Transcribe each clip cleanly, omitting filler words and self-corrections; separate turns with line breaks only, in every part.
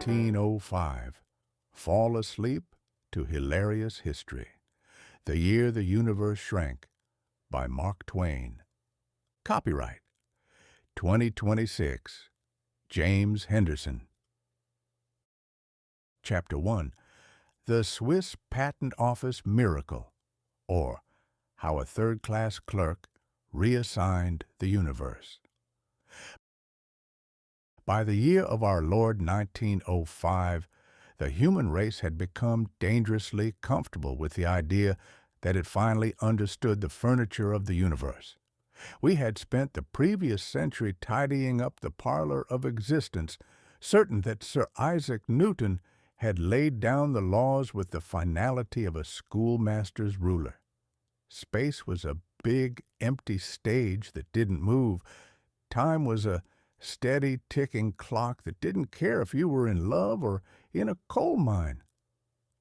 1905. Fall asleep to Hilarious History. The Year the Universe Shrank by Mark Twain. Copyright 2026. James Henderson. Chapter 1. The Swiss Patent Office Miracle, or How a Third-Class Clerk Reassigned the Universe. By the year of our Lord 1905, the human race had become dangerously comfortable with the idea that it finally understood the furniture of the universe. We had spent the previous century tidying up the parlor of existence, certain that Sir Isaac Newton had laid down the laws with the finality of a schoolmaster's ruler. Space was a big, empty stage that didn't move. Time was a steady ticking clock that didn't care if you were in love or in a coal mine.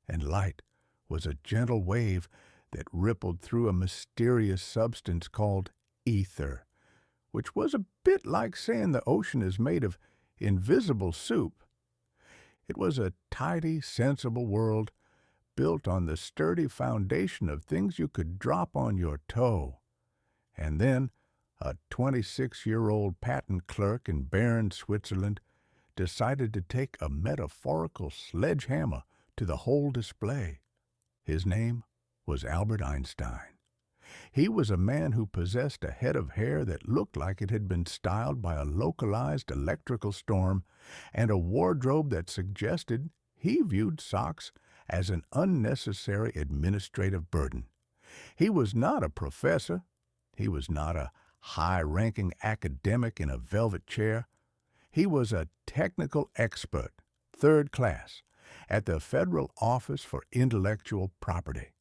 And light was a gentle wave that rippled through a mysterious substance called ether, which was a bit like saying the ocean is made of invisible soup. It was a tidy, sensible world built on the sturdy foundation of things you could drop on your toe. And then a 26-year-old patent clerk in Bern, Switzerland, decided to take a metaphorical sledgehammer to the whole display. His name was Albert Einstein. He was a man who possessed a head of hair that looked like it had been styled by a localized electrical storm, and a wardrobe that suggested he viewed socks as an unnecessary administrative burden. He was not a professor. He was not a high-ranking academic in a velvet chair. He was a technical expert, third class, at the Federal Office for Intellectual Property.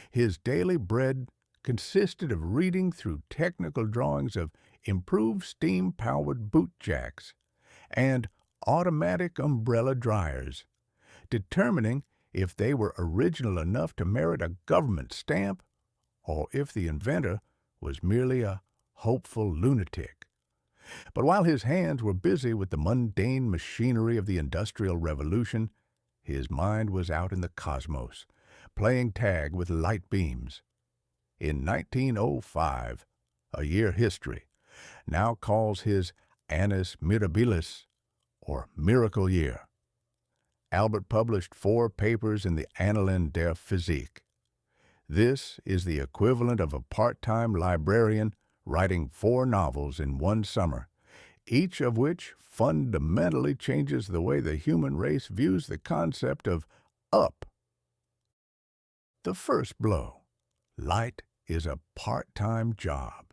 His daily bread consisted of reading through technical drawings of improved steam-powered boot jacks and automatic umbrella dryers, determining if they were original enough to merit a government stamp or if the inventor was merely a hopeful lunatic. But while his hands were busy with the mundane machinery of the Industrial Revolution, his mind was out in the cosmos, playing tag with light beams. In 1905, a year history now calls his Annus Mirabilis, or Miracle Year, Albert published 4 papers in the Annalen der Physik. This is the equivalent of a part-time librarian writing 4 novels in one summer, each of which fundamentally changes the way the human race views the concept of up. The first blow. Light is a part-time job.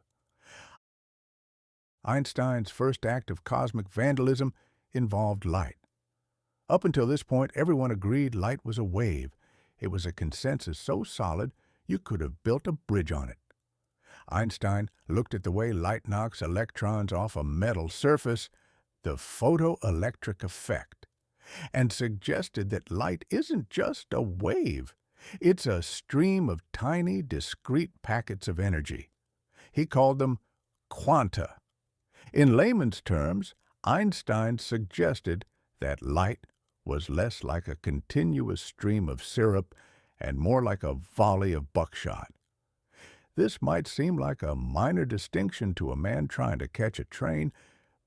Einstein's first act of cosmic vandalism involved light. Up until this point, everyone agreed light was a wave. It was a consensus so solid you could have built a bridge on it. Einstein looked at the way light knocks electrons off a metal surface, the photoelectric effect, and suggested that light isn't just a wave. It's a stream of tiny, discrete packets of energy. He called them quanta. In layman's terms, Einstein suggested that light was less like a continuous stream of syrup and more like a volley of buckshot. This might seem like a minor distinction to a man trying to catch a train,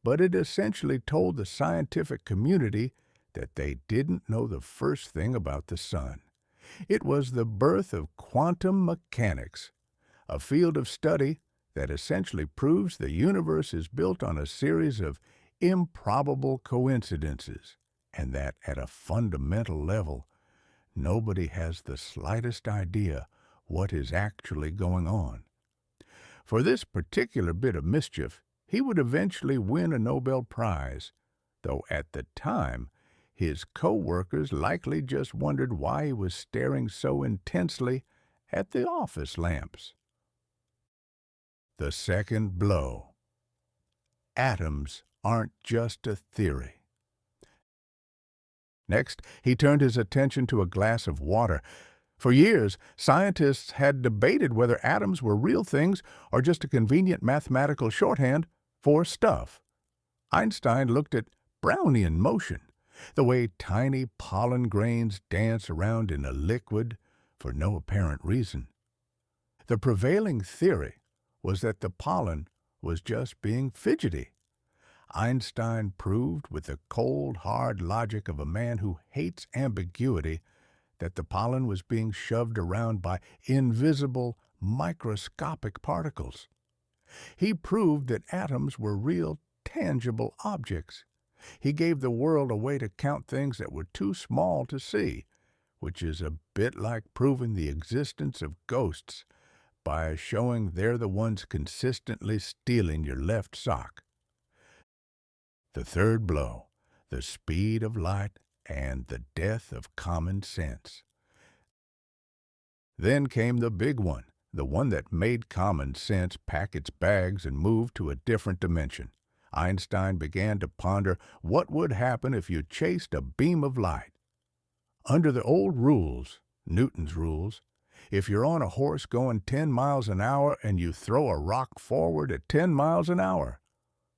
but it essentially told the scientific community that they didn't know the first thing about the sun. It was the birth of quantum mechanics, a field of study that essentially proves the universe is built on a series of improbable coincidences, and that at a fundamental level, nobody has the slightest idea what is actually going on. For this particular bit of mischief, he would eventually win a Nobel Prize, though at the time, his co-workers likely just wondered why he was staring so intensely at the office lamps. The second blow. Atoms aren't just a theory. Next, he turned his attention to a glass of water. For years, scientists had debated whether atoms were real things or just a convenient mathematical shorthand for stuff. Einstein looked at Brownian motion, The way tiny pollen grains dance around in a liquid for no apparent reason. The prevailing theory was that the pollen was just being fidgety. Einstein proved with the cold, hard logic of a man who hates ambiguity that the pollen was being shoved around by invisible, microscopic particles. He proved that atoms were real, tangible objects. He gave the world a way to count things that were too small to see, which is a bit like proving the existence of ghosts by showing they're the ones consistently stealing your left sock. The third blow, the speed of light and the death of common sense. Then came the big one, the one that made common sense pack its bags and move to a different dimension. Einstein began to ponder what would happen if you chased a beam of light. Under the old rules, Newton's rules, if you're on a horse going 10 miles an hour and you throw a rock forward at 10 miles an hour,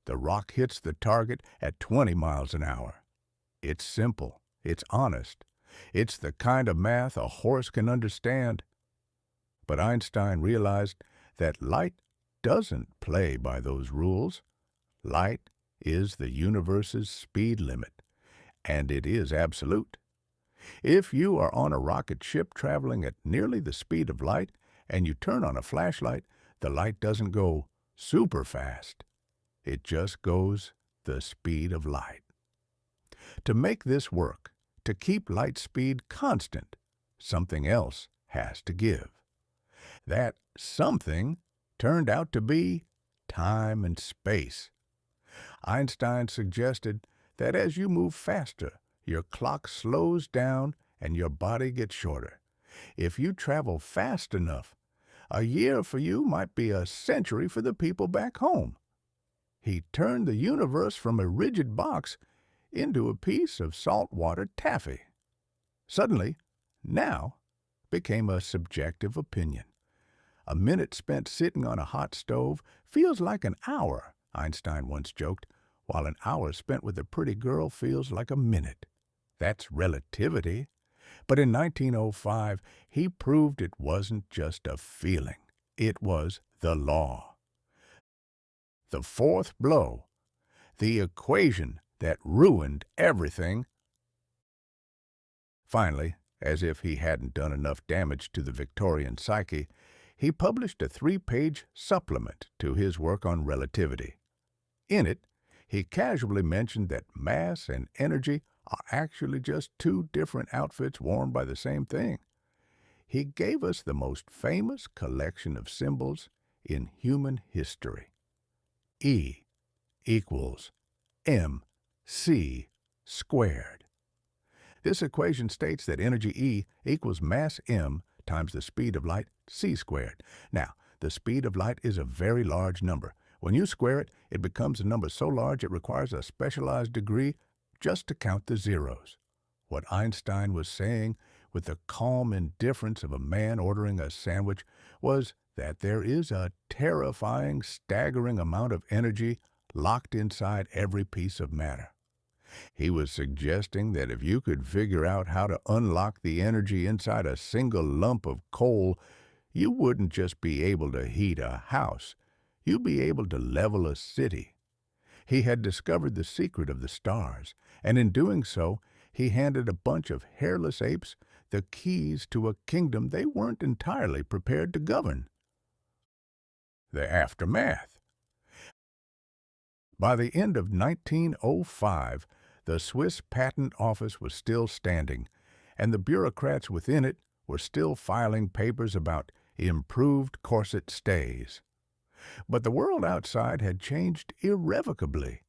the rock hits the target at 20 miles an hour. It's simple. It's honest. It's the kind of math a horse can understand. But Einstein realized that light doesn't play by those rules. Light is the universe's speed limit, and it is absolute. If you are on a rocket ship traveling at nearly the speed of light and you turn on a flashlight, the light doesn't go super fast. It just goes the speed of light. To make this work, to keep light speed constant, something else has to give. That something turned out to be time and space. Einstein suggested that as you move faster, your clock slows down and your body gets shorter. If you travel fast enough, a year for you might be a century for the people back home. He turned the universe from a rigid box into a piece of saltwater taffy. Suddenly, now, became a subjective opinion. A minute spent sitting on a hot stove feels like an hour, Einstein once joked, while an hour spent with a pretty girl feels like a minute. That's relativity. But in 1905, he proved it wasn't just a feeling. It was the law. The fourth blow, the equation that ruined everything. Finally, as if he hadn't done enough damage to the Victorian psyche, he published a 3-page supplement to his work on relativity. In it, he casually mentioned that mass and energy are actually just two different outfits worn by the same thing. He gave us the most famous collection of symbols in human history. E equals mc squared. This equation states that energy E equals mass m times the speed of light c squared. Now, the speed of light is a very large number. When you square it, it becomes a number so large it requires a specialized degree just to count the zeros. What Einstein was saying, with the calm indifference of a man ordering a sandwich, was that there is a terrifying, staggering amount of energy locked inside every piece of matter. He was suggesting that if you could figure out how to unlock the energy inside a single lump of coal, you wouldn't just be able to heat a house, you'd be able to level a city. He had discovered the secret of the stars, and in doing so, he handed a bunch of hairless apes the keys to a kingdom they weren't entirely prepared to govern. The aftermath. By the end of 1905, the Swiss Patent Office was still standing, and the bureaucrats within it were still filing papers about improved corset stays. But the world outside had changed irrevocably.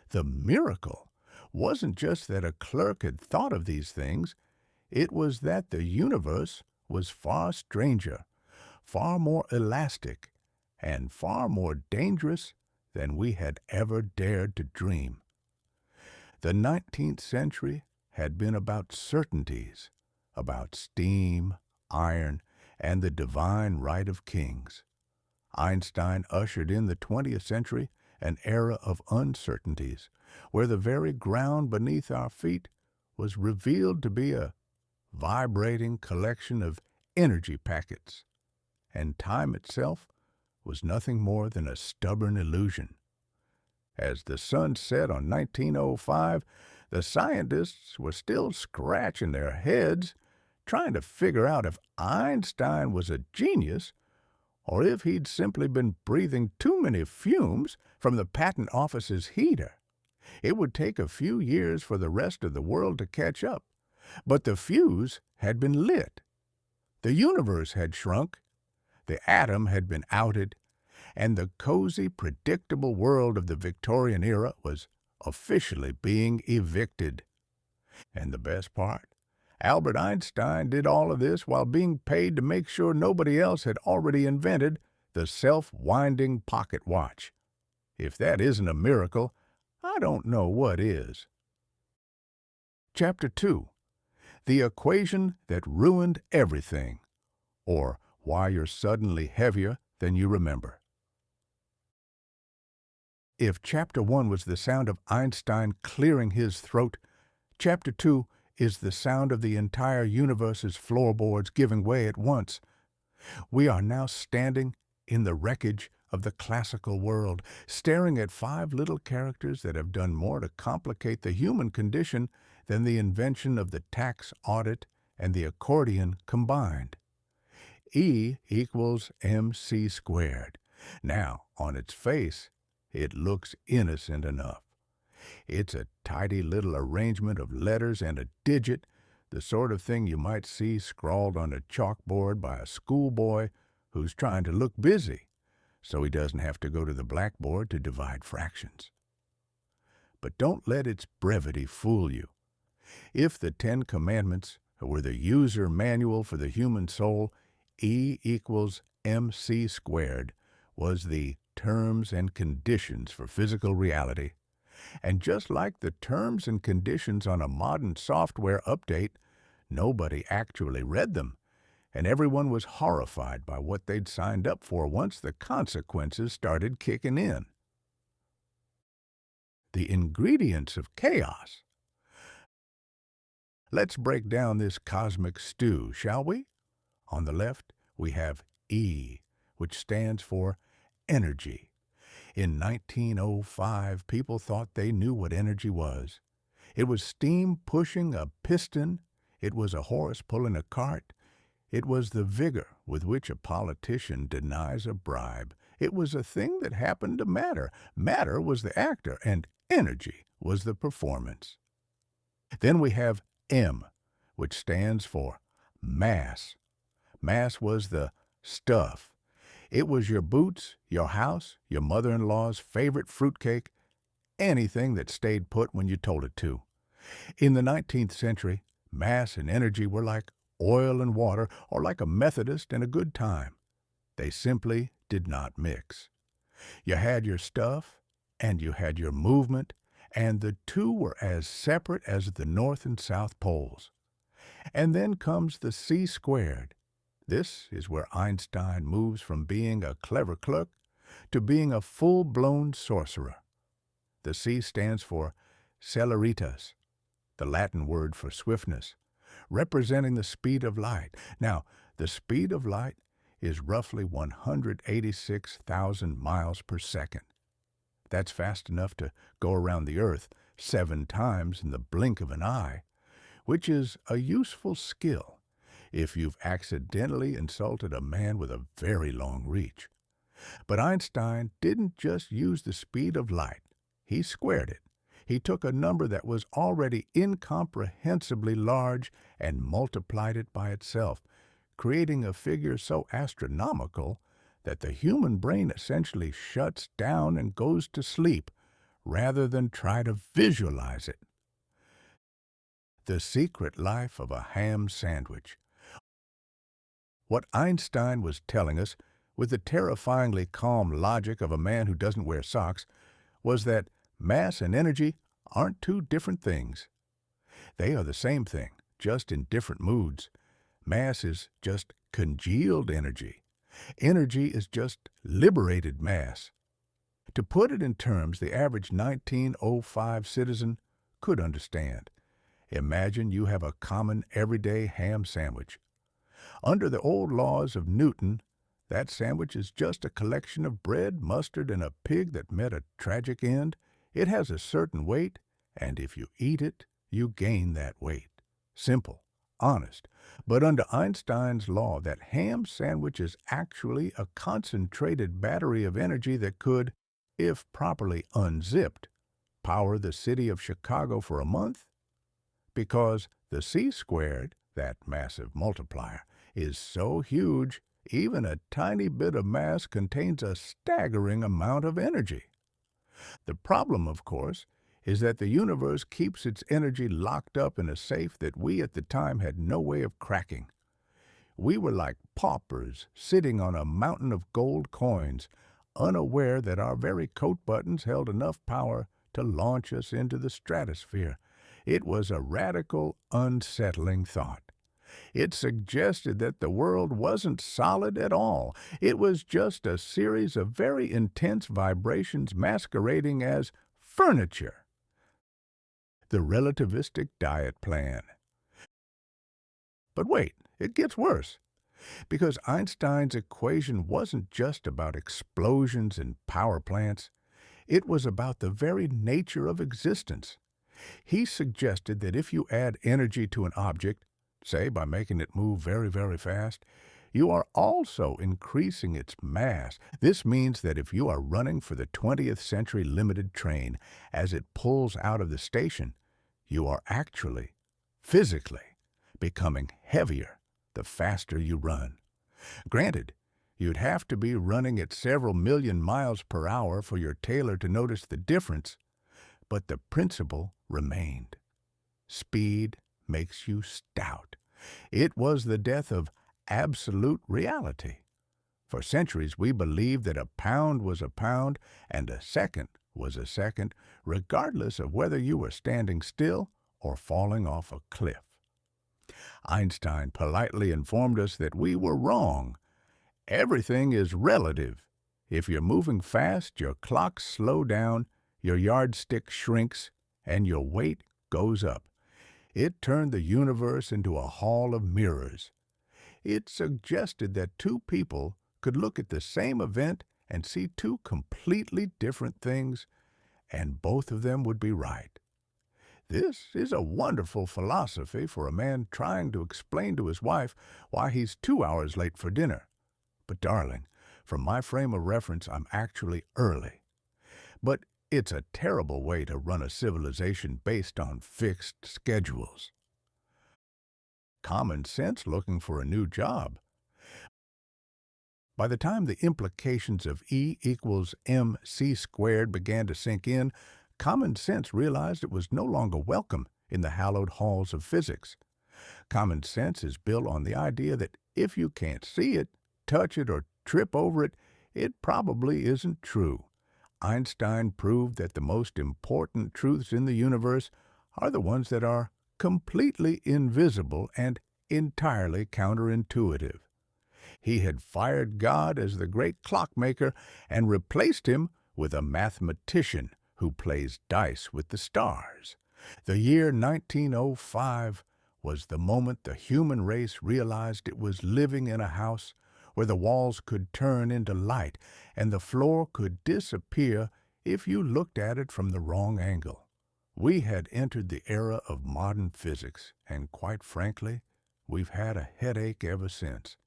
The miracle wasn't just that a clerk had thought of these things, it was that the universe was far stranger, far more elastic, and far more dangerous than we had ever dared to dream. The 19th century had been about certainties, about steam, iron, and the divine right of kings. Einstein ushered in the 20th century, an era of uncertainties, where the very ground beneath our feet was revealed to be a vibrating collection of energy packets, and time itself was nothing more than a stubborn illusion. As the sun set on 1905, the scientists were still scratching their heads, trying to figure out if Einstein was a genius or if he'd simply been breathing too many fumes from the patent office's heater. It would take a few years for the rest of the world to catch up, but the fuse had been lit. The universe had shrunk, the atom had been outed, and the cozy, predictable world of the Victorian era was officially being evicted. And the best part, Albert Einstein did all of this while being paid to make sure nobody else had already invented the self-winding pocket watch. If that isn't a miracle, I don't know what is. Chapter 2. The Equation That Ruined Everything, or Why You're Suddenly Heavier Than You Remember. If Chapter 1 was the sound of Einstein clearing his throat, Chapter 2 is the sound of the entire universe's floorboards giving way at once. We are now standing in the wreckage of the classical world, staring at 5 little characters that have done more to complicate the human condition than the invention of the tax audit and the accordion combined. E equals mc squared. Now, on its face, it looks innocent enough. It's a tidy little arrangement of letters and a digit, the sort of thing you might see scrawled on a chalkboard by a schoolboy who's trying to look busy, so he doesn't have to go to the blackboard to divide fractions. But don't let its brevity fool you. If the 10 Commandments were the user manual for the human soul, E equals mc squared was the terms and conditions for physical reality. And just like the terms and conditions on a modern software update, nobody actually read them, and everyone was horrified by what they'd signed up for once the consequences started kicking in. The ingredients of chaos. Let's break down this cosmic stew, shall we? On the left, we have E, which stands for energy. In 1905, people thought they knew what energy was. It was steam pushing a piston. It was a horse pulling a cart. It was the vigor with which a politician denies a bribe. It was a thing that happened to matter. Matter was the actor, and energy was the performance. Then we have M, which stands for mass. Mass was the stuff. It was your boots, your house, your mother-in-law's favorite fruitcake, anything that stayed put when you told it to. In the 19th century, mass and energy were like oil and water, or like a Methodist and a good time. They simply did not mix. You had your stuff, and you had your movement, and the two were as separate as the North and South poles. And then comes the C squared. This is where Einstein moves from being a clever clerk to being a full-blown sorcerer. The C stands for celeritas, the Latin word for swiftness, representing the speed of light. Now, the speed of light is roughly 186,000 miles per second. That's fast enough to go around the Earth 7 times in the blink of an eye, which is a useful skill if you've accidentally insulted a man with a very long reach. But Einstein didn't just use the speed of light. He squared it. He took a number that was already incomprehensibly large and multiplied it by itself, creating a figure so astronomical that the human brain essentially shuts down and goes to sleep rather than try to visualize it. The secret life of a ham sandwich. What Einstein was telling us, with the terrifyingly calm logic of a man who doesn't wear socks, was that mass and energy aren't 2 different things. They are the same thing, just in different moods. Mass is just congealed energy. Energy is just liberated mass. To put it in terms the average 1905 citizen could understand, Imagine you have a common everyday ham sandwich. Under the old laws of Newton, that sandwich is just a collection of bread, mustard, and a pig that met a tragic end. It has a certain weight, and if you eat it, you gain that weight. Simple, honest. But under Einstein's law, that ham sandwich is actually a concentrated battery of energy that could, if properly unzipped, power the city of Chicago for a month, because the c-squared, that massive multiplier, is so huge, even a tiny bit of mass contains a staggering amount of energy. The problem, of course, is that the universe keeps its energy locked up in a safe that we at the time had no way of cracking. We were like paupers sitting on a mountain of gold coins, unaware that our very coat buttons held enough power to launch us into the stratosphere. It was a radical, unsettling thought. It suggested that the world wasn't solid at all. It was just a series of very intense vibrations masquerading as furniture. The relativistic diet plan. But wait, it gets worse. Because Einstein's equation wasn't just about explosions and power plants. It was about the very nature of existence. He suggested that if you add energy to an object, say by making it move very, very fast, you are also increasing its mass. This means that if you are running for the 20th Century Limited train as it pulls out of the station, you are actually, physically, becoming heavier the faster you run. Granted, you'd have to be running at several million miles per hour for your tailor to notice the difference, but the principle remained. Speed makes you stout. It was the death of absolute reality. For centuries, we believed that a pound was a pound and a second was a second, regardless of whether you were standing still or falling off a cliff. Einstein politely informed us that we were wrong. Everything is relative. If you're moving fast, your clocks slow down, your yardstick shrinks, and your weight goes up. It turned the universe into a hall of mirrors. It suggested that two people could look at the same event and see two completely different things, and both of them would be right. This is a wonderful philosophy for a man trying to explain to his wife why he's 2 hours late for dinner. But darling, from my frame of reference, I'm actually early. But it's a terrible way to run a civilization based on fixed schedules. Common sense looking for a new job. By the time the implications of E equals mc squared began to sink in, common sense realized it was no longer welcome in the hallowed halls of physics. Common sense is built on the idea that if you can't see it, touch it, or trip over it, it probably isn't true. Einstein proved that the most important truths in the universe are the ones that are completely invisible and entirely counterintuitive. He had fired God as the great clockmaker and replaced him with a mathematician who plays dice with the stars. The year 1905 was the moment the human race realized it was living in a house where the walls could turn into light and the floor could disappear if you looked at it from the wrong angle. We had entered the era of modern physics, and quite frankly, we've had a headache ever since.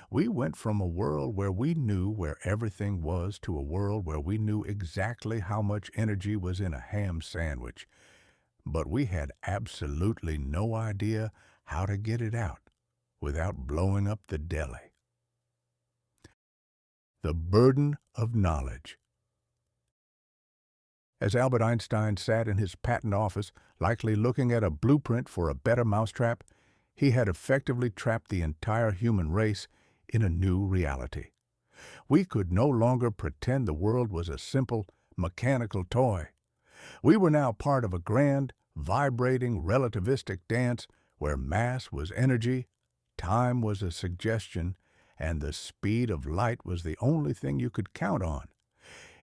We went from a world where we knew where everything was to a world where we knew exactly how much energy was in a ham sandwich, but we had absolutely no idea how to get it out without blowing up the deli. The burden of knowledge. As Albert Einstein sat in his patent office, likely looking at a blueprint for a better mousetrap, he had effectively trapped the entire human race in a new reality. We could no longer pretend the world was a simple, mechanical toy. We were now part of a grand, vibrating, relativistic dance where mass was energy, time was a suggestion, and the speed of light was the only thing you could count on.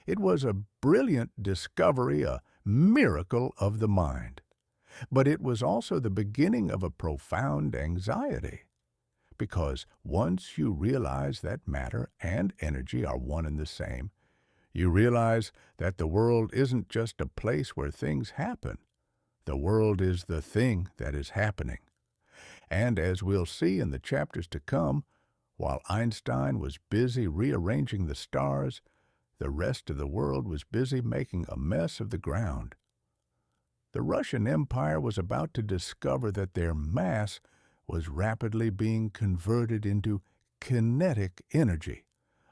It was a brilliant discovery, a miracle of the mind. But it was also the beginning of a profound anxiety, because once you realize that matter and energy are one and the same, you realize that the world isn't just a place where things happen. The world is the thing that is happening. And as we'll see in the chapters to come, while Einstein was busy rearranging the stars, the rest of the world was busy making a mess of the ground. The Russian Empire was about to discover that their mass was rapidly being converted into kinetic energy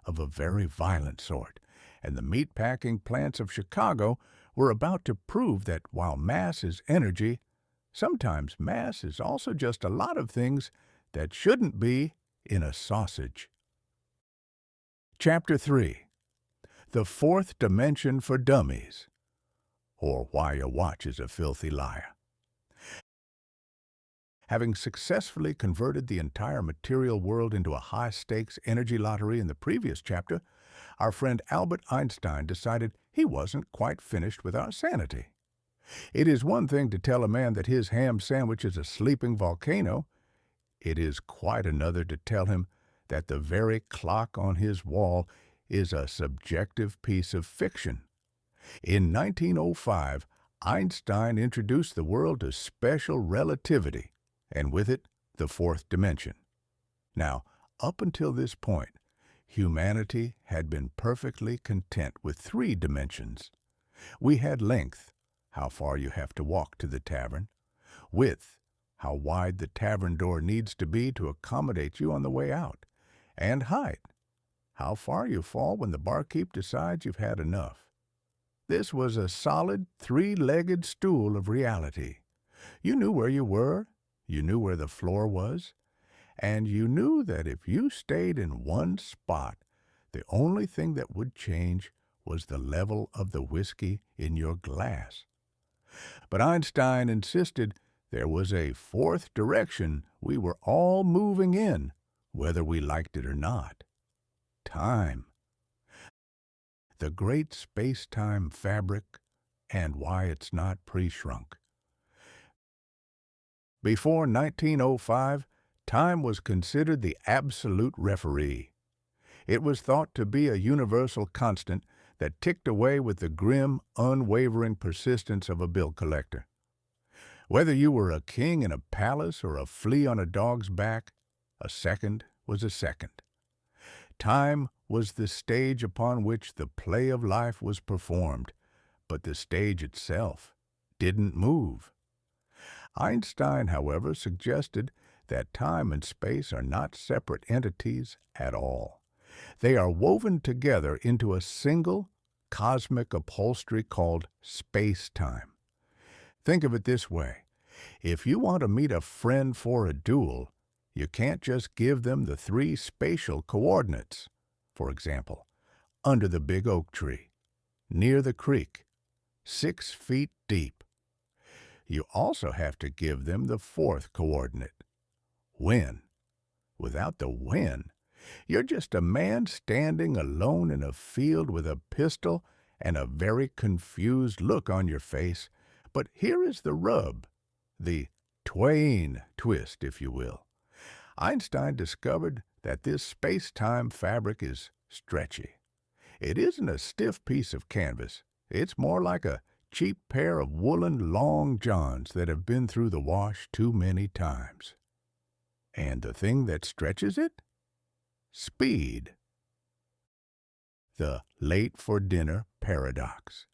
of a very violent sort, and the meatpacking plants of Chicago were about to prove that while mass is energy, sometimes mass is also just a lot of things that shouldn't be in a sausage. Chapter 3. The Fourth Dimension for Dummies, or Why Your Watch is a Filthy Liar. Having successfully converted the entire material world into a high-stakes energy lottery in the previous chapter, our friend Albert Einstein decided he wasn't quite finished with our sanity. It is one thing to tell a man that his ham sandwich is a sleeping volcano. It is quite another to tell him that the very clock on his wall is a subjective piece of fiction. In 1905, Einstein introduced the world to special relativity, and with it, the fourth dimension. Now, up until this point, humanity had been perfectly content with three dimensions. We had length, how far you have to walk to the tavern; width, how wide the tavern door needs to be to accommodate you on the way out; and height, how far you fall when the barkeep decides you've had enough. This was a solid, three-legged stool of reality. You knew where you were, you knew where the floor was, and you knew that if you stayed in one spot, the only thing that would change was the level of the whiskey in your glass. But Einstein insisted there was a fourth direction we were all moving in, whether we liked it or not. Time. The great space-time fabric, and why it's not pre-shrunk. Before 1905, time was considered the absolute referee. It was thought to be a universal constant that ticked away with the grim, unwavering persistence of a bill collector. Whether you were a king in a palace or a flea on a dog's back, a second was a second. Time was the stage upon which the play of life was performed, but the stage itself didn't move. Einstein, however, suggested that time and space are not separate entities at all. They are woven together into a single cosmic upholstery called space-time. Think of it this way. If you want to meet a friend for a duel, you can't just give them the three spatial coordinates. For example, under the big oak tree, near the creek, 6 feet deep. You also have to give them the fourth coordinate, when. Without the when, you're just a man standing alone in a field with a pistol and a very confused look on your face. But here is the rub, the Twain twist, if you will. Einstein discovered that this space-time fabric is stretchy. It isn't a stiff piece of canvas. It's more like a cheap pair of woolen long johns that have been through the wash too many times. And the thing that stretches it? Speed. The late-for-dinner paradox.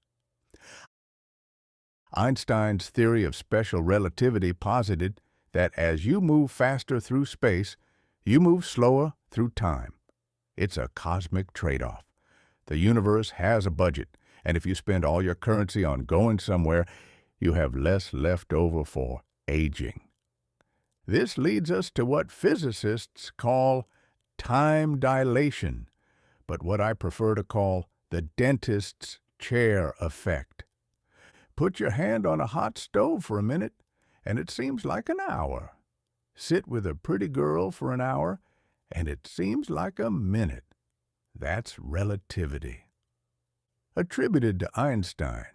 Einstein's theory of special relativity posited that as you move faster through space, you move slower through time. It's a cosmic trade-off. The universe has a budget, and if you spend all your currency on going somewhere, you have less left over for aging. This leads us to what physicists call time dilation, but what I prefer to call the dentist's chair effect. Put your hand on a hot stove for a minute, and it seems like an hour. Sit with a pretty girl for an hour, and it seems like a minute. That's relativity. Attributed to Einstein,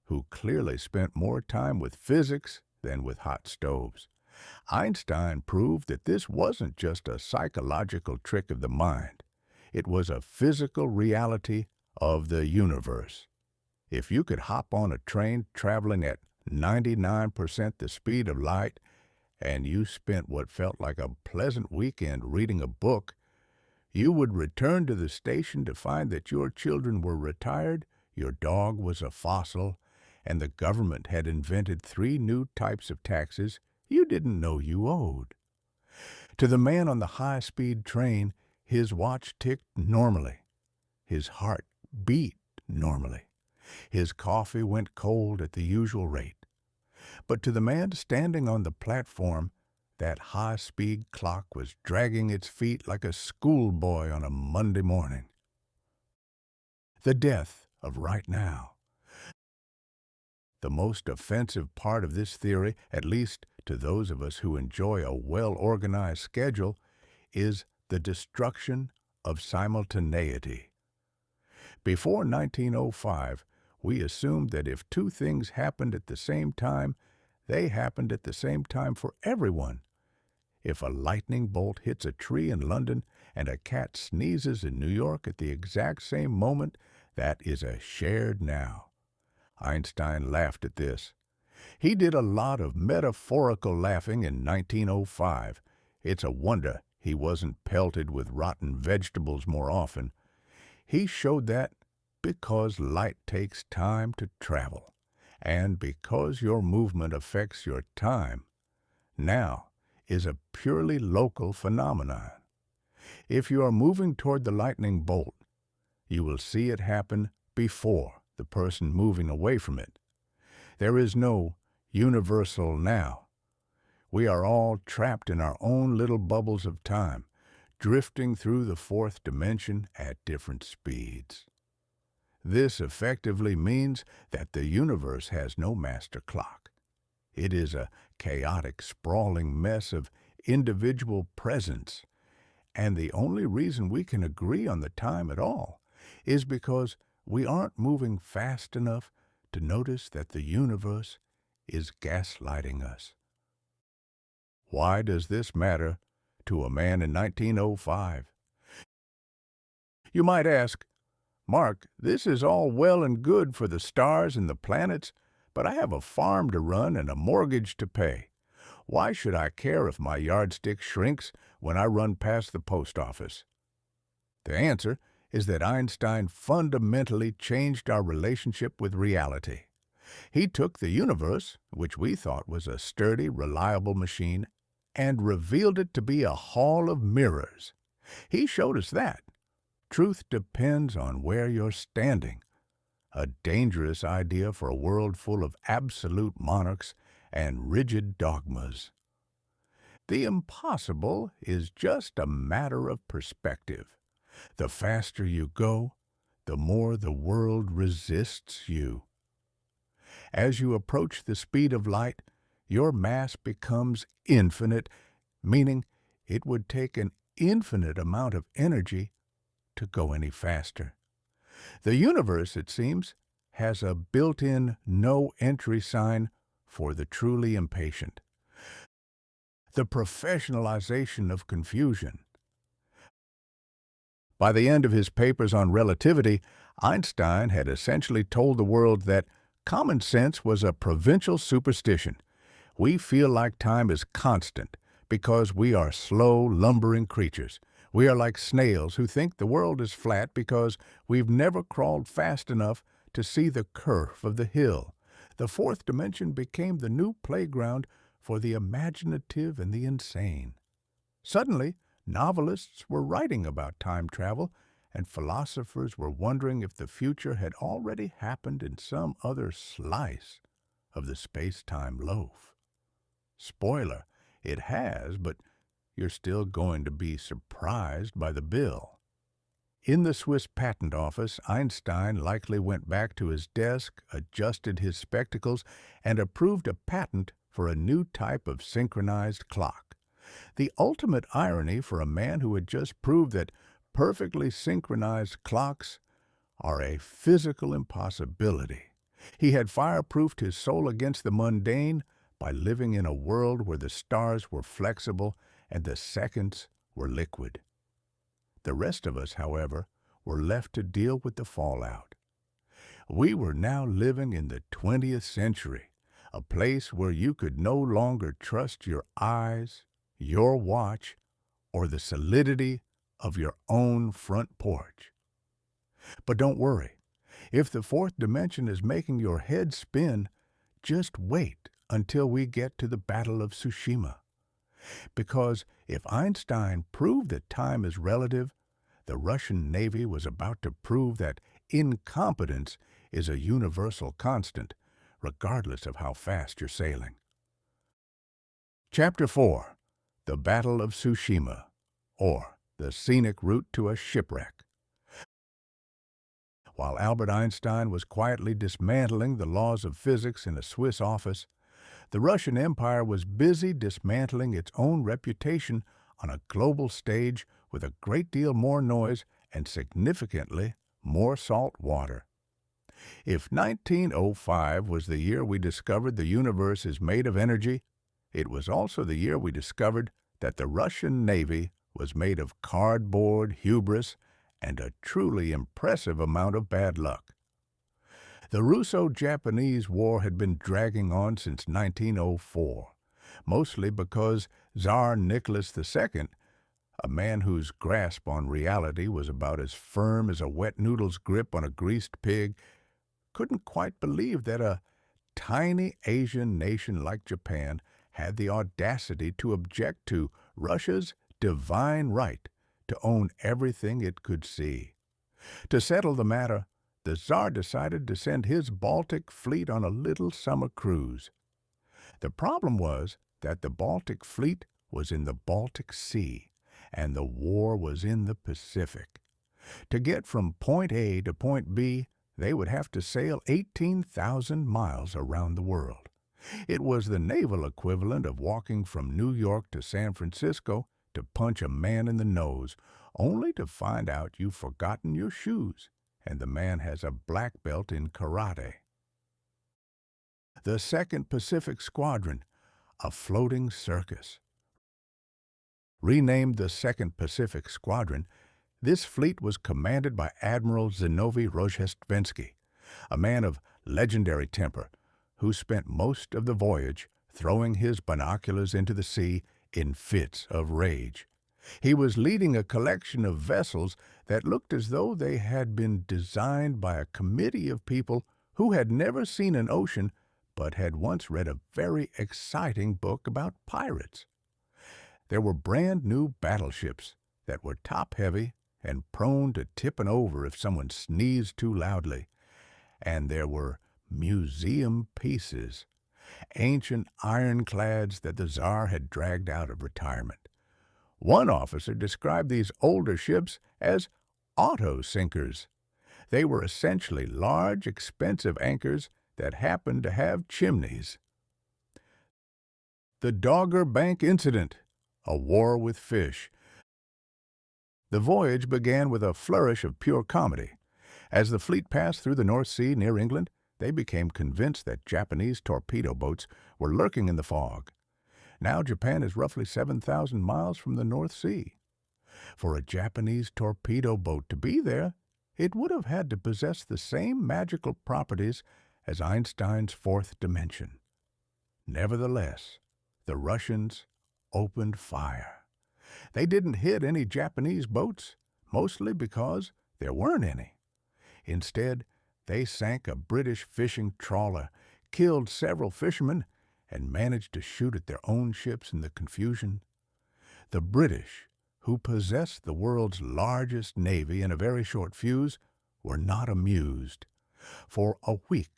who clearly spent more time with physics than with hot stoves. Einstein proved that this wasn't just a psychological trick of the mind. It was a physical reality of the universe. If you could hop on a train traveling at 99% the speed of light, and you spent what felt like a pleasant weekend reading a book, you would return to the station to find that your children were retired, your dog was a fossil, and the government had invented 3 new types of taxes you didn't know you owed. To the man on the high-speed train, his watch ticked normally. His heart beat normally. His coffee went cold at the usual rate. But to the man standing on the platform, that high-speed clock was dragging its feet like a schoolboy on a Monday morning. The death of right now. The most offensive part of this theory, at least to those of us who enjoy a well-organized schedule, is the destruction of simultaneity. Before 1905, we assumed that if 2 things happened at the same time, they happened at the same time for everyone. If a lightning bolt hits a tree in London and a cat sneezes in New York at the exact same moment, that is a shared now. Einstein laughed at this. He did a lot of metaphorical laughing in 1905. It's a wonder he wasn't pelted with rotten vegetables more often. He showed that because light takes time to travel, and because your movement affects your time, now is a purely local phenomenon. If you are moving toward the lightning bolt, you will see it happen before the person moving away from it. There is no universal now. We are all trapped in our own little bubbles of time, drifting through the 4th dimension at different speeds. This effectively means that the universe has no master clock. It is a chaotic, sprawling mess of individual presence, and the only reason we can agree on the time at all is because we aren't moving fast enough to notice that the universe is gaslighting us. Why does this matter to a man in 1905? You might ask, Mark, this is all well and good for the stars and the planets, but I have a farm to run and a mortgage to pay. Why should I care if my yardstick shrinks when I run past the post office? The answer is that Einstein fundamentally changed our relationship with reality. He took the universe, which we thought was a sturdy, reliable machine, and revealed it to be a hall of mirrors. He showed us that truth depends on where you're standing, a dangerous idea for a world full of absolute monarchs and rigid dogmas. The impossible is just a matter of perspective. The faster you go, the more the world resists you. As you approach the speed of light, your mass becomes infinite, meaning it would take an infinite amount of energy to go any faster. The universe, it seems, has a built-in no-entry sign for the truly impatient. The professionalization of confusion. By the end of his papers on relativity, Einstein had essentially told the world that common sense was a provincial superstition. We feel like time is constant because we are slow, lumbering creatures. We are like snails who think the world is flat because we've never crawled fast enough to see the curve of the hill. The 4th dimension became the new playground for the imaginative and the insane. Suddenly, novelists were writing about time travel, and philosophers were wondering if the future had already happened in some other slice of the space-time loaf. Spoiler, it has, but you're still going to be surprised by the bill. In the Swiss patent office, Einstein likely went back to his desk, adjusted his spectacles, and approved a patent for a new type of synchronized clock. The ultimate irony for a man who had just proved that perfectly synchronized clocks are a physical impossibility. He had fireproofed his soul against the mundane by living in a world where the stars were flexible and the seconds were liquid. The rest of us, however, were left to deal with the fallout. We were now living in the 20th century, a place where you could no longer trust your eyes, your watch, or the solidity of your own front porch. But don't worry. If the fourth dimension is making your head spin, just wait until we get to the Battle of Tsushima. Because if Einstein proved that time is relative, the Russian Navy was about to prove that incompetence is a universal constant, regardless of how fast you're sailing. Chapter 4. The Battle of Tsushima, or the Scenic Route to a Shipwreck. While Albert Einstein was quietly dismantling the laws of physics in a Swiss office, the Russian Empire was busy dismantling its own reputation on a global stage with a great deal more noise and significantly more salt water. If 1905 was the year we discovered the universe is made of energy, it was also the year we discovered that the Russian Navy was made of cardboard, hubris, and a truly impressive amount of bad luck. The Russo-Japanese War had been dragging on since 1904, mostly because Tsar Nicholas II, a man whose grasp on reality was about as firm as a wet noodle's grip on a greased pig, couldn't quite believe that a tiny Asian nation like Japan had the audacity to object to Russia's divine right to own everything it could see. To settle the matter, the Tsar decided to send his Baltic Fleet on a little summer cruise. The problem was that the Baltic Fleet was in the Baltic Sea, and the war was in the Pacific. To get from point A to point B, they would have to sail 18,000 miles around the world. It was the naval equivalent of walking from New York to San Francisco to punch a man in the nose, only to find out you've forgotten your shoes, and the man has a black belt in karate. The 2nd Pacific Squadron, a floating circus. Renamed the 2nd Pacific Squadron, this fleet was commanded by Admiral Zinovy Rozhestvensky, a man of legendary temper, who spent most of the voyage throwing his binoculars into the sea in fits of rage. He was leading a collection of vessels that looked as though they had been designed by a committee of people who had never seen an ocean but had once read a very exciting book about pirates. There were brand new battleships that were top-heavy and prone to tipping over if someone sneezed too loudly. And there were museum pieces, ancient ironclads that the Tsar had dragged out of retirement. One officer described these older ships as auto-sinkers. They were essentially large, expensive anchors that happened to have chimneys. The Dogger Bank Incident, a war with fish. The voyage began with a flourish of pure comedy. As the fleet passed through the North Sea near England, they became convinced that Japanese torpedo boats were lurking in the fog. Now Japan is roughly 7,000 miles from the North Sea. For a Japanese torpedo boat to be there, it would have had to possess the same magical properties as Einstein's fourth dimension. Nevertheless, the Russians opened fire. They didn't hit any Japanese boats, mostly because there weren't any. Instead, they sank a British fishing trawler, killed several fishermen, and managed to shoot at their own ships in the confusion. The British, who possessed the world's largest navy in a very short fuse, were not amused. For a week,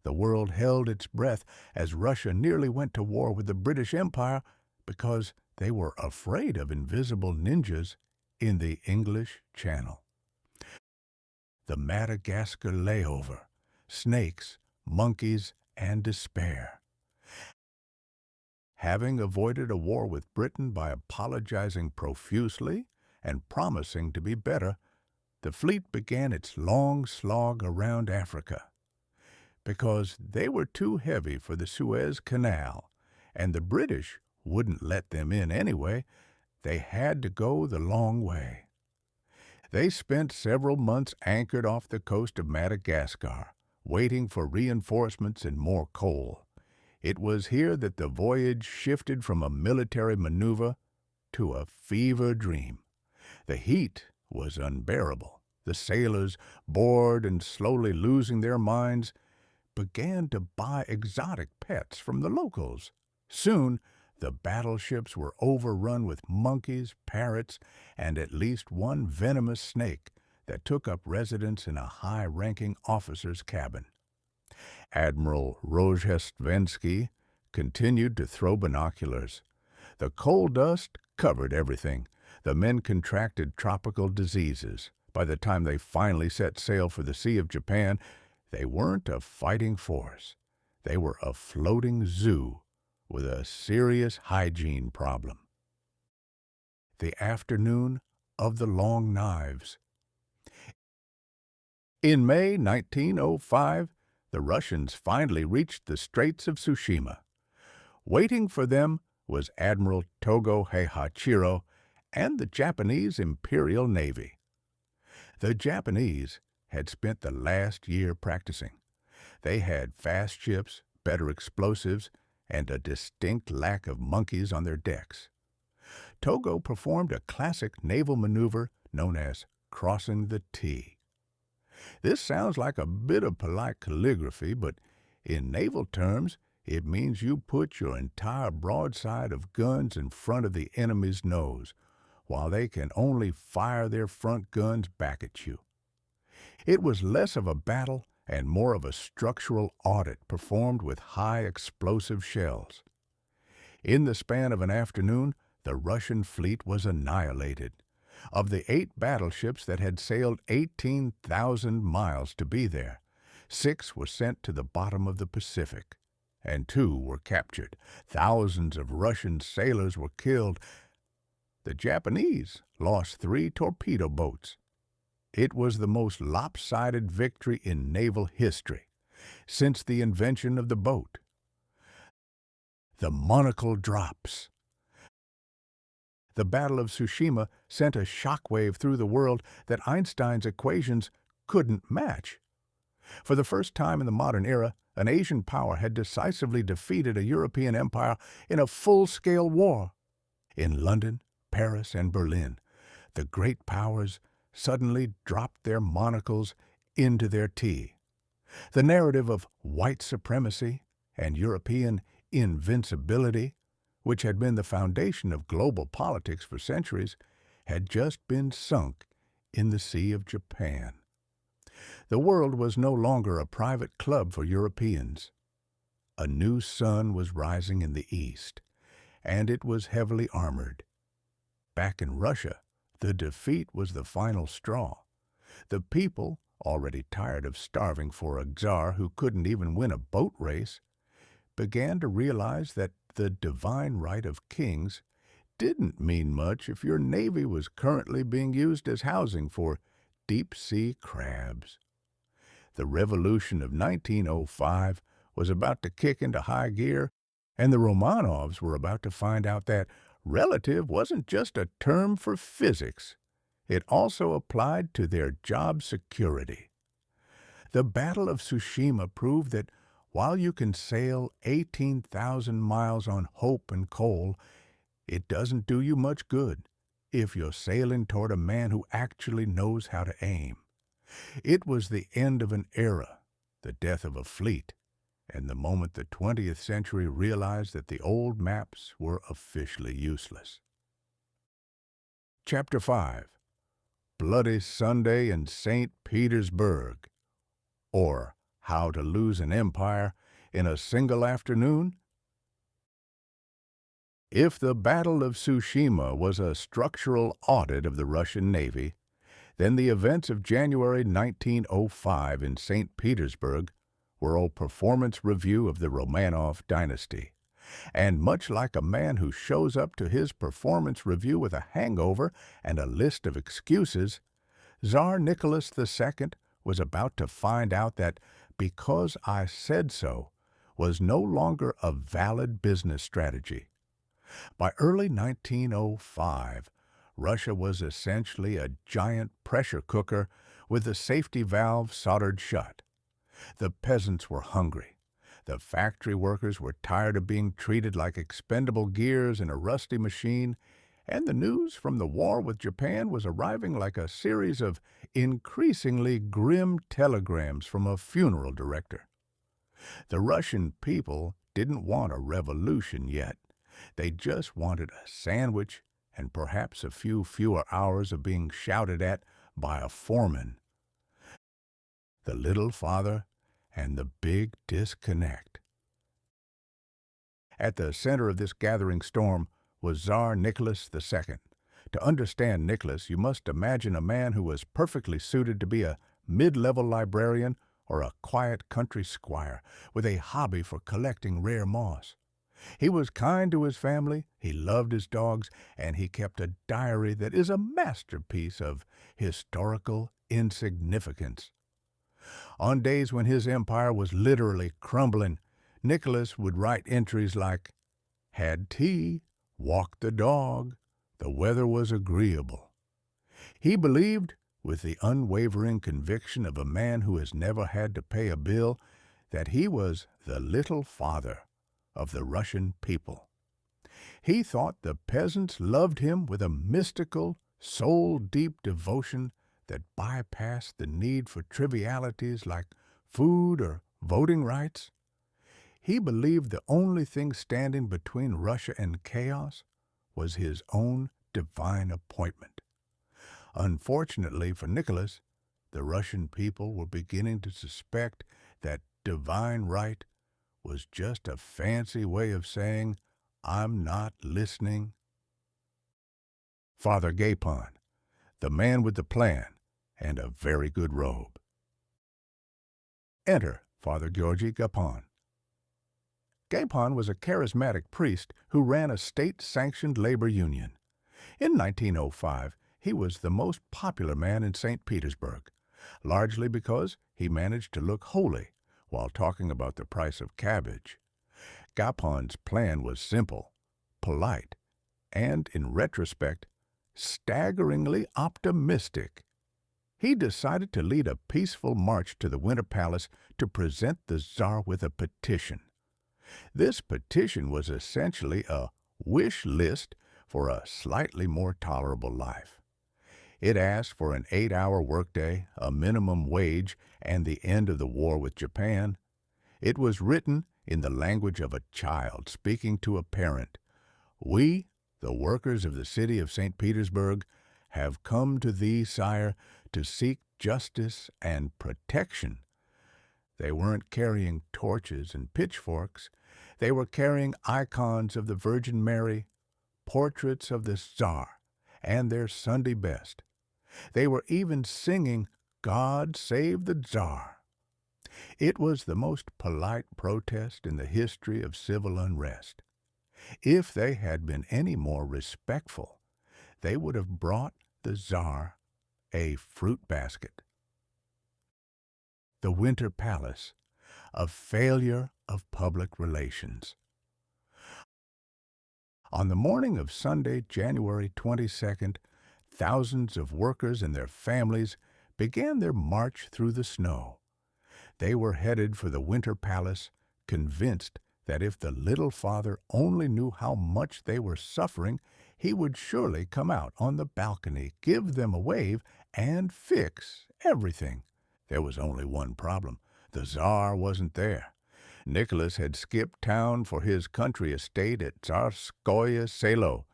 the world held its breath as Russia nearly went to war with the British Empire because they were afraid of invisible ninjas in the English Channel. The Madagascar layover, snakes, monkeys, and despair. Having avoided a war with Britain by apologizing profusely and promising to be better, the fleet began its long slog around Africa. Because they were too heavy for the Suez Canal, and the British wouldn't let them in anyway. They had to go the long way. They spent several months anchored off the coast of Madagascar, waiting for reinforcements and more coal. It was here that the voyage shifted from a military maneuver to a fever dream. The heat was unbearable. The sailors, bored and slowly losing their minds, began to buy exotic pets from the locals. Soon, the battleships were overrun with monkeys, parrots, and at least one venomous snake that took up residence in a high-ranking officer's cabin. Admiral Rozhestvensky continued to throw binoculars. The coal dust covered everything. The men contracted tropical diseases. By the time they finally set sail for the Sea of Japan, they weren't a fighting force. They were a floating zoo with a serious hygiene problem. The afternoon of the long knives. In May 1905, the Russians finally reached the Straits of Tsushima. Waiting for them was Admiral Togo Heihachiro and the Japanese Imperial Navy. The Japanese had spent the last year practicing. They had fast ships, better explosives, and a distinct lack of monkeys on their decks. Togo performed a classic naval maneuver known as crossing the T. This sounds like a bit of polite calligraphy, but in naval terms, it means you put your entire broadside of guns in front of the enemy's nose, while they can only fire their front guns back at you. It was less of a battle and more of a structural audit performed with high explosive shells. In the span of an afternoon, the Russian fleet was annihilated. Of the 8 battleships that had sailed 18,000 miles to be there, 6 were sent to the bottom of the Pacific, and 2 were captured. Thousands of Russian sailors were killed. The Japanese lost 3 torpedo boats. It was the most lopsided victory in naval history since the invention of the boat. The monocle drops. The Battle of Tsushima sent a shockwave through the world that Einstein's equations couldn't match. For the first time in the modern era, an Asian power had decisively defeated a European empire in a full-scale war. In London, Paris, and Berlin, the great powers suddenly dropped their monocles into their tea. The narrative of white supremacy and European invincibility, which had been the foundation of global politics for centuries, had just been sunk in the Sea of Japan. The world was no longer a private club for Europeans. A new sun was rising in the east, and it was heavily armored. Back in Russia, the defeat was the final straw. The people, already tired of starving for a czar who couldn't even win a boat race, began to realize that the divine right of kings didn't mean much if your navy was currently being used as housing for deep-sea crabs. The revolution of 1905 was about to kick into high gear, and the Romanovs were about to find out that relative wasn't just a term for physics. It also applied to their job security. The Battle of Tsushima proved that while you can sail 18,000 miles on hope and coal, it doesn't do you much good if you're sailing toward a man who actually knows how to aim. It was the end of an era, the death of a fleet, and the moment the 20th century realized that the old maps were officially useless. Chapter 5. Bloody Sunday in St. Petersburg, or How to Lose an Empire in a Single Afternoon. If the Battle of Tsushima was a structural audit of the Russian Navy, then the events of January 1905 in St. Petersburg were a performance review of the Romanov dynasty. And much like a man who shows up to his performance review with a hangover and a list of excuses, Tsar Nicholas II was about to find out that "because I said so" was no longer a valid business strategy. By early 1905, Russia was essentially a giant pressure cooker with the safety valve soldered shut. The peasants were hungry. The factory workers were tired of being treated like expendable gears in a rusty machine, and the news from the war with Japan was arriving like a series of increasingly grim telegrams from a funeral director. The Russian people didn't want a revolution yet. They just wanted a sandwich and perhaps a few fewer hours of being shouted at by a foreman. The Little Father and the Big Disconnect. At the center of this gathering storm was Tsar Nicholas II. To understand Nicholas, you must imagine a man who was perfectly suited to be a mid-level librarian or a quiet country squire with a hobby for collecting rare moss. He was kind to his family, he loved his dogs, and he kept a diary that is a masterpiece of historical insignificance. On days when his empire was literally crumbling, Nicholas would write entries like, "Had tea, walked the dog, the weather was agreeable." He believed, with the unwavering conviction of a man who has never had to pay a bill, that he was the Little Father of the Russian people. He thought the peasants loved him with a mystical, soul-deep devotion that bypassed the need for trivialities like food or voting rights. He believed the only thing standing between Russia and chaos was his own divine appointment. Unfortunately for Nicholas, the Russian people were beginning to suspect that divine right was just a fancy way of saying, "I'm not listening." Father Gapon, the man with the plan and a very good robe. Enter Father Georgy Gapon. Gapon was a charismatic priest who ran a state-sanctioned labor union. In 1905, he was the most popular man in St. Petersburg, largely because he managed to look holy while talking about the price of cabbage. Gapon's plan was simple, polite, and, in retrospect, staggeringly optimistic. He decided to lead a peaceful march to the Winter Palace to present the Tsar with a petition. This petition was essentially a wish list for a slightly more tolerable life. It asked for an 8-hour workday, a minimum wage, and the end of the war with Japan. It was written in the language of a child speaking to a parent. "We, the workers of the city of St. Petersburg, have come to thee, sire, to seek justice and protection." They weren't carrying torches and pitchforks. They were carrying icons of the Virgin Mary, portraits of the Tsar, and their Sunday best. They were even singing "God Save the Tsar." It was the most polite protest in the history of civil unrest. If they had been any more respectful, they would have brought the Tsar a fruit basket. The Winter Palace, a failure of public relations. On the morning of Sunday, January 22nd, thousands of workers and their families began their march through the snow. They were headed for the Winter Palace, convinced that if the Little Father only knew how much they were suffering, he would surely come out on the balcony, give them a wave, and fix everything. There was only one problem. The Tsar wasn't there. Nicholas had skipped town for his country estate at Tsarskoye Selo,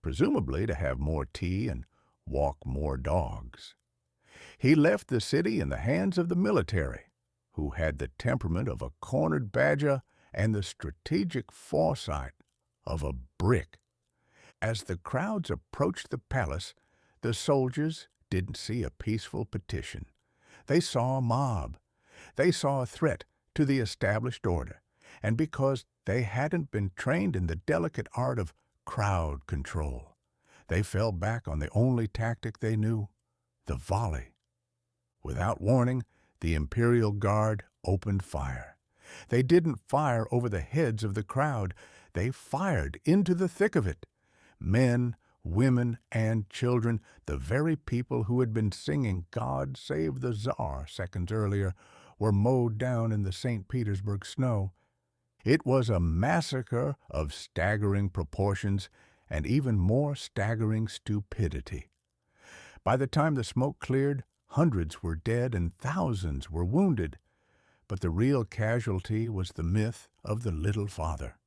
presumably to have more tea and walk more dogs. He left the city in the hands of the military, who had the temperament of a cornered badger and the strategic foresight of a brick. As the crowds approached the palace, the soldiers didn't see a peaceful petition. They saw a mob. They saw a threat to the established order, and because they hadn't been trained in the delicate art of crowd control, they fell back on the only tactic they knew, the volley. Without warning, the Imperial Guard opened fire. They didn't fire over the heads of the crowd. They fired into the thick of it. Men, women, and children, the very people who had been singing "God Save the Tsar" seconds earlier, were mowed down in the St. Petersburg snow. It was a massacre of staggering proportions and even more staggering stupidity. By the time the smoke cleared, hundreds were dead and thousands were wounded. But the real casualty was the myth of the Little Father.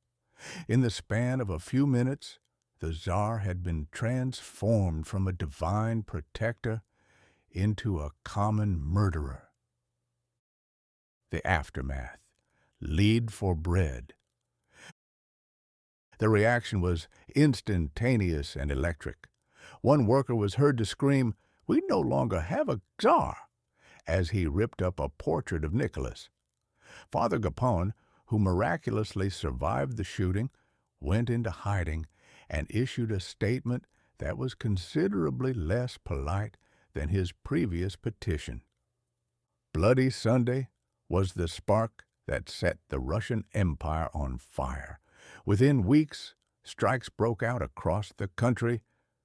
In the span of a few minutes, the Tsar had been transformed from a divine protector into a common murderer. The aftermath. Lead for bread. The reaction was instantaneous and electric. One worker was heard to scream, "We no longer have a Tsar," as he ripped up a portrait of Nicholas. Father Gapon, who miraculously survived the shooting, went into hiding and issued a statement that was considerably less polite than his previous petition. Bloody Sunday was the spark that set the Russian Empire on fire. Within weeks, strikes broke out across the country.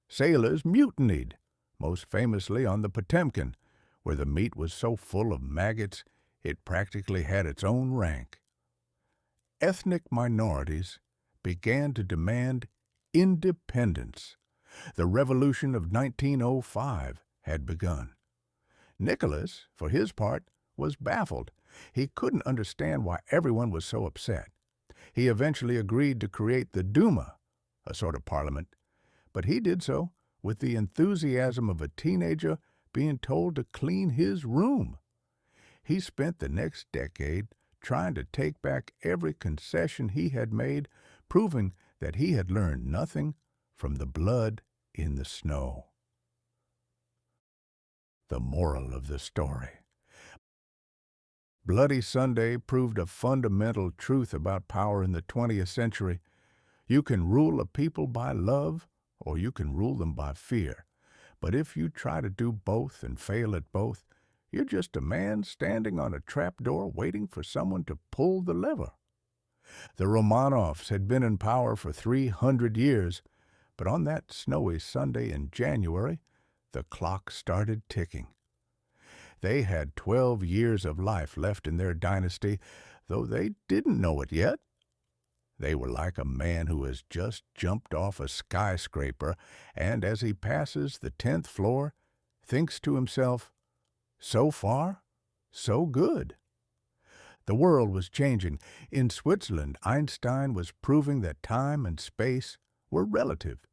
Sailors mutinied, most famously on the Potemkin, where the meat was so full of maggots it practically had its own rank. Ethnic minorities began to demand independence. The revolution of 1905 had begun. Nicholas, for his part, was baffled. He couldn't understand why everyone was so upset. He eventually agreed to create the Duma, a sort of parliament, but he did so with the enthusiasm of a teenager being told to clean his room. He spent the next decade trying to take back every concession he had made, proving that he had learned nothing from the blood in the snow. The moral of the story. Bloody Sunday proved a fundamental truth about power in the 20th century. You can rule a people by love, or you can rule them by fear. But if you try to do both and fail at both, you're just a man standing on a trapdoor waiting for someone to pull the lever. The Romanovs had been in power for 300 years, but on that snowy Sunday in January, the clock started ticking. They had 12 years of life left in their dynasty, though they didn't know it yet. They were like a man who has just jumped off a skyscraper and, as he passes the 10th floor, thinks to himself, "So far, so good." The world was changing. In Switzerland, Einstein was proving that time and space were relative.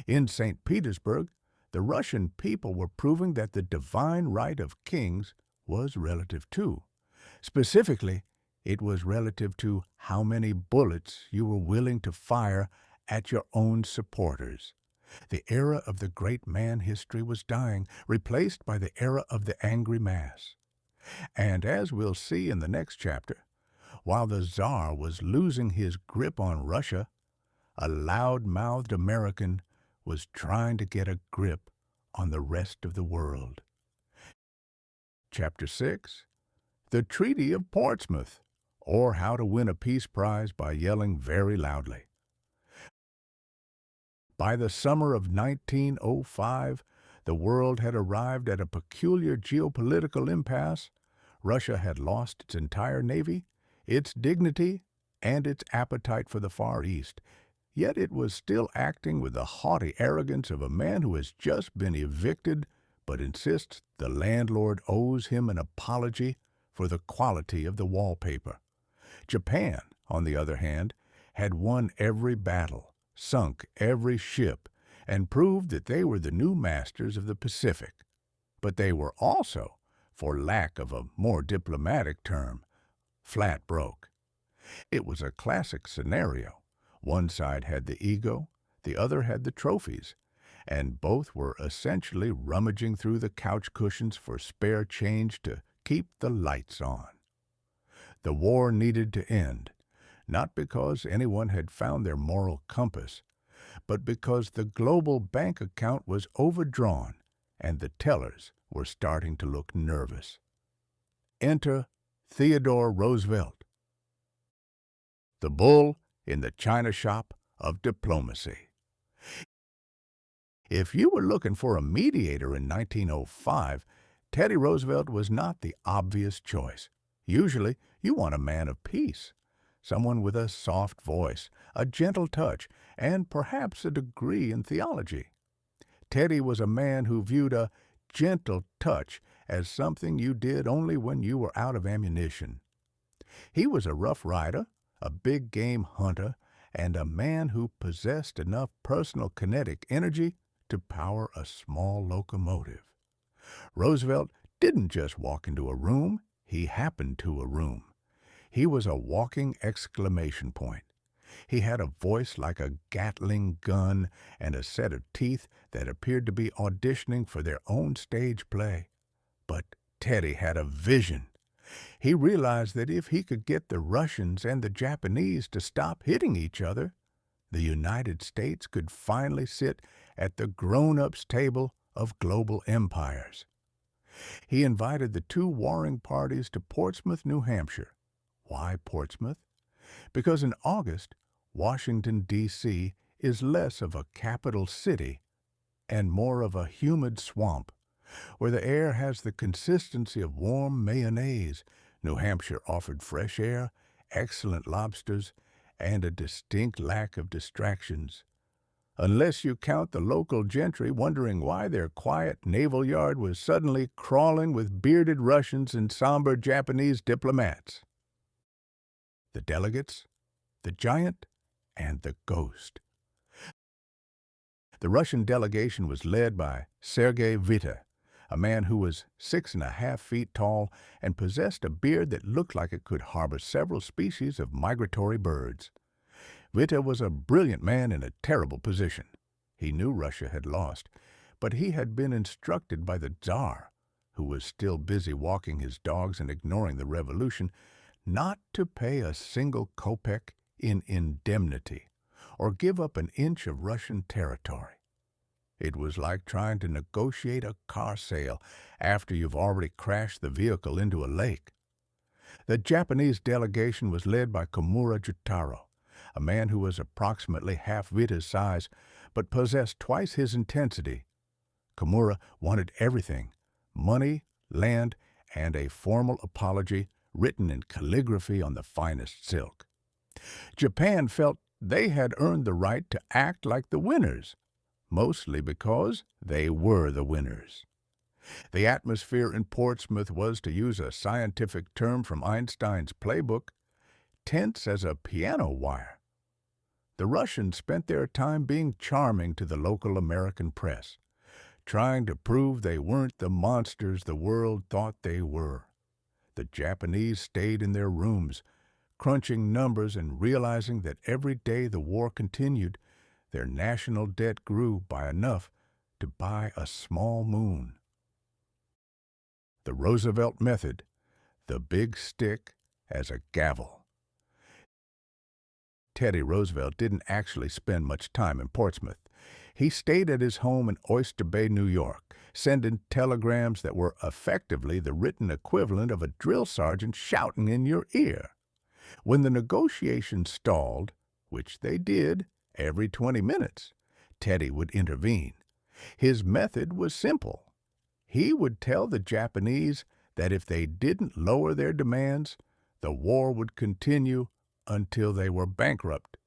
In St. Petersburg, the Russian people were proving that the divine right of kings was relative too. Specifically, it was relative to how many bullets you were willing to fire at your own supporters. The era of the great man history was dying, replaced by the era of the angry mass. And as we'll see in the next chapter, while the Tsar was losing his grip on Russia, a loud-mouthed American was trying to get a grip on the rest of the world. Chapter 6. The Treaty of Portsmouth, or How to Win a Peace Prize by Yelling Very Loudly. By the summer of 1905, the world had arrived at a peculiar geopolitical impasse. Russia had lost its entire navy, its dignity, and its appetite for the Far East. Yet it was still acting with the haughty arrogance of a man who has just been evicted but insists the landlord owes him an apology for the quality of the wallpaper. Japan, on the other hand, had won every battle, sunk every ship, and proved that they were the new masters of the Pacific. But they were also, for lack of a more diplomatic term, flat broke. It was a classic scenario. One side had the ego, the other had the trophies, and both were essentially rummaging through the couch cushions for spare change to keep the lights on. The war needed to end, not because anyone had found their moral compass, but because the global bank account was overdrawn and the tellers were starting to look nervous. Enter Theodore Roosevelt, The bull in the china shop of diplomacy. If you were looking for a mediator in 1905, Teddy Roosevelt was not the obvious choice. Usually, you want a man of peace, someone with a soft voice, a gentle touch, and perhaps a degree in theology. Teddy was a man who viewed a gentle touch as something you did only when you were out of ammunition. He was a rough rider, a big game hunter, and a man who possessed enough personal kinetic energy to power a small locomotive. Roosevelt didn't just walk into a room, he happened to a room. He was a walking exclamation point. He had a voice like a Gatling gun and a set of teeth that appeared to be auditioning for their own stage play. But Teddy had a vision. He realized that if he could get the Russians and the Japanese to stop hitting each other, the United States could finally sit at the grown-ups table of global empires. He invited the two warring parties to Portsmouth, New Hampshire. Why Portsmouth? Because in August, Washington, D.C. is less of a capital city and more of a humid swamp, where the air has the consistency of warm mayonnaise. New Hampshire offered fresh air, excellent lobsters, and a distinct lack of distractions. Unless you count the local gentry wondering why their quiet naval yard was suddenly crawling with bearded Russians and somber Japanese diplomats. The delegates, the giant, and the ghost. The Russian delegation was led by Sergei Witte, a man who was 6.5 feet tall and possessed a beard that looked like it could harbor several species of migratory birds. Witte was a brilliant man in a terrible position. He knew Russia had lost, but he had been instructed by the Tsar, who was still busy walking his dogs and ignoring the revolution, not to pay a single kopeck in indemnity or give up an inch of Russian territory. It was like trying to negotiate a car sale after you've already crashed the vehicle into a lake. The Japanese delegation was led by Komura Jutaro, a man who was approximately half Witte's size but possessed twice his intensity. Komura wanted everything: money, land, and a formal apology written in calligraphy on the finest silk. Japan felt they had earned the right to act like the winners, mostly because they were the winners. The atmosphere in Portsmouth was, to use a scientific term from Einstein's playbook, tense as a piano wire. The Russians spent their time being charming to the local American press, trying to prove they weren't the monsters the world thought they were. The Japanese stayed in their rooms, crunching numbers and realizing that every day the war continued, their national debt grew by enough to buy a small moon. The Roosevelt method, the big stick as a gavel. Teddy Roosevelt didn't actually spend much time in Portsmouth. He stayed at his home in Oyster Bay, New York, sending telegrams that were effectively the written equivalent of a drill sergeant shouting in your ear. When the negotiations stalled, which they did every 20 minutes, Teddy would intervene. His method was simple. He would tell the Japanese that if they didn't lower their demands, the war would continue until they were bankrupt.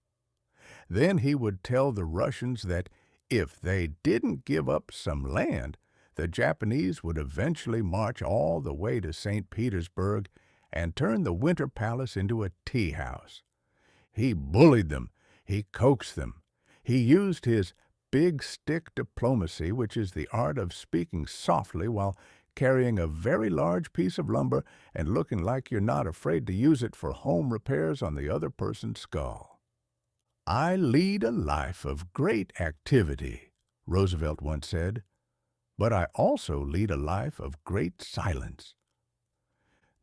Then he would tell the Russians that if they didn't give up some land, the Japanese would eventually march all the way to St. Petersburg and turn the Winter Palace into a tea house. He bullied them. He coaxed them. He used his big stick diplomacy, which is the art of speaking softly while carrying a very large piece of lumber and looking like you're not afraid to use it for home repairs on the other person's skull. "I lead a life of great activity," Roosevelt once said, "but I also lead a life of great silence."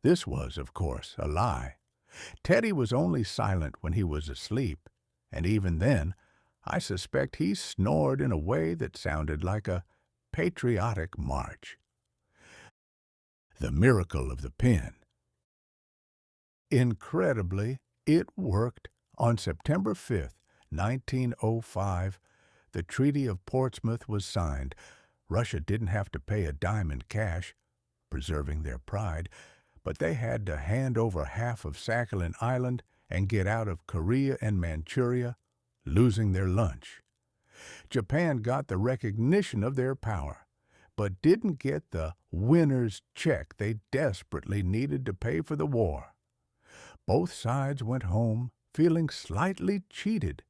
This was, of course, a lie. Teddy was only silent when he was asleep, and even then, I suspect he snored in a way that sounded like a patriotic march. The miracle of the pen. Incredibly, it worked On September 5, 1905, the Treaty of Portsmouth was signed. Russia didn't have to pay a dime in cash, preserving their pride, but they had to hand over half of Sakhalin Island and get out of Korea and Manchuria, losing their lunch. Japan got the recognition of their power, but didn't get the winner's check they desperately needed to pay for the war. Both sides went home feeling slightly cheated,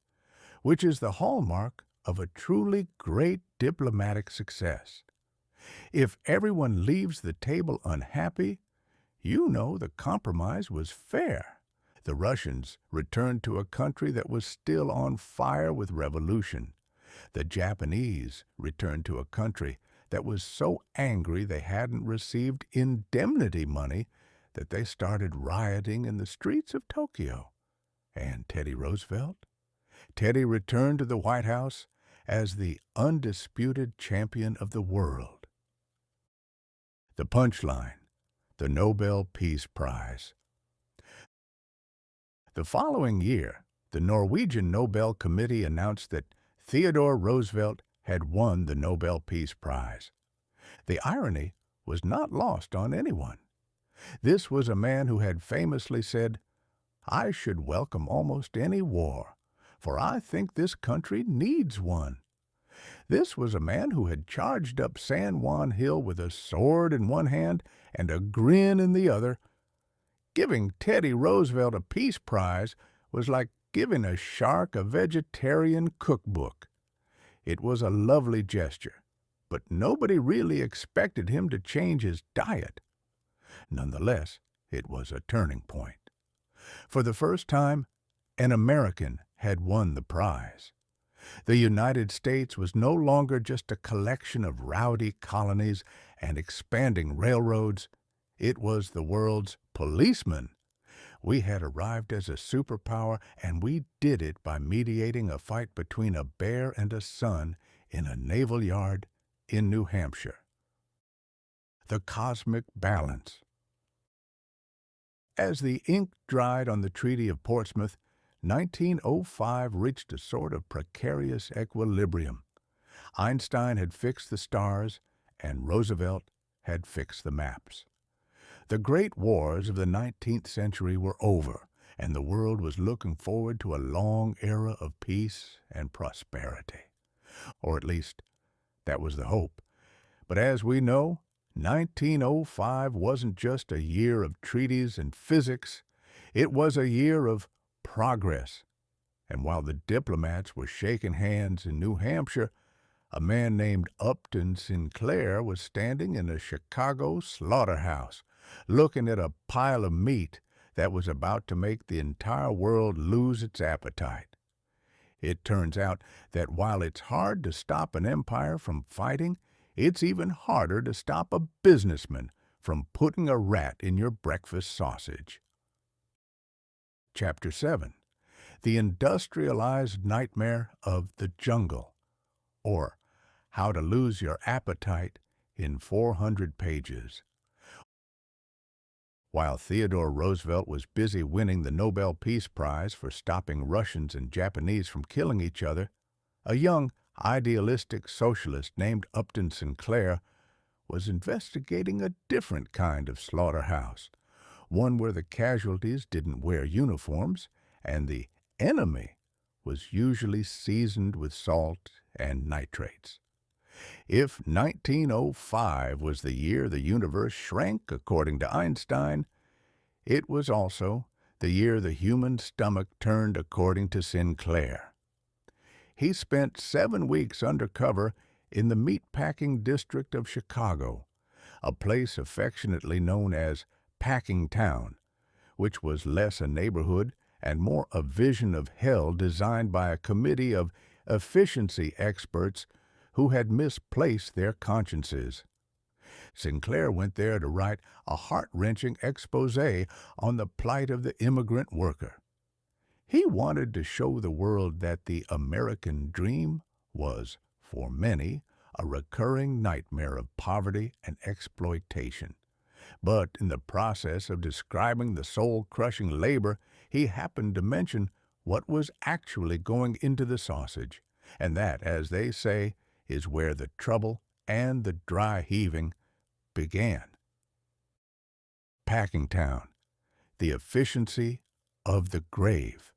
which is the hallmark of a truly great diplomatic success. If everyone leaves the table unhappy, you know the compromise was fair. The Russians returned to a country that was still on fire with revolution. The Japanese returned to a country that was so angry they hadn't received indemnity money that they started rioting in the streets of Tokyo. And Teddy Roosevelt? Teddy returned to the White House as the undisputed champion of the world. The punchline: the Nobel Peace Prize. The following year, the Norwegian Nobel Committee announced that Theodore Roosevelt had won the Nobel Peace Prize. The irony was not lost on anyone. This was a man who had famously said, "I should welcome almost any war, for I think this country needs one." This was a man who had charged up San Juan Hill with a sword in one hand and a grin in the other. Giving Teddy Roosevelt a peace prize was like giving a shark a vegetarian cookbook. It was a lovely gesture, but nobody really expected him to change his diet. Nonetheless, it was a turning point. For the first time, an American had won the prize. The United States was no longer just a collection of rowdy colonies and expanding railroads. It was the world's policeman. We had arrived as a superpower, and we did it by mediating a fight between a bear and a sun in a naval yard in New Hampshire. The cosmic balance. As the ink dried on the Treaty of Portsmouth, 1905 reached a sort of precarious equilibrium. Einstein had fixed the stars, and Roosevelt had fixed the maps. The great wars of the 19th century were over, and the world was looking forward to a long era of peace and prosperity. Or at least, that was the hope. But as we know, 1905 wasn't just a year of treaties and physics. It was a year of progress. And while the diplomats were shaking hands in New Hampshire, a man named Upton Sinclair was standing in a Chicago slaughterhouse, looking at a pile of meat that was about to make the entire world lose its appetite. It turns out that while it's hard to stop an empire from fighting, it's even harder to stop a businessman from putting a rat in your breakfast sausage. Chapter 7. The Industrialized Nightmare of the Jungle, or How to Lose Your Appetite in 400 Pages. While Theodore Roosevelt was busy winning the Nobel Peace Prize for stopping Russians and Japanese from killing each other, a young, idealistic socialist named Upton Sinclair was investigating a different kind of slaughterhouse, one where the casualties didn't wear uniforms and the enemy was usually seasoned with salt and nitrates. If 1905 was the year the universe shrank, according to Einstein, it was also the year the human stomach turned, according to Sinclair. He spent 7 weeks undercover in the meatpacking district of Chicago, a place affectionately known as Packing Town, which was less a neighborhood and more a vision of hell designed by a committee of efficiency experts who had misplaced their consciences. Sinclair went there to write a heart-wrenching expose on the plight of the immigrant worker. He wanted to show the world that the American dream was, for many, a recurring nightmare of poverty and exploitation. But in the process of describing the soul-crushing labor, he happened to mention what was actually going into the sausage, and that, as they say, is where the trouble and the dry heaving began. Packing town, the efficiency of the grave.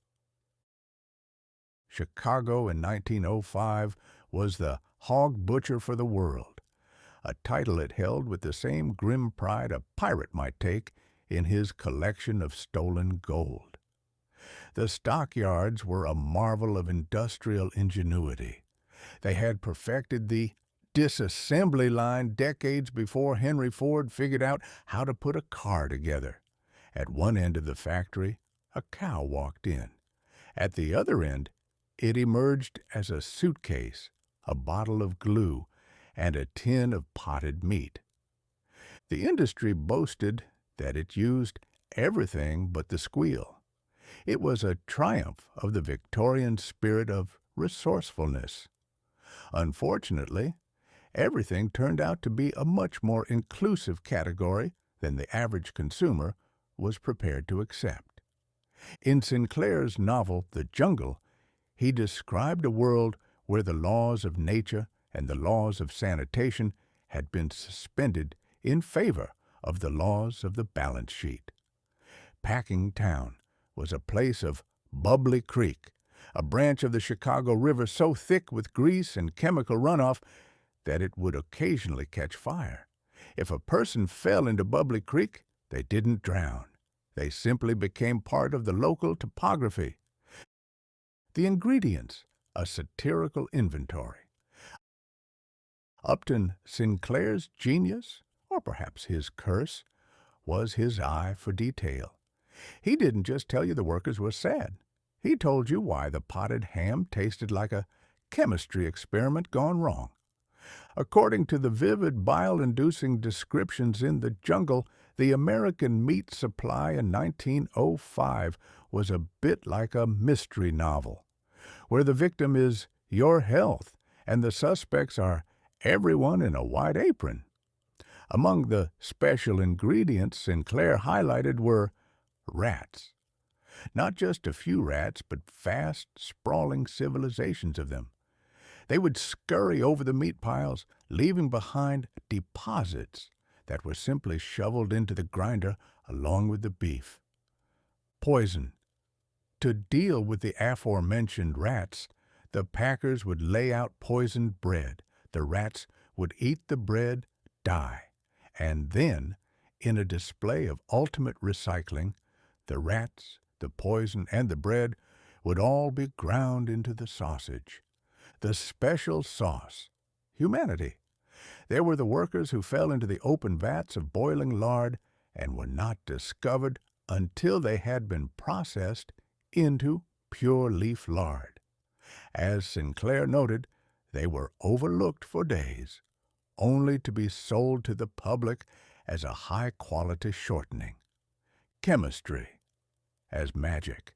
Chicago in 1905 was the hog butcher for the world, a title it held with the same grim pride a pirate might take in his collection of stolen gold. The stockyards were a marvel of industrial ingenuity. They had perfected the disassembly line decades before Henry Ford figured out how to put a car together. At one end of the factory, a cow walked in. At the other end, it emerged as a suitcase, a bottle of glue, and a tin of potted meat. The industry boasted that it used everything but the squeal. It was a triumph of the Victorian spirit of resourcefulness. Unfortunately, everything turned out to be a much more inclusive category than the average consumer was prepared to accept. In Sinclair's novel, The Jungle, he described a world where the laws of nature and the laws of sanitation had been suspended in favor of the laws of the balance sheet. Packing Town was a place of Bubbly Creek, a branch of the Chicago River so thick with grease and chemical runoff that it would occasionally catch fire. If a person fell into Bubbly Creek, they didn't drown. They simply became part of the local topography. The ingredients, a satirical inventory. Upton Sinclair's genius, or perhaps his curse, was his eye for detail. He didn't just tell you the workers were sad. He told you why the potted ham tasted like a chemistry experiment gone wrong. According to the vivid, bile-inducing descriptions in The Jungle, the American meat supply in 1905 was a bit like a mystery novel, where the victim is your health and the suspects are everyone in a white apron. Among the special ingredients Sinclair highlighted were rats. Not just a few rats, but vast, sprawling civilizations of them. They would scurry over the meat piles, leaving behind deposits that were simply shoveled into the grinder along with the beef. Poison. To deal with the aforementioned rats, the packers would lay out poisoned bread. The rats would eat the bread, die, and then, in a display of ultimate recycling, the rats, the poison, and the bread would all be ground into the sausage. The special sauce. Humanity. There were the workers who fell into the open vats of boiling lard and were not discovered until they had been processed into pure leaf lard. As Sinclair noted, they were overlooked for days, only to be sold to the public as a high-quality shortening. Chemistry as magic.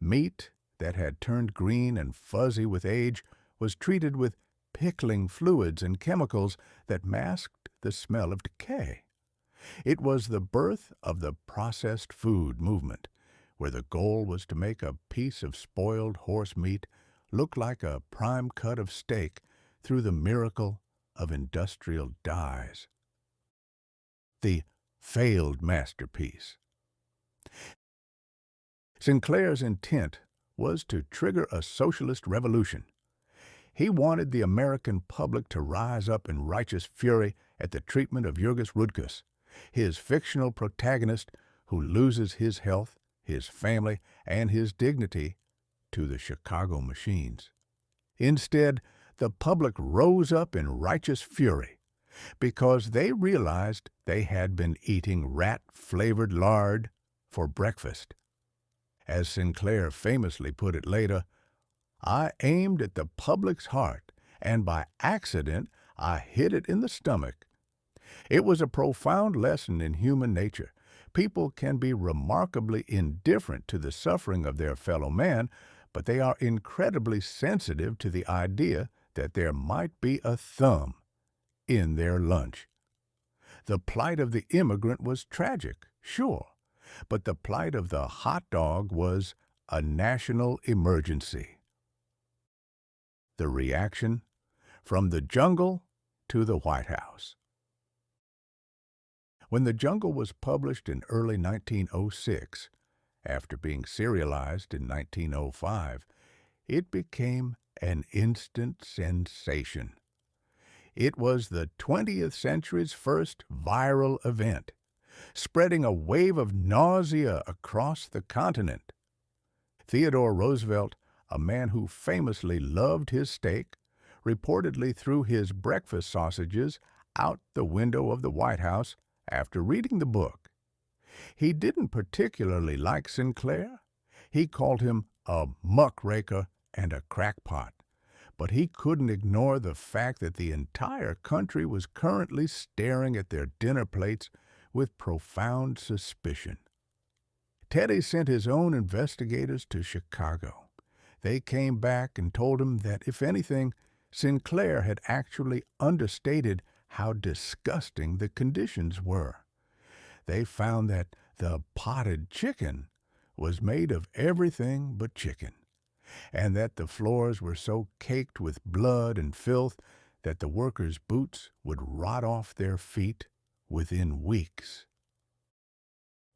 Meat that had turned green and fuzzy with age was treated with pickling fluids and chemicals that masked the smell of decay. It was the birth of the processed food movement, where the goal was to make a piece of spoiled horse meat look like a prime cut of steak through the miracle of industrial dyes. The failed masterpiece. Sinclair's intent was to trigger a socialist revolution. He wanted the American public to rise up in righteous fury at the treatment of Jurgis Rudkus, his fictional protagonist who loses his health, his family, and his dignity to the Chicago machines. Instead, the public rose up in righteous fury because they realized they had been eating rat-flavored lard for breakfast. As Sinclair famously put it later, I aimed at the public's heart, and by accident I hit it in the stomach. It was a profound lesson in human nature. People can be remarkably indifferent to the suffering of their fellow man, but they are incredibly sensitive to the idea that there might be a thumb in their lunch. The plight of the immigrant was tragic, sure, but the plight of the hot dog was a national emergency. The reaction from the jungle to the White House. When The Jungle was published in early 1906, after being serialized in 1905, it became an instant sensation. It was the 20th century's first viral event, spreading a wave of nausea across the continent. Theodore Roosevelt, a man who famously loved his steak, reportedly threw his breakfast sausages out the window of the White House after reading the book. He didn't particularly like Sinclair. He called him a muckraker and a crackpot. But he couldn't ignore the fact that the entire country was currently staring at their dinner plates with profound suspicion. Teddy sent his own investigators to Chicago. They came back and told him that, if anything, Sinclair had actually understated how disgusting the conditions were. They found that the potted chicken was made of everything but chicken, and that the floors were so caked with blood and filth that the workers' boots would rot off their feet within weeks.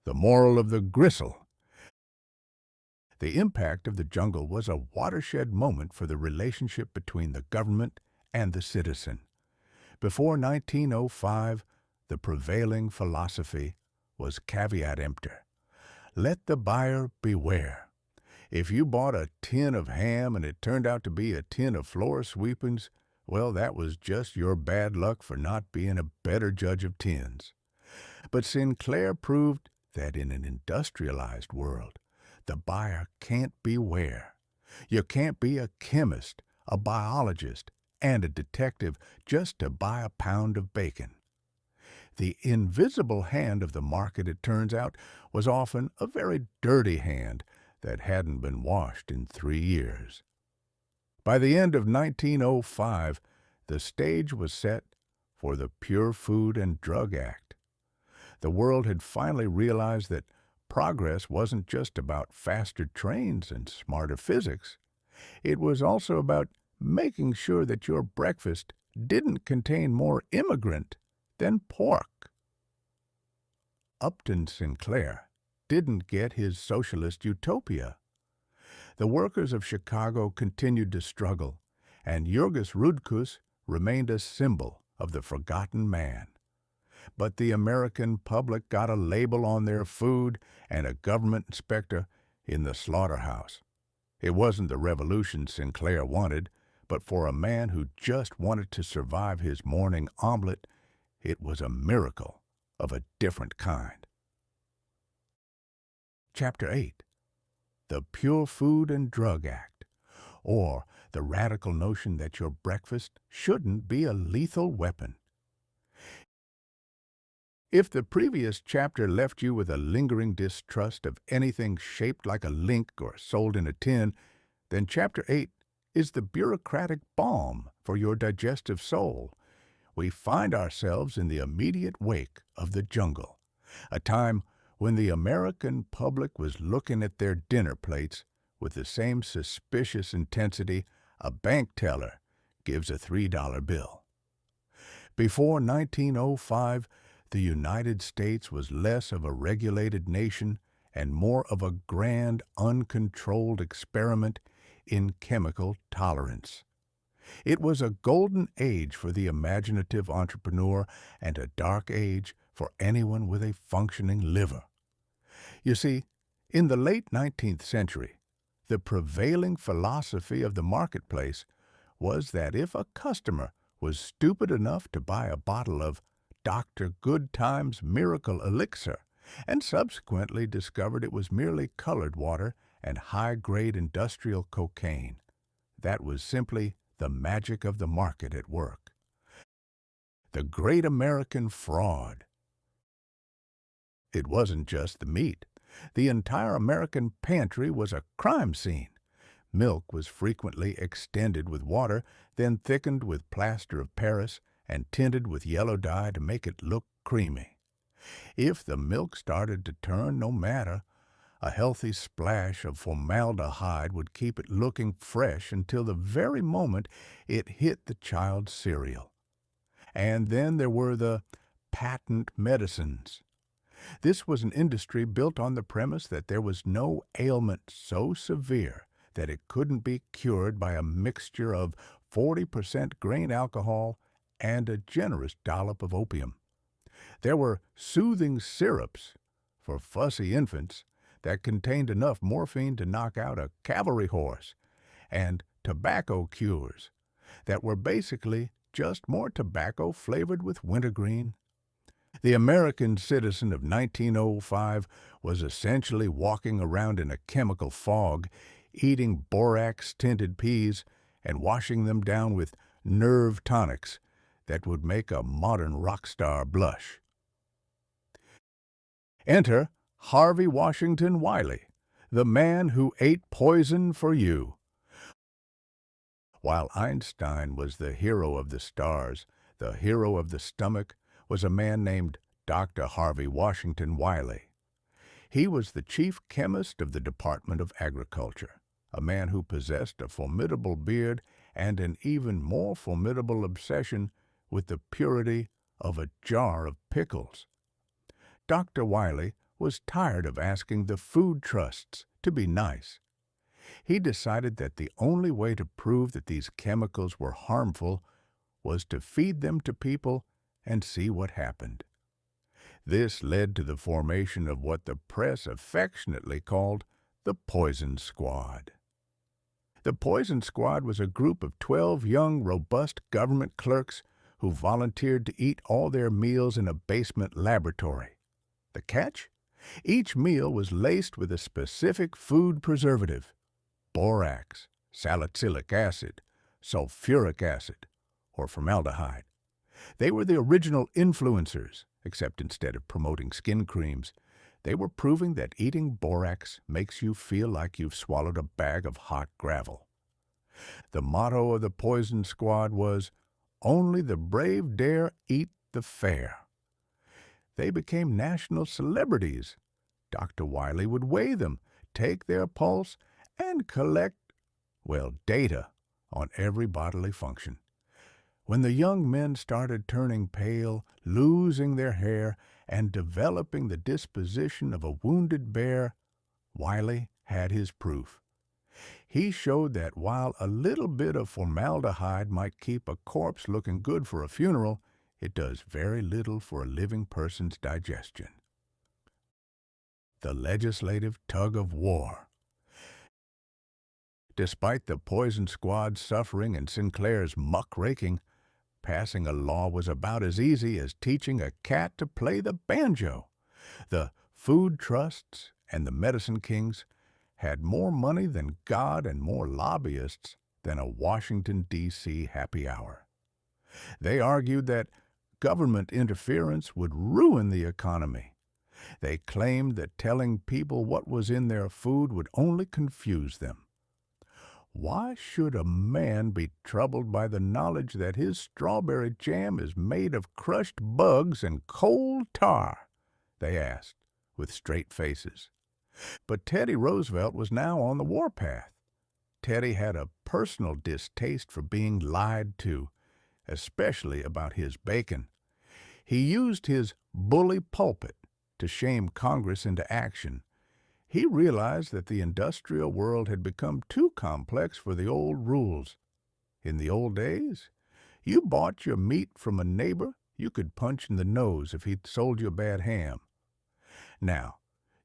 The moral of the gristle. The impact of The Jungle was a watershed moment for the relationship between the government and the citizen. Before 1905, the prevailing philosophy was caveat emptor. Let the buyer beware. If you bought a tin of ham and it turned out to be a tin of floor sweepings, well, that was just your bad luck for not being a better judge of tins. But Sinclair proved that in an industrialized world, the buyer can't beware. You can't be a chemist, a biologist, and a detective just to buy a pound of bacon. The invisible hand of the market, it turns out, was often a very dirty hand that hadn't been washed in 3 years. By the end of 1905, the stage was set for the Pure Food and Drug Act. The world had finally realized that progress wasn't just about faster trains and smarter physics. It was also about making sure that your breakfast didn't contain more immigrant than pork. Upton Sinclair didn't get his socialist utopia. The workers of Chicago continued to struggle, and Jurgis Rudkus remained a symbol of the forgotten man. But the American public got a label on their food and a government inspector in the slaughterhouse. It wasn't the revolution Sinclair wanted, but for a man who just wanted to survive his morning omelet, it was a miracle of a different kind. Chapter 8. The Pure Food and Drug Act, or the radical notion that your breakfast shouldn't be a lethal weapon. If the previous chapter left you with a lingering distrust of anything shaped like a link or sold in a tin, then Chapter 8 is the bureaucratic balm for your digestive soul. We find ourselves in the immediate wake of The Jungle, a time when the American public was looking at their dinner plates with the same suspicious intensity a bank teller gives a $3 bill. Before 1905, the United States was less of a regulated nation and more of a grand, uncontrolled experiment in chemical tolerance. It was a golden age for the imaginative entrepreneur and a dark age for anyone with a functioning liver. You see, in the late 19th century, the prevailing philosophy of the marketplace was that if a customer was stupid enough to buy a bottle of Dr. Goodtime's Miracle Elixir and subsequently discovered it was merely colored water and high-grade industrial cocaine, that was simply the magic of the market at work. The great American fraud. It wasn't just the meat. The entire American pantry was a crime scene. Milk was frequently extended with water, then thickened with plaster of Paris and tinted with yellow dye to make it look creamy. If the milk started to turn, no matter, A healthy splash of formaldehyde would keep it looking fresh until the very moment it hit the child's cereal. And then there were the patent medicines. This was an industry built on the premise that there was no ailment so severe that it couldn't be cured by a mixture of 40% grain alcohol and a generous dollop of opium. There were soothing syrups for fussy infants that contained enough morphine to knock out a cavalry horse, and tobacco cures that were basically just more tobacco flavored with wintergreen. The American citizen of 1905 was essentially walking around in a chemical fog, eating borax-tinted peas and washing them down with nerve tonics that would make a modern rock star blush. Enter Harvey Washington Wiley, the man who ate poison for you. While Einstein was the hero of the stars, the hero of the stomach was a man named Dr. Harvey Washington Wiley. He was the chief chemist of the Department of Agriculture, a man who possessed a formidable beard and an even more formidable obsession with the purity of a jar of pickles. Dr. Wiley was tired of asking the food trusts to be nice. He decided that the only way to prove that these chemicals were harmful was to feed them to people and see what happened. This led to the formation of what the press affectionately called the Poison Squad. The Poison Squad was a group of 12 young, robust government clerks who volunteered to eat all their meals in a basement laboratory. The catch? Each meal was laced with a specific food preservative: borax, salicylic acid, sulfuric acid, or formaldehyde. They were the original influencers, except instead of promoting skin creams, they were proving that eating borax makes you feel like you've swallowed a bag of hot gravel. The motto of the Poison Squad was, "Only the brave dare eat the fair." They became national celebrities. Dr. Wiley would weigh them, take their pulse, and collect, data on every bodily function. When the young men started turning pale, losing their hair, and developing the disposition of a wounded bear, Wiley had his proof. He showed that while a little bit of formaldehyde might keep a corpse looking good for a funeral, it does very little for a living person's digestion. The legislative tug-of-war. Despite the Poison Squad's suffering and Sinclair's muckraking, passing a law was about as easy as teaching a cat to play the banjo. The food trusts and the medicine kings had more money than God and more lobbyists than a Washington, D.C. happy hour. They argued that government interference would ruin the economy. They claimed that telling people what was in their food would only confuse them. Why should a man be troubled by the knowledge that his strawberry jam is made of crushed bugs and coal tar? They asked, with straight faces. But Teddy Roosevelt was now on the warpath. Teddy had a personal distaste for being lied to, especially about his bacon. He used his bully pulpit to shame Congress into action. He realized that the industrial world had become too complex for the old rules. In the old days, you bought your meat from a neighbor you could punch in the nose if he'd sold you a bad ham. Now,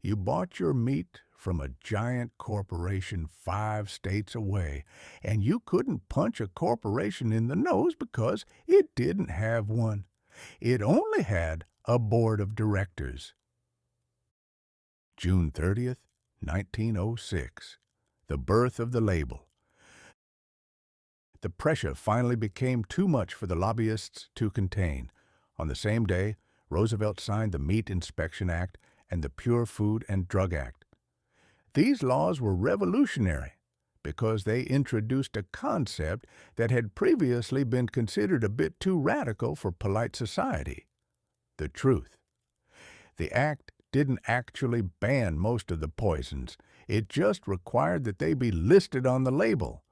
you bought your meat from a giant corporation 5 states away, and you couldn't punch a corporation in the nose because it didn't have one. It only had a board of directors. June 30th, 1906. The birth of the label. The pressure finally became too much for the lobbyists to contain. On the same day, Roosevelt signed the Meat Inspection Act and the Pure Food and Drug Act. These laws were revolutionary because they introduced a concept that had previously been considered a bit too radical for polite society: the truth. The act didn't actually ban most of the poisons. It just required that they be listed on the label.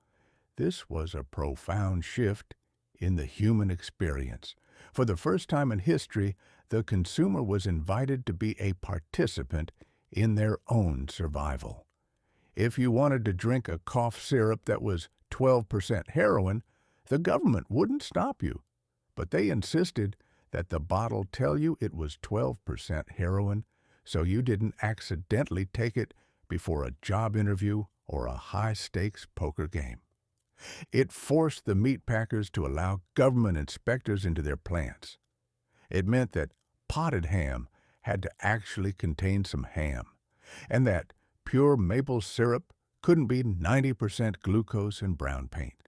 This was a profound shift in the human experience. For the first time in history, the consumer was invited to be a participant in their own survival. If you wanted to drink a cough syrup that was 12% heroin, the government wouldn't stop you, but they insisted that the bottle tell you it was 12% heroin so you didn't accidentally take it before a job interview or a high-stakes poker game. It forced the meat packers to allow government inspectors into their plants. It meant that potted ham had to actually contain some ham, and that pure maple syrup couldn't be 90% glucose and brown paint.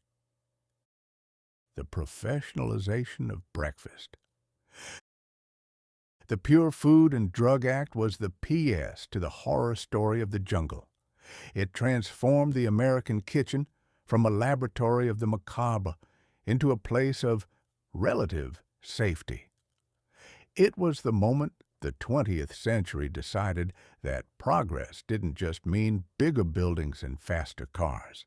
The professionalization of breakfast. The Pure Food and Drug Act was the PS to the horror story of the jungle. It transformed the American kitchen from a laboratory of the macabre into a place of relative safety. It was the moment the 20th century decided that progress didn't just mean bigger buildings and faster cars.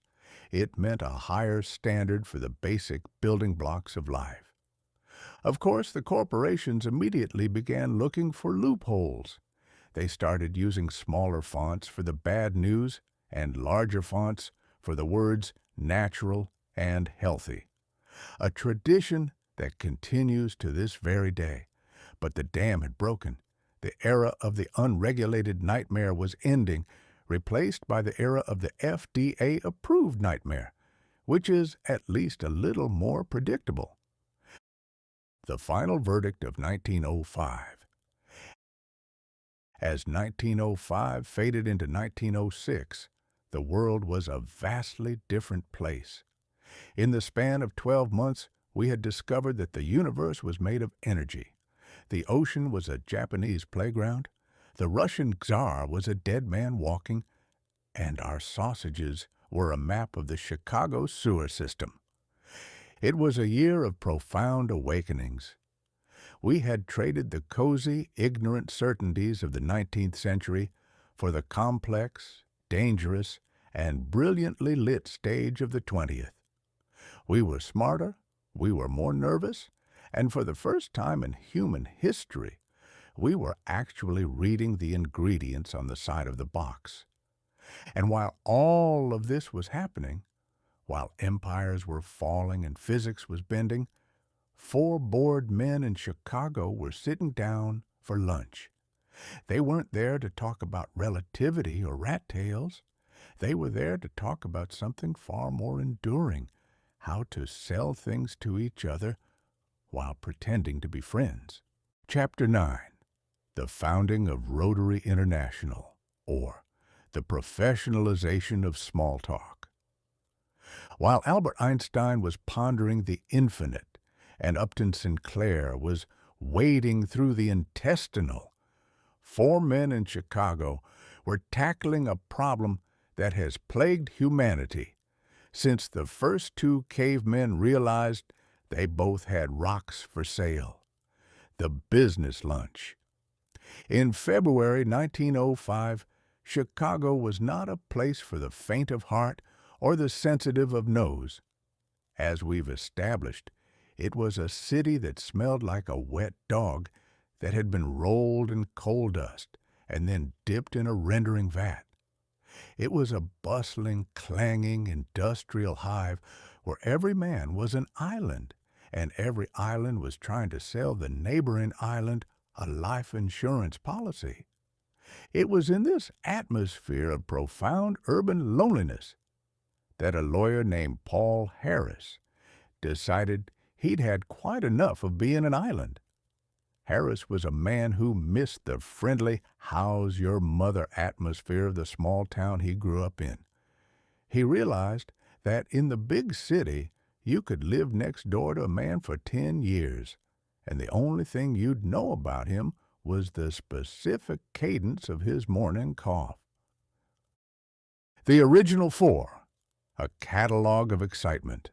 It meant a higher standard for the basic building blocks of life. Of course, the corporations immediately began looking for loopholes. They started using smaller fonts for the bad news and larger fonts for the words natural and healthy. A tradition that continues to this very day. But the dam had broken. The era of the unregulated nightmare was ending, replaced by the era of the FDA-approved nightmare, which is at least a little more predictable. The final verdict of 1905. As 1905 faded into 1906, the world was a vastly different place. In the span of 12 months, we had discovered that the universe was made of energy. The ocean was a Japanese playground, the Russian Tsar was a dead man walking, and our sausages were a map of the Chicago sewer system. It was a year of profound awakenings. We had traded the cozy, ignorant certainties of the 19th century for the complex, dangerous, and brilliantly lit stage of the 20th. We were smarter, we were more nervous, and for the first time in human history, we were actually reading the ingredients on the side of the box. And while all of this was happening, while empires were falling and physics was bending, 4 bored men in Chicago were sitting down for lunch. They weren't there to talk about relativity or rat tails. They were there to talk about something far more enduring, how to sell things to each other while pretending to be friends. Chapter 9. The Founding of Rotary International, or the Professionalization of Small Talk. While Albert Einstein was pondering the infinite and Upton Sinclair was wading through the intestinal, 4 men in Chicago were tackling a problem that has plagued humanity since the first 2 cavemen realized they both had rocks for sale. The business lunch. In February 1905, Chicago was not a place for the faint of heart or the sensitive of nose. As we've established, it was a city that smelled like a wet dog that had been rolled in coal dust and then dipped in a rendering vat. It was a bustling, clanging, industrial hive where every man was an island, and every island was trying to sell the neighboring island a life insurance policy. It was in this atmosphere of profound urban loneliness that a lawyer named Paul Harris decided he'd had quite enough of being an island. Harris was a man who missed the friendly, how's your mother atmosphere of the small town he grew up in. He realized that in the big city, you could live next door to a man for 10 years, and the only thing you'd know about him was the specific cadence of his morning cough. The Original 4, a catalog of excitement.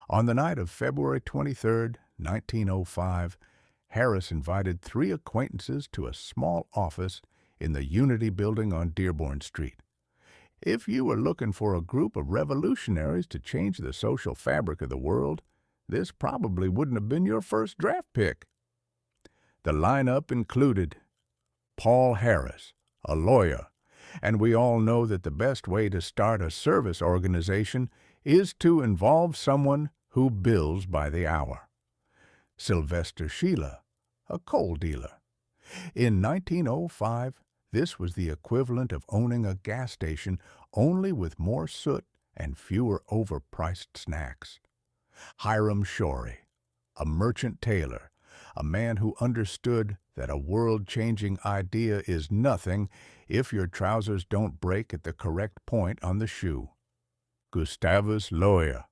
On the night of February 23, 1905, Harris invited 3 acquaintances to a small office in the Unity Building on Dearborn Street. If you were looking for a group of revolutionaries to change the social fabric of the world, this probably wouldn't have been your first draft pick. The lineup included Paul Harris, a lawyer, and we all know that the best way to start a service organization is to involve someone who bills by the hour. Sylvester Sheila, a coal dealer. In 1905, this was the equivalent of owning a gas station, only with more soot and fewer overpriced snacks. Hiram Shorey, a merchant tailor, a man who understood that a world-changing idea is nothing if your trousers don't break at the correct point on the shoe. Gustavus Loyer,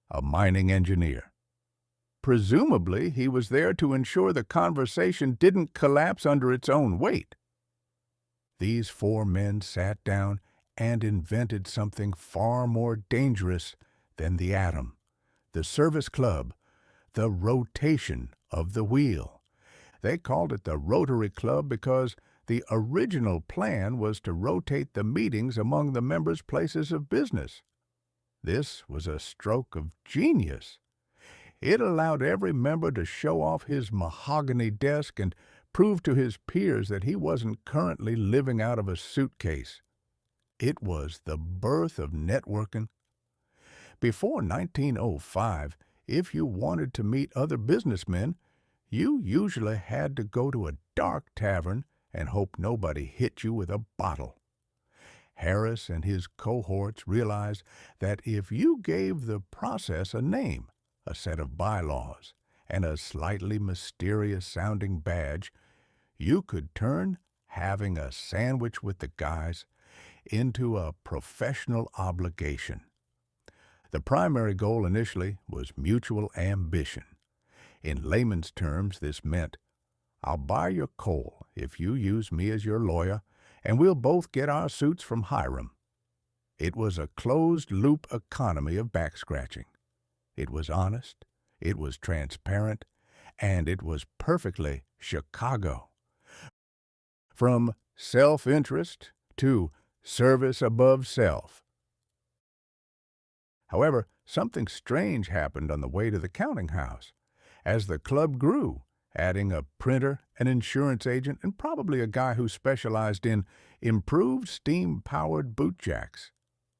a mining engineer. Presumably, he was there to ensure the conversation didn't collapse under its own weight. These 4 men sat down and invented something far more dangerous than the atom, the service club, the rotation of the wheel. They called it the Rotary Club because the original plan was to rotate the meetings among the members' places of business. This was a stroke of genius. It allowed every member to show off his mahogany desk and prove to his peers that he wasn't currently living out of a suitcase. It was the birth of networking. Before 1905, if you wanted to meet other businessmen, you usually had to go to a dark tavern and hope nobody hit you with a bottle. Harris and his cohorts realized that if you gave the process a name, a set of bylaws, and a slightly mysterious-sounding badge, you could turn having a sandwich with the guys into a professional obligation. The primary goal initially was mutual ambition. In layman's terms, this meant, I'll buy your coal if you use me as your lawyer, and we'll both get our suits from Hiram. It was a closed-loop economy of back-scratching. It was honest, it was transparent, and it was perfectly Chicago. From self-interest to service above self. However, something strange happened on the way to the counting house. As the club grew, adding a printer, an insurance agent, and probably a guy who specialized in improved steam-powered bootjacks,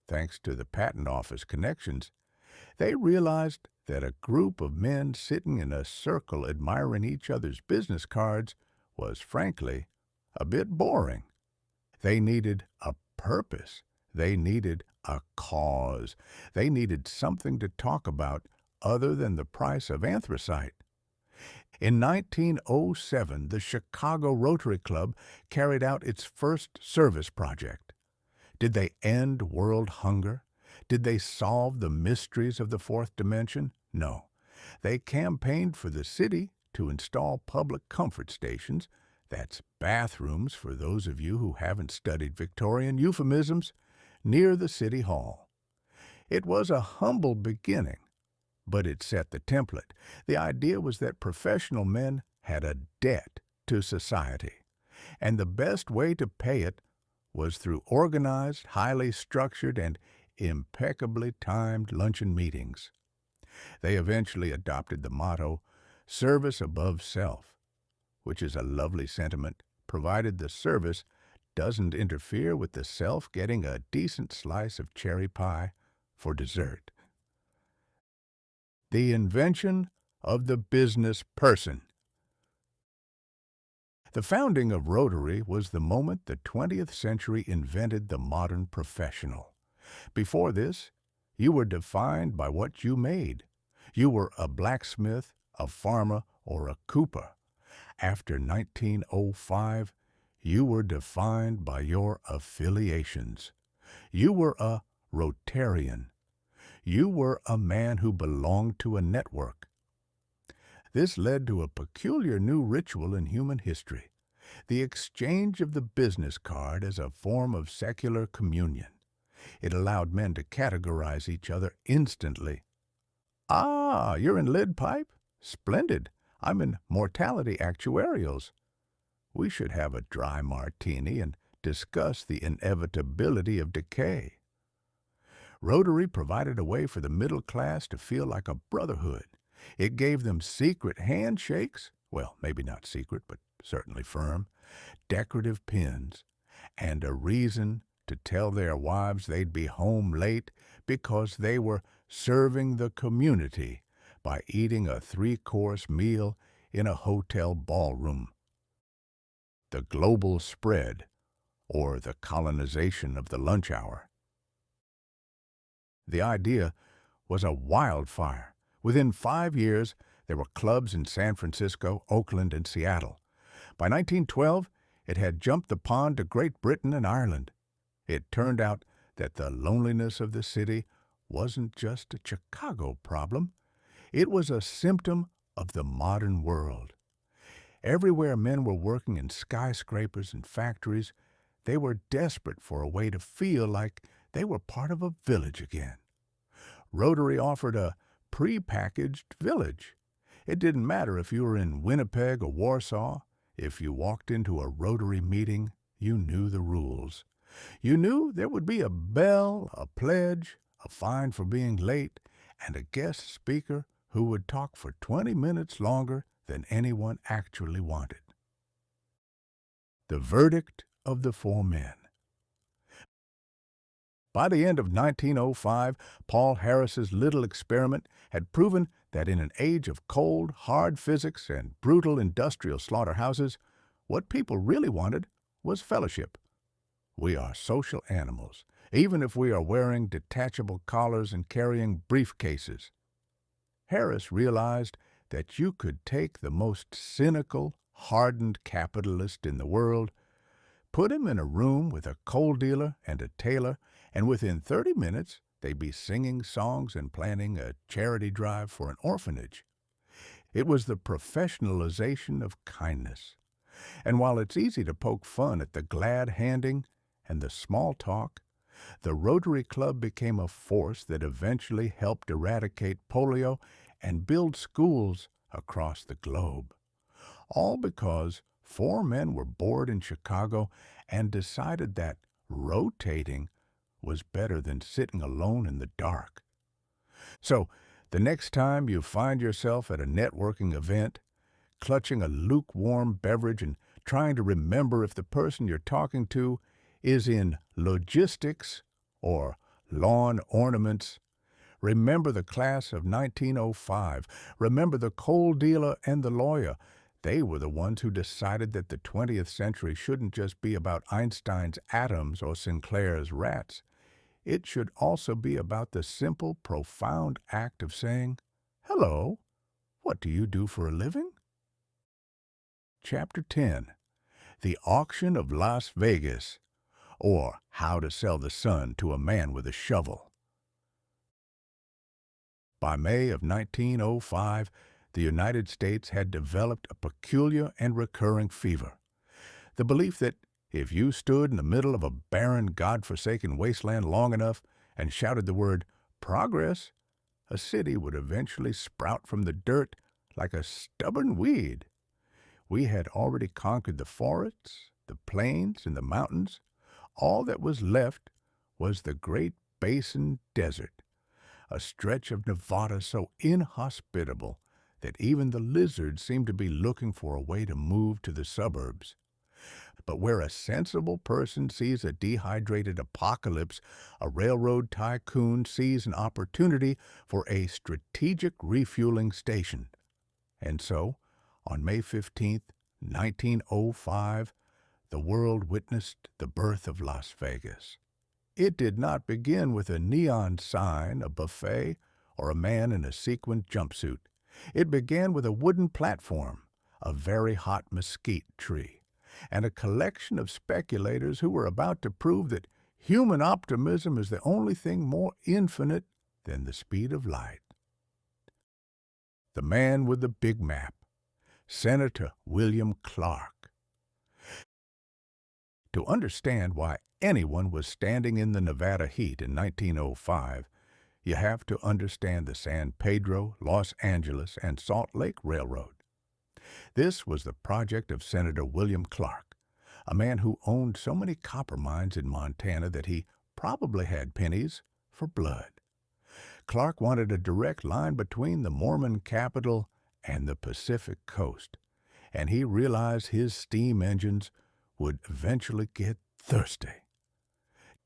thanks to the patent office connections, they realized that a group of men sitting in a circle admiring each other's business cards was, frankly, a bit boring. They needed a purpose. They needed a cause. They needed something to talk about other than the price of anthracite. In 1907, the Chicago Rotary Club carried out its first service project. Did they end world hunger? Did they solve the mysteries of the fourth dimension? No. They campaigned for the city to install public comfort stations, that's bathrooms for those of you who haven't studied Victorian euphemisms, near the city hall. It was a humble beginning, but it set the template. The idea was that professional men had a debt to society, and the best way to pay it was through organized, highly structured, and impeccably timed luncheon meetings. They eventually adopted the motto, service above self, which is a lovely sentiment, provided the service doesn't interfere with the self getting a decent slice of cherry pie for dessert. The invention of the business person. The founding of Rotary was the moment the 20th century invented the modern professional. Before this, you were defined by what you made. You were a blacksmith, a farmer, or a cooper. After 1905, you were defined by your affiliations. You were a Rotarian. You were a man who belonged to a network. This led to a peculiar new ritual in human history, the exchange of the business card as a form of secular communion. It allowed men to categorize each other instantly. Ah, you're in lead pipe? Splendid. I'm in mortality actuarials. We should have a dry martini and discuss the inevitability of decay. Rotary provided a way for the middle class to feel like a brotherhood. It gave them secret handshakes, well, maybe not secret, but certainly firm, decorative pins, and a reason to tell their wives they'd be home late because they were serving the community by eating a three-course meal in a hotel ballroom. The global spread, or the colonization of the lunch hour. The idea was a wildfire. Within 5 years, there were clubs in San Francisco, Oakland, and Seattle. By 1912, it had jumped the pond to Great Britain and Ireland. It turned out that the loneliness of the city wasn't just a Chicago problem. It was a symptom of the modern world. Everywhere men were working in skyscrapers and factories, they were desperate for a way to feel like they were part of a village again. Rotary offered a pre-packaged village. It didn't matter if you were in Winnipeg or Warsaw. If you walked into a Rotary meeting, you knew the rules. You knew there would be a bell, a pledge, a fine for being late, and a guest speaker who would talk for 20 minutes longer than anyone actually wanted. The verdict of the four men. By the end of 1905, Paul Harris's little experiment had proven that in an age of cold, hard physics and brutal industrial slaughterhouses, what people really wanted was fellowship. We are social animals, even if we are wearing detachable collars and carrying briefcases. Harris realized that you could take the most cynical, hardened capitalist in the world, put him in a room with a coal dealer and a tailor, and within 30 minutes they'd be singing songs and planning a charity drive for an orphanage. It was the professionalization of kindness. And while it's easy to poke fun at the glad handing and the small talk, the Rotary Club became a force that eventually helped eradicate polio and build schools across the globe. All because four men were bored in Chicago and decided that rotating was better than sitting alone in the dark. So, the next time you find yourself at a networking event, clutching a lukewarm beverage and trying to remember if the person you're talking to is in logistics or lawn ornaments, remember the class of 1905. Remember the coal dealer and the lawyer. They were the ones who decided that the 20th century shouldn't just be about Einstein's atoms or Sinclair's rats. It should also be about the simple, profound act of saying, "Hello, what do you do for a living?" Chapter 10. The Auction of Las Vegas, or How to Sell the Sun to a Man with a Shovel. By May of 1905, the United States had developed a peculiar and recurring fever. The belief that if you stood in the middle of a barren, God-forsaken wasteland long enough and shouted the word "progress," a city would eventually sprout from the dirt like a stubborn weed. We had already conquered the forests, the plains, and the mountains. All that was left was the Great Basin Desert, a stretch of Nevada so inhospitable that even the lizards seemed to be looking for a way to move to the suburbs. But where a sensible person sees a dehydrated apocalypse, a railroad tycoon sees an opportunity for a strategic refueling station. And so, on May 15, 1905, the world witnessed the birth of Las Vegas. It did not begin with a neon sign, a buffet, or a man in a sequined jumpsuit. It began with a wooden platform, a very hot mesquite tree, and a collection of speculators who were about to prove that human optimism is the only thing more infinite than the speed of light. The man with the big map, Senator William Clark. To understand why anyone was standing in the Nevada heat in 1905, you have to understand the San Pedro, Los Angeles, and Salt Lake Railroad. This was the project of Senator William Clark, a man who owned so many copper mines in Montana that he probably had pennies for blood. Clark wanted a direct line between the Mormon capital and the Pacific coast, and he realized his steam engines would eventually get thirsty.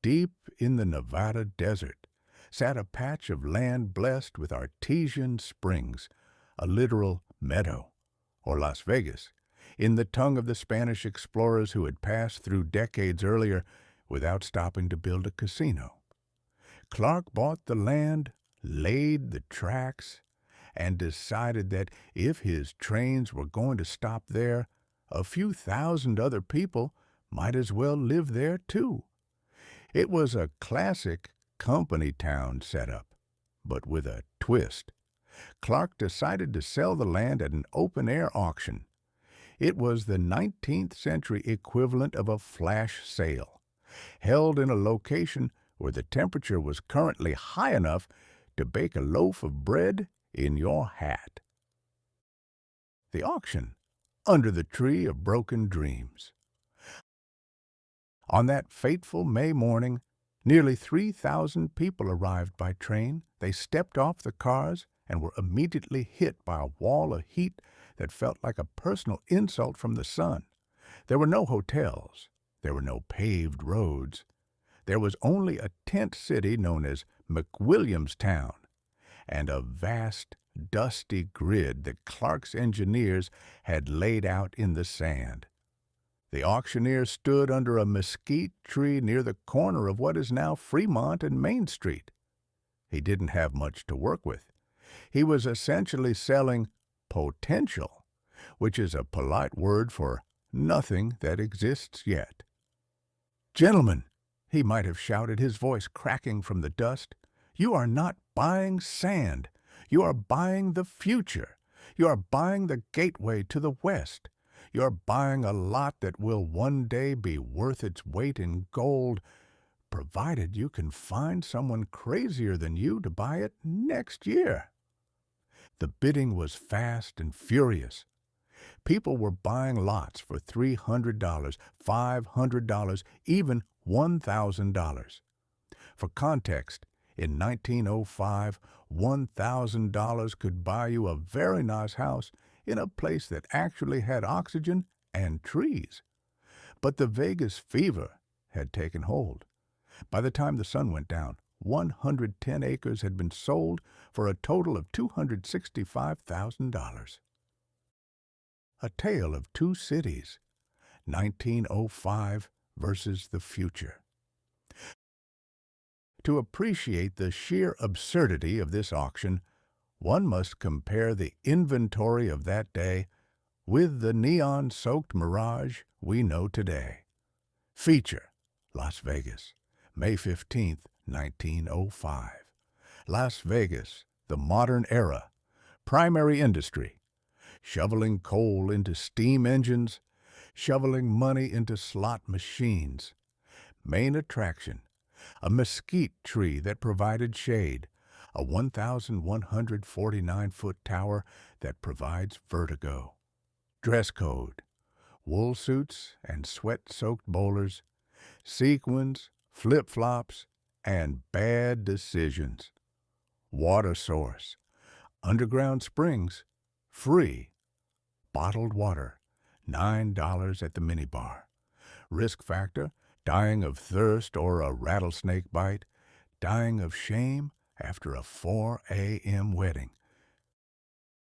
Deep in the Nevada desert sat a patch of land blessed with artesian springs, a literal meadow, or Las Vegas, in the tongue of the Spanish explorers who had passed through decades earlier without stopping to build a casino. Clark bought the land, laid the tracks, and decided that if his trains were going to stop there, a few thousand other people might as well live there too. It was a classic company town setup, but with a twist. Clark decided to sell the land at an open-air auction. It was the 19th century equivalent of a flash sale, held in a location where the temperature was currently high enough to bake a loaf of bread in your hat. The auction, under the tree of broken dreams. On that fateful May morning, nearly 3,000 people arrived by train. They stepped off the cars and were immediately hit by a wall of heat that felt like a personal insult from the sun. There were no hotels. There were no paved roads. There was only a tent city known as McWilliamstown and a vast, dusty grid that Clark's engineers had laid out in the sand. The auctioneer stood under a mesquite tree near the corner of what is now Fremont and Main Street. He didn't have much to work with. He was essentially selling potential, which is a polite word for nothing that exists yet. "Gentlemen," he might have shouted, his voice cracking from the dust, "you are not buying sand. You are buying the future. You are buying the gateway to the West. You are buying a lot that will one day be worth its weight in gold, provided you can find someone crazier than you to buy it next year." The bidding was fast and furious. People were buying lots for $300, $500, even $1,000. For context, in 1905, $1,000 could buy you a very nice house in a place that actually had oxygen and trees. But the Vegas fever had taken hold. By the time the sun went down, 110 acres had been sold for a total of $265,000. A tale of two cities, 1905 versus the future. To appreciate the sheer absurdity of this auction, one must compare the inventory of that day with the neon-soaked mirage we know today. Feature: Las Vegas, May 15, 1905. Las Vegas, the modern era. Primary industry: shoveling coal into steam engines, shoveling money into slot machines. Main attraction: a mesquite tree that provided shade, a 1,149-foot tower that provides vertigo. Dress code: wool suits and sweat-soaked bowlers, sequins, flip-flops, and bad decisions. Water source: underground springs, free. Bottled water, $9 at the minibar. Risk factor: dying of thirst or a rattlesnake bite, dying of shame after a 4 a.m. wedding.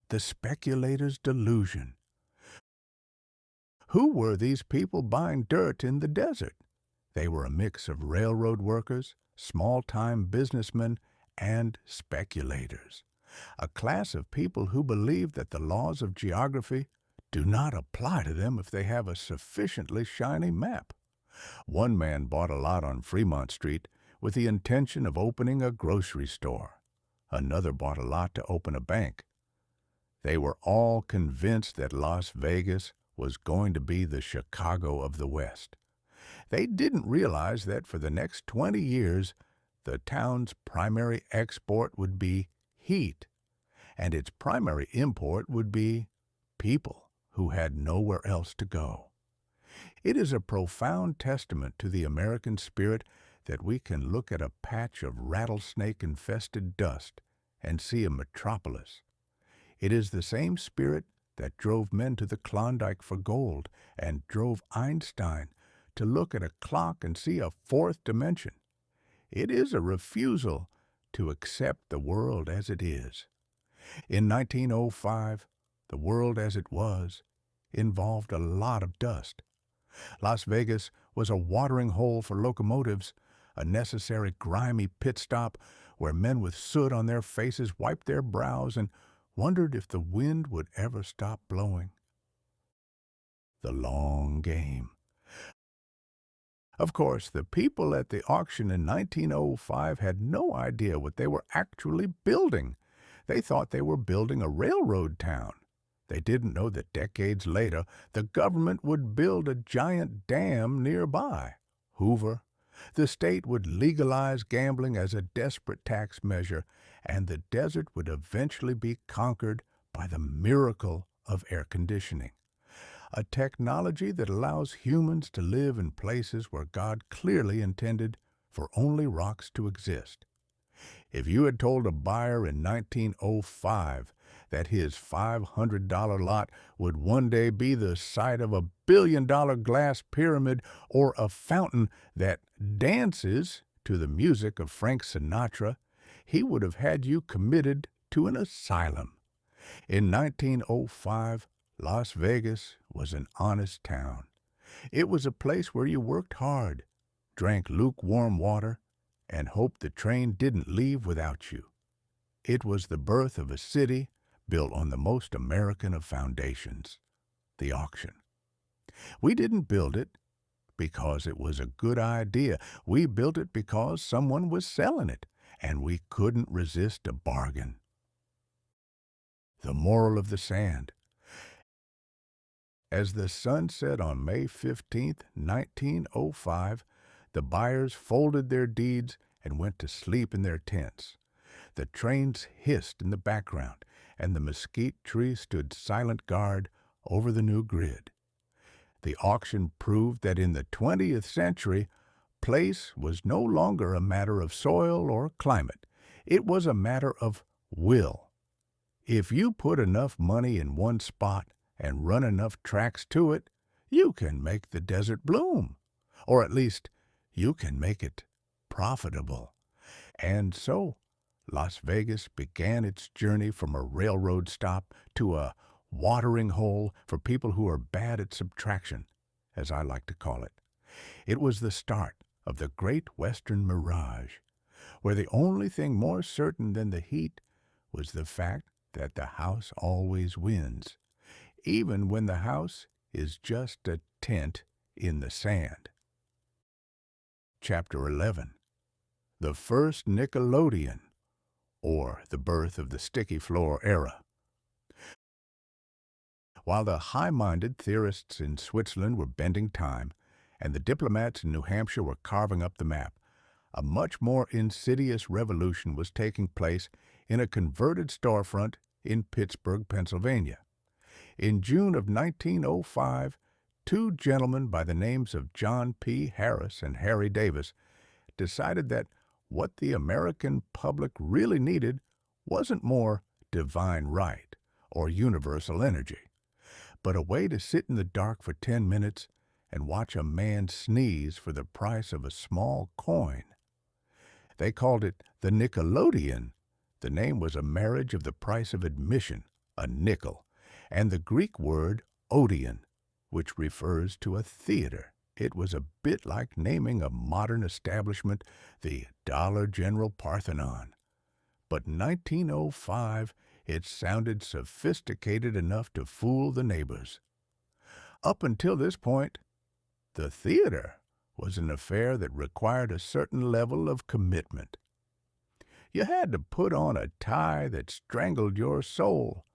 The speculator's delusion. Who were these people buying dirt in the desert? They were a mix of railroad workers, small-time businessmen, and speculators. A class of people who believe that the laws of geography do not apply to them if they have a sufficiently shiny map. One man bought a lot on Fremont Street with the intention of opening a grocery store. Another bought a lot to open a bank. They were all convinced that Las Vegas was going to be the Chicago of the West. They didn't realize that for the next 20 years, the town's primary export would be heat, and its primary import would be people. who had nowhere else to go. It is a profound testament to the American spirit that we can look at a patch of rattlesnake-infested dust and see a metropolis. It is the same spirit that drove men to the Klondike for gold and drove Einstein to look at a clock and see a fourth dimension. It is a refusal to accept the world as it is. In 1905, the world as it was involved a lot of dust. Las Vegas was a watering hole for locomotives, a necessary grimy pit stop where men with soot on their faces wiped their brows and wondered if the wind would ever stop blowing. The long game. Of course, the people at the auction in 1905 had no idea what they were actually building. They thought they were building a railroad town. They didn't know that decades later, the government would build a giant dam nearby. Hoover. The state would legalize gambling as a desperate tax measure, and the desert would eventually be conquered by the miracle of air conditioning. A technology that allows humans to live in places where God clearly intended for only rocks to exist. If you had told a buyer in 1905 that his $500 lot would one day be the site of a billion-dollar glass pyramid or a fountain that dances to the music of Frank Sinatra, he would have had you committed to an asylum. In 1905, Las Vegas was an honest town. It was a place where you worked hard, drank lukewarm water, and hoped the train didn't leave without you. It was the birth of a city built on the most American of foundations, the auction. We didn't build it because it was a good idea. We built it because someone was selling it, and we couldn't resist a bargain. The moral of the sand. As the sun set on May 15, 1905, the buyers folded their deeds and went to sleep in their tents. The trains hissed in the background, and the mesquite tree stood silent guard over the new grid. The auction proved that in the 20th century, place was no longer a matter of soil or climate. It was a matter of will. If you put enough money in one spot and run enough tracks to it, you can make the desert bloom. Or at least, you can make it profitable. And so, Las Vegas began its journey from a railroad stop to a watering hole for people who are bad at subtraction, as I like to call it. It was the start of the Great Western Mirage, where the only thing more certain than the heat was the fact that the house always wins, even when the house is just a tent in the sand. Chapter 11. The First Nickelodeon, or the Birth of the Sticky Floor Era. While the high-minded theorists in Switzerland were bending time, and the diplomats in New Hampshire were carving up the map, a much more insidious revolution was taking place in a converted storefront in Pittsburgh, Pennsylvania. In June of 1905, two gentlemen by the names of John P. Harris and Harry Davis decided that what the American public really needed wasn't more divine right or universal energy, but a way to sit in the dark for 10 minutes and watch a man sneeze for the price of a small coin. They called it the Nickelodeon. The name was a marriage of the price of admission, a nickel, and the Greek word Odeon, which refers to a theater. It was a bit like naming a modern establishment the Dollar General Parthenon. But in 1905, it sounded sophisticated enough to fool the neighbors. Up until this point, the theater was an affair that required a certain level of commitment. You had to put on a tie that strangled your soul,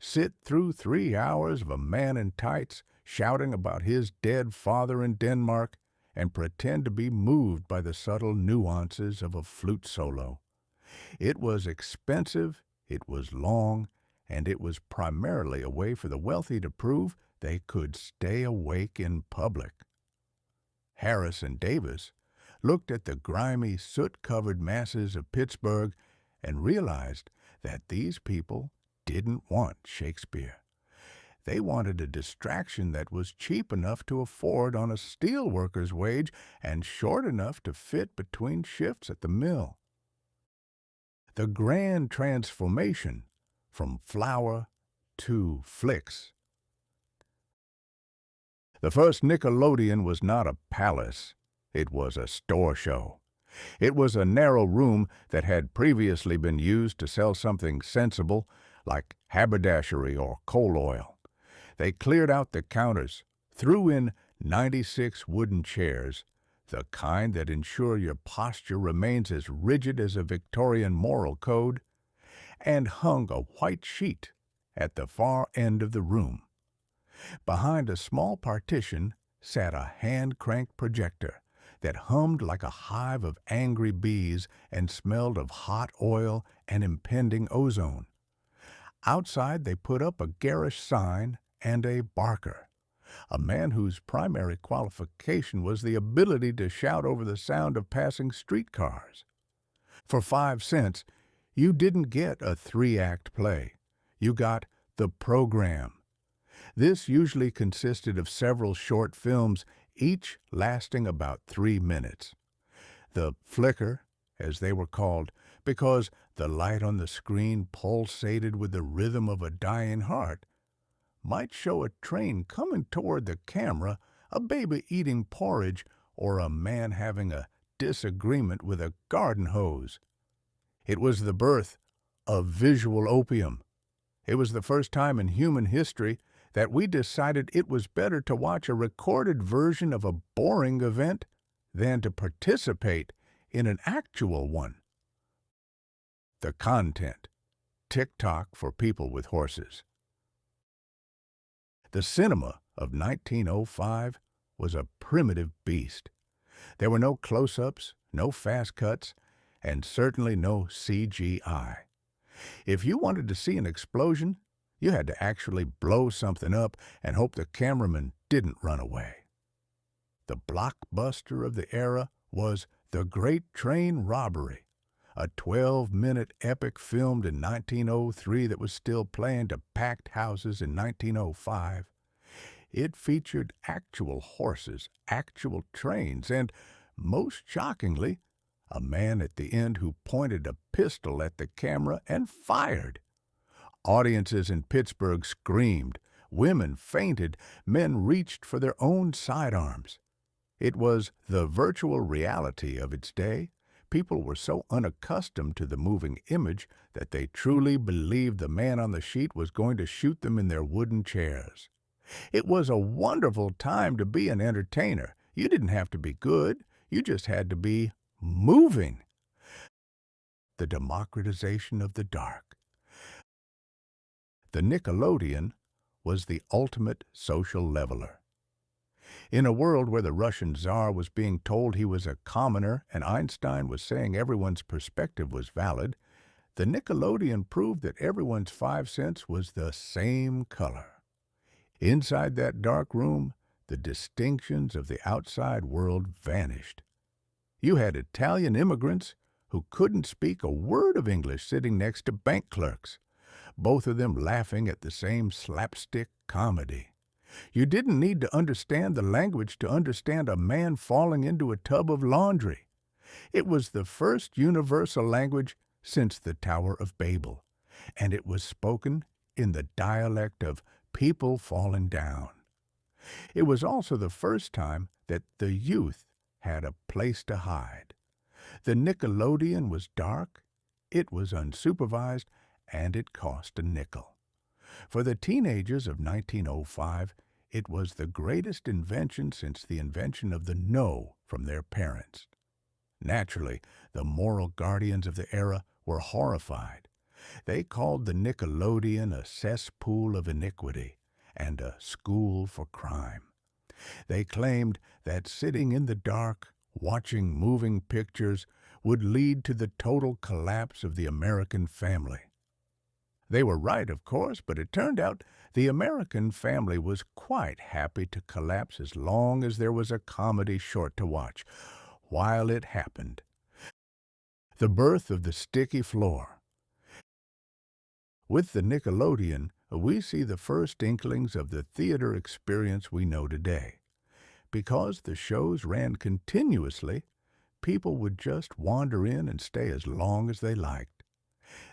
sit through 3 hours of a man in tights shouting about his dead father in Denmark, and pretend to be moved by the subtle nuances of a flute solo. It was expensive, it was long, and it was primarily a way for the wealthy to prove they could stay awake in public. Harris and Davis looked at the grimy, soot-covered masses of Pittsburgh and realized that these people didn't want Shakespeare. They wanted a distraction that was cheap enough to afford on a steelworker's wage and short enough to fit between shifts at the mill. The grand transformation from flour to flicks. The first Nickelodeon was not a palace. It was a store show. It was a narrow room that had previously been used to sell something sensible, like haberdashery or coal oil. They cleared out the counters, threw in 96 wooden chairs, the kind that ensure your posture remains as rigid as a Victorian moral code, and hung a white sheet at the far end of the room. Behind a small partition sat a hand-cranked projector that hummed like a hive of angry bees and smelled of hot oil and impending ozone. Outside they put up a garish sign and a barker, a man whose primary qualification was the ability to shout over the sound of passing streetcars. For 5 cents, you didn't get a 3-act play. You got the program. This usually consisted of several short films, each lasting about 3 minutes. The flicker, as they were called, because the light on the screen pulsated with the rhythm of a dying heart, might show a train coming toward the camera, a baby eating porridge, or a man having a disagreement with a garden hose. It was the birth of visual opium. It was the first time in human history that we decided it was better to watch a recorded version of a boring event than to participate in an actual one. The content. TikTok for people with horses. The cinema of 1905 was a primitive beast. There were no close-ups, no fast cuts, and certainly no CGI. If you wanted to see an explosion, you had to actually blow something up and hope the cameraman didn't run away. The blockbuster of the era was The Great Train Robbery, a 12-minute epic filmed in 1903 that was still playing to packed houses in 1905. It featured actual horses, actual trains, and, most shockingly, a man at the end who pointed a pistol at the camera and fired. Audiences in Pittsburgh screamed, women fainted, men reached for their own sidearms. It was the virtual reality of its day. People were so unaccustomed to the moving image that they truly believed the man on the sheet was going to shoot them in their wooden chairs. It was a wonderful time to be an entertainer. You didn't have to be good. You just had to be moving. The democratization of the dark. The Nickelodeon was the ultimate social leveler. In a world where the Russian Tsar was being told he was a commoner and Einstein was saying everyone's perspective was valid, the Nickelodeon proved that everyone's 5 cents was the same color. Inside that dark room, the distinctions of the outside world vanished. You had Italian immigrants who couldn't speak a word of English sitting next to bank clerks, both of them laughing at the same slapstick comedy. You didn't need to understand the language to understand a man falling into a tub of laundry. It was the first universal language since the Tower of Babel, and it was spoken in the dialect of people falling down. It was also the first time that the youth had a place to hide. The Nickelodeon was dark, it was unsupervised, and it cost a nickel. For the teenagers of 1905, it was the greatest invention since the invention of the no from their parents. Naturally, the moral guardians of the era were horrified. They called the Nickelodeon a cesspool of iniquity and a school for crime. They claimed that sitting in the dark, watching moving pictures, would lead to the total collapse of the American family. They were right, of course, but it turned out the American family was quite happy to collapse as long as there was a comedy short to watch while it happened. The birth of the sticky floor. With the Nickelodeon, we see the first inklings of the theater experience we know today. Because the shows ran continuously, people would just wander in and stay as long as they liked.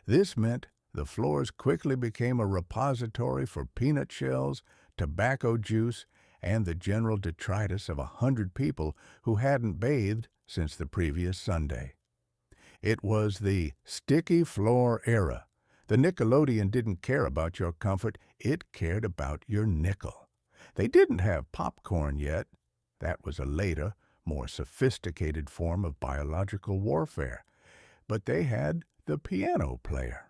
This meant the floors quickly became a repository for peanut shells, tobacco juice, and the general detritus of 100 people who hadn't bathed since the previous Sunday. It was the sticky floor era. The Nickelodeon didn't care about your comfort, it cared about your nickel. They didn't have popcorn yet. That was a later, more sophisticated form of biological warfare. But they had the piano player.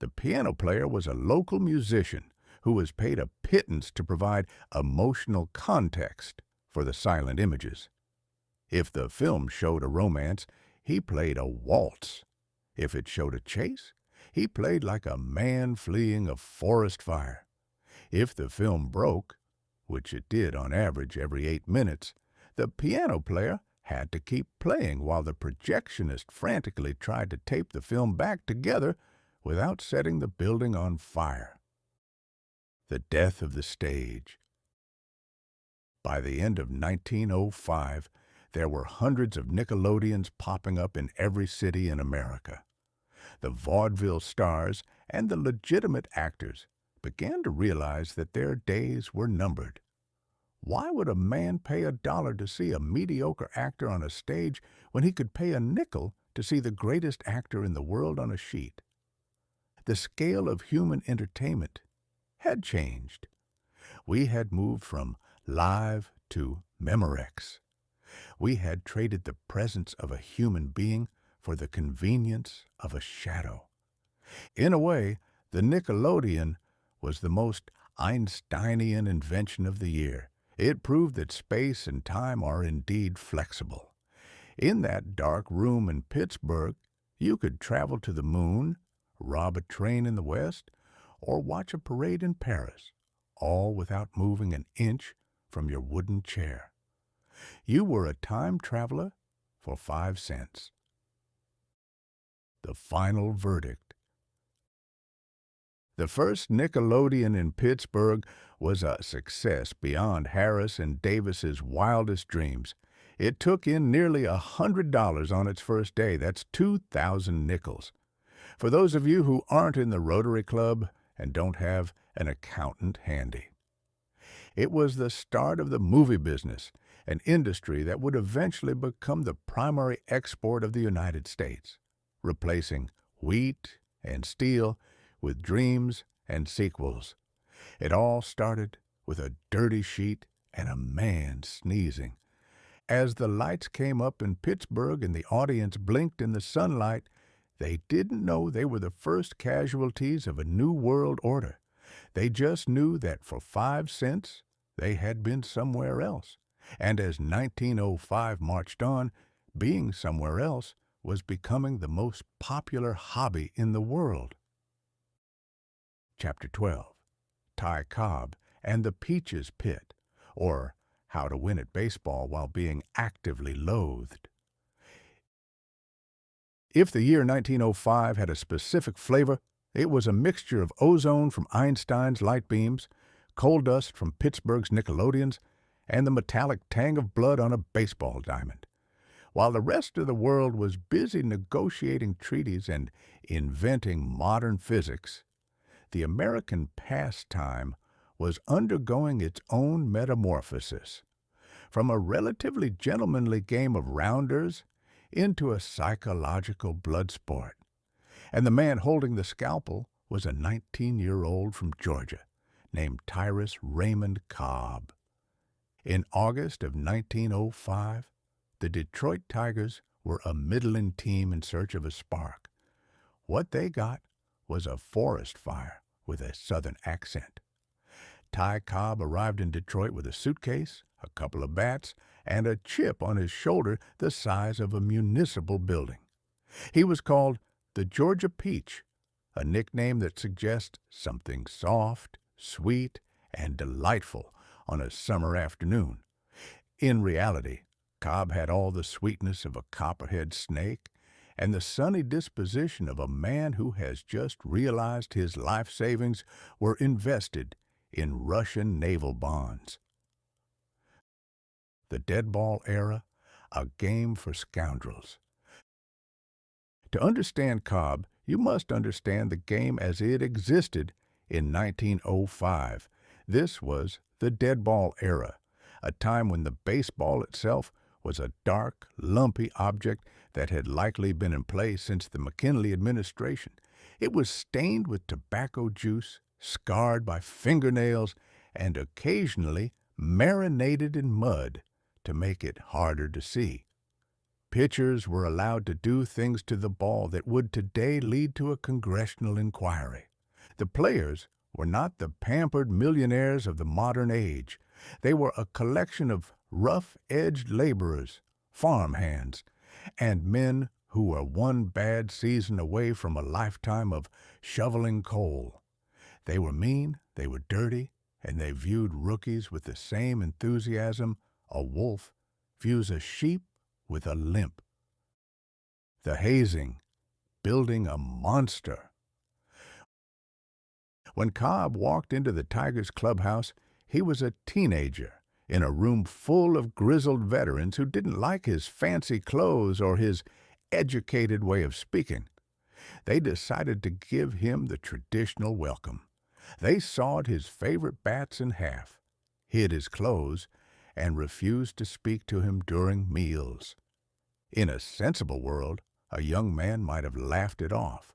The piano player was a local musician who was paid a pittance to provide emotional context for the silent images. If the film showed a romance, he played a waltz. If it showed a chase, he played like a man fleeing a forest fire. If the film broke, which it did on average every 8 minutes, the piano player had to keep playing while the projectionist frantically tried to tape the film back together without setting the building on fire. The death of the stage. By the end of 1905, there were hundreds of Nickelodeons popping up in every city in America. The vaudeville stars and the legitimate actors began to realize that their days were numbered. Why would a man pay $1 to see a mediocre actor on a stage when he could pay a nickel to see the greatest actor in the world on a sheet? The scale of human entertainment had changed. We had moved from live to Memorex. We had traded the presence of a human being for the convenience of a shadow. In a way, the Nickelodeon was the most Einsteinian invention of the year. It proved that space and time are indeed flexible. In that dark room in Pittsburgh, you could travel to the moon, rob a train in the West, or watch a parade in Paris, all without moving an inch from your wooden chair. You were a time traveler for 5 cents. The final verdict. The first Nickelodeon in Pittsburgh was a success beyond Harris and Davis's wildest dreams. It took in nearly $100 on its first day. That's 2,000 nickels. For those of you who aren't in the Rotary Club and don't have an accountant handy. It was the start of the movie business, an industry that would eventually become the primary export of the United States, replacing wheat and steel with dreams and sequels. It all started with a dirty sheet and a man sneezing. As the lights came up in Pittsburgh and the audience blinked in the sunlight, they didn't know they were the first casualties of a new world order. They just knew that for 5 cents, they had been somewhere else. And as 1905 marched on, being somewhere else was becoming the most popular hobby in the world. Chapter 12. Ty Cobb and the Peaches Pit, or How to Win at Baseball While Being Actively Loathed. If the year 1905 had a specific flavor, it was a mixture of ozone from Einstein's light beams, coal dust from Pittsburgh's Nickelodeons, and the metallic tang of blood on a baseball diamond. While the rest of the world was busy negotiating treaties and inventing modern physics, the American pastime was undergoing its own metamorphosis, from a relatively gentlemanly game of rounders into a psychological blood sport. And the man holding the scalpel was a 19-year-old from Georgia named Tyrus Raymond Cobb. In August of 1905, the Detroit Tigers were a middling team in search of a spark. What they got was a forest fire with a southern accent. Ty Cobb arrived in Detroit with a suitcase, a couple of bats, and a chip on his shoulder the size of a municipal building. He was called the Georgia Peach, a nickname that suggests something soft, sweet, and delightful on a summer afternoon. In reality, Cobb had all the sweetness of a copperhead snake and the sunny disposition of a man who has just realized his life savings were invested in Russian naval bonds. The deadball era, a game for scoundrels. To understand Cobb, you must understand the game as it existed in 1905. This was the deadball era, a time when the baseball itself was a dark, lumpy object that had likely been in place since the McKinley administration. It was stained with tobacco juice, scarred by fingernails, and occasionally marinated in mud to make it harder to see. Pitchers were allowed to do things to the ball that would today lead to a congressional inquiry. The players were not the pampered millionaires of the modern age. They were a collection of rough-edged laborers, farmhands, and men who were one bad season away from a lifetime of shoveling coal. They were mean, they were dirty, and they viewed rookies with the same enthusiasm a wolf views a sheep with a limp. The hazing, building a monster. When Cobb walked into the Tigers clubhouse, he was a teenager in a room full of grizzled veterans who didn't like his fancy clothes or his educated way of speaking. They decided to give him the traditional welcome. They sawed his favorite bats in half, hid his clothes, and refused to speak to him during meals. In a sensible world, a young man might have laughed it off,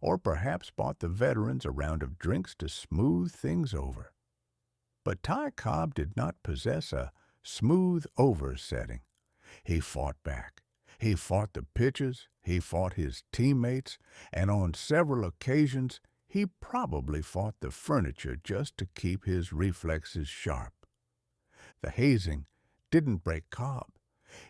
or perhaps bought the veterans a round of drinks to smooth things over. But Ty Cobb did not possess a smooth-over setting. He fought back. He fought the pitchers, he fought his teammates, and on several occasions he probably fought the furniture just to keep his reflexes sharp. The hazing didn't break Cobb.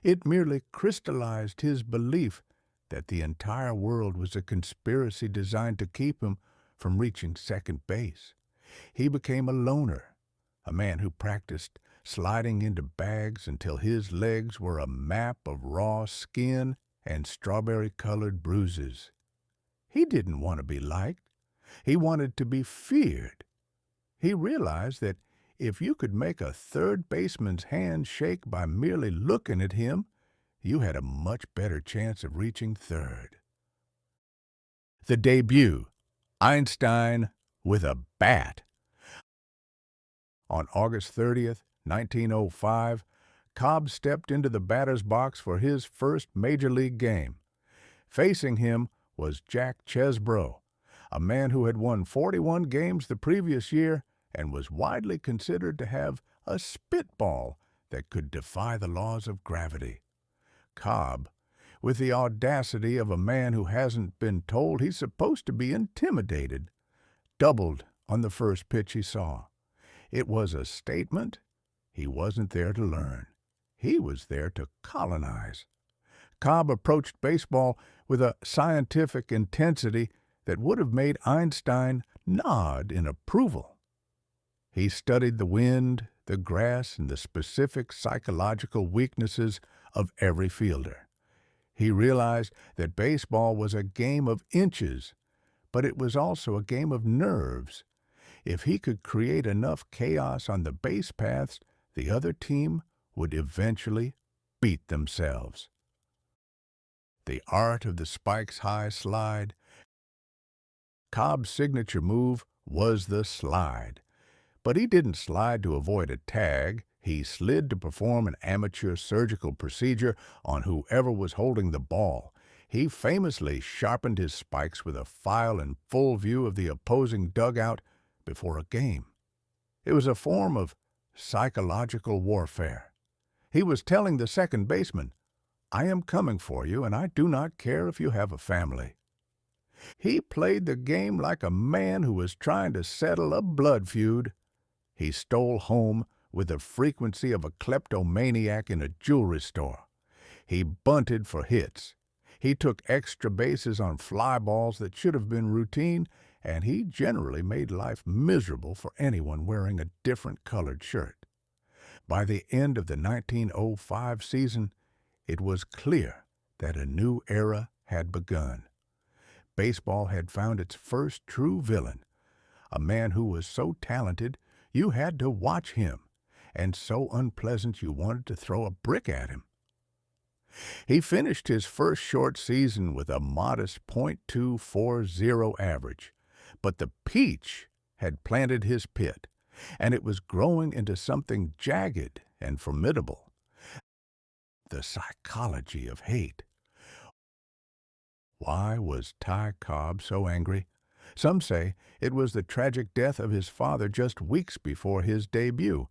It merely crystallized his belief that the entire world was a conspiracy designed to keep him from reaching second base. He became a loner, a man who practiced sliding into bags until his legs were a map of raw skin and strawberry-colored bruises. He didn't want to be liked. He wanted to be feared. He realized that if you could make a third baseman's hand shake by merely looking at him, you had a much better chance of reaching third. The debut, Einstein with a bat. On August 30th, 1905, Cobb stepped into the batter's box for his first major league game. Facing him was Jack Chesbro, a man who had won 41 games the previous year and was widely considered to have a spitball that could defy the laws of gravity. Cobb, with the audacity of a man who hasn't been told he's supposed to be intimidated, doubled on the first pitch he saw. It was a statement. He wasn't there to learn. He was there to colonize. Cobb approached baseball with a scientific intensity that would have made Einstein nod in approval. He studied the wind, the grass, and the specific psychological weaknesses of every fielder. He realized that baseball was a game of inches, but it was also a game of nerves. If he could create enough chaos on the base paths, the other team would eventually beat themselves. The art of the spikes high slide. Cobb's signature move was the slide. But he didn't slide to avoid a tag. He slid to perform an amateur surgical procedure on whoever was holding the ball. He famously sharpened his spikes with a file in full view of the opposing dugout before a game. It was a form of psychological warfare. He was telling the second baseman, "I am coming for you, and I do not care if you have a family." He played the game like a man who was trying to settle a blood feud. He stole home with the frequency of a kleptomaniac in a jewelry store. He bunted for hits. He took extra bases on fly balls that should have been routine, and he generally made life miserable for anyone wearing a different colored shirt. By the end of the 1905 season, it was clear that a new era had begun. Baseball had found its first true villain, a man who was so talented you had to watch him, and so unpleasant you wanted to throw a brick at him. He finished his first short season with a modest .240 average, but the peach had planted his pit, and it was growing into something jagged and formidable. The psychology of hate. Why was Ty Cobb so angry? Some say it was the tragic death of his father just weeks before his debut,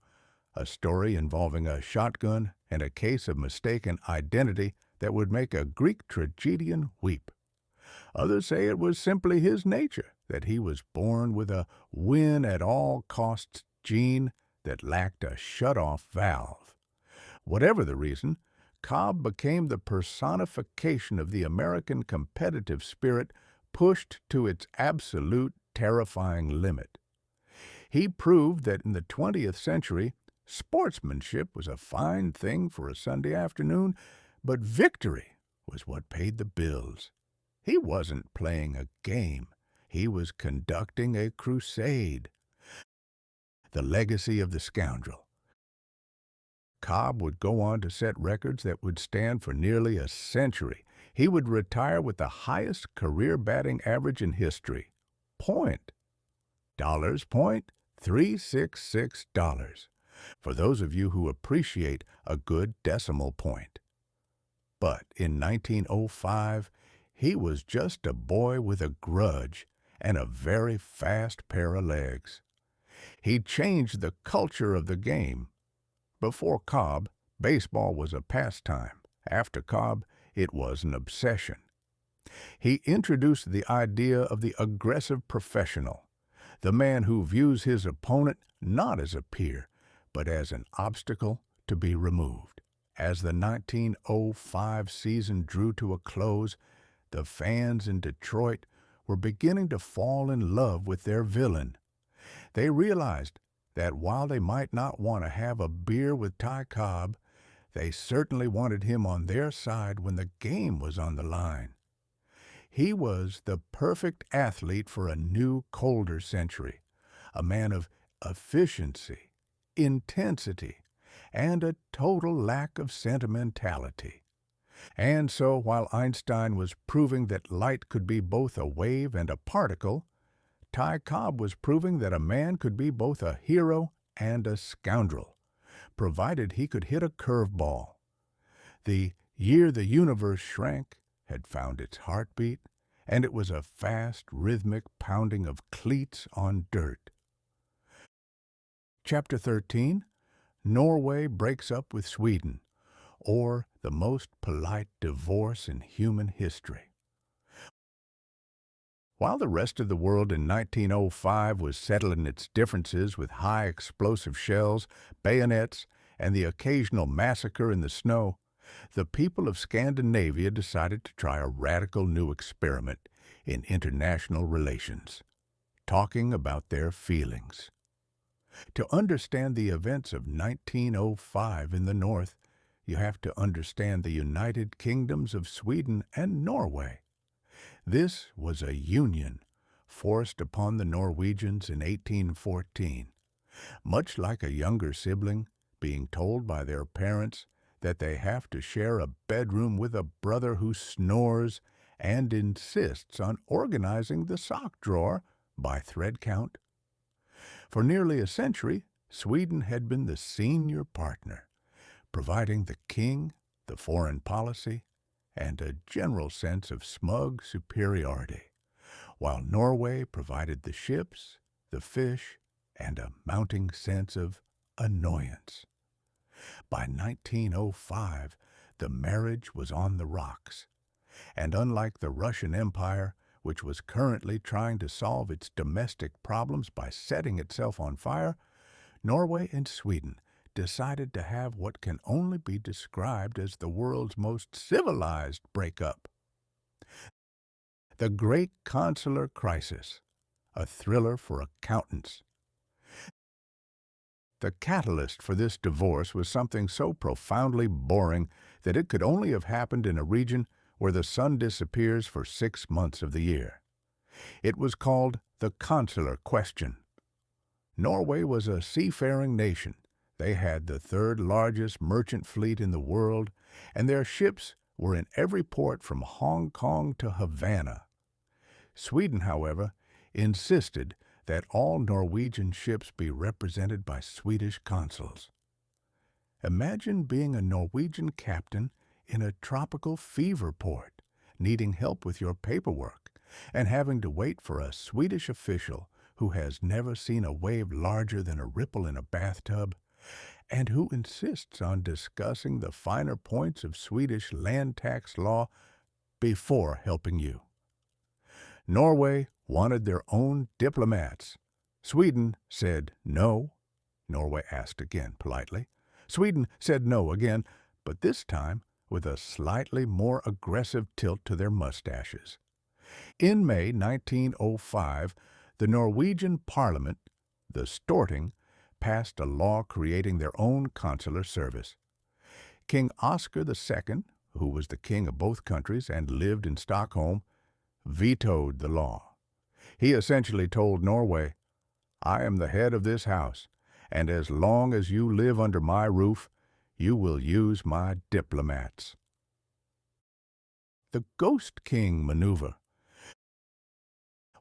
a story involving a shotgun and a case of mistaken identity that would make a Greek tragedian weep. Others say it was simply his nature, that he was born with a win-at-all-costs gene that lacked a shut-off valve. Whatever the reason, Cobb became the personification of the American competitive spirit pushed to its absolute terrifying limit. He proved that in the 20th century, sportsmanship was a fine thing for a Sunday afternoon, but victory was what paid the bills. He wasn't playing a game. He was conducting a crusade. The legacy of the scoundrel. Cobb would go on to set records that would stand for nearly a century. He would retire with the highest career batting average in history. $366. For those of you who appreciate a good decimal point. But in 1905, he was just a boy with a grudge and a very fast pair of legs. He changed the culture of the game. Before Cobb, baseball was a pastime. After Cobb, it was an obsession. He introduced the idea of the aggressive professional, the man who views his opponent not as a peer, but as an obstacle to be removed. As the 1905 season drew to a close, the fans in Detroit were beginning to fall in love with their villain. They realized that while they might not want to have a beer with Ty Cobb, they certainly wanted him on their side when the game was on the line. He was the perfect athlete for a new, colder century, a man of efficiency, intensity, and a total lack of sentimentality. And so, while Einstein was proving that light could be both a wave and a particle, Ty Cobb was proving that a man could be both a hero and a scoundrel, provided he could hit a curveball. The year the universe shrank had found its heartbeat, and it was a fast, rhythmic pounding of cleats on dirt. Chapter 13, Norway breaks up with Sweden, or the most polite divorce in human history. While the rest of the world in 1905 was settling its differences with high explosive shells, bayonets, and the occasional massacre in the snow, the people of Scandinavia decided to try a radical new experiment in international relations, talking about their feelings. To understand the events of 1905 in the North, you have to understand the United Kingdoms of Sweden and Norway. This was a union forced upon the Norwegians in 1814, much like a younger sibling being told by their parents that they have to share a bedroom with a brother who snores and insists on organizing the sock drawer by thread count. For nearly a century, Sweden had been the senior partner, providing the king, the foreign policy, and a general sense of smug superiority, while Norway provided the ships, the fish, and a mounting sense of annoyance. By 1905, the marriage was on the rocks, and unlike the Russian Empire, which was currently trying to solve its domestic problems by setting itself on fire, Norway and Sweden decided to have what can only be described as the world's most civilized breakup. The Great Consular Crisis, a thriller for accountants. The catalyst for this divorce was something so profoundly boring that it could only have happened in a region where the sun disappears for 6 months of the year. It was called the Consular Question. Norway was a seafaring nation. They had the third largest merchant fleet in the world, and their ships were in every port from Hong Kong to Havana. Sweden, however, insisted that all Norwegian ships be represented by Swedish consuls. Imagine being a Norwegian captain in a tropical fever port, needing help with your paperwork, and having to wait for a Swedish official who has never seen a wave larger than a ripple in a bathtub, and who insists on discussing the finer points of Swedish land tax law before helping you. Norway wanted their own diplomats. Sweden said no. Norway asked again, politely. Sweden said no again, but this time with a slightly more aggressive tilt to their mustaches. In May 1905, the Norwegian Parliament, the Storting, passed a law creating their own consular service. King Oscar II, who was the king of both countries and lived in Stockholm, vetoed the law. He essentially told Norway, "I am the head of this house, and as long as you live under my roof, you will use my diplomats." The Ghost King maneuver.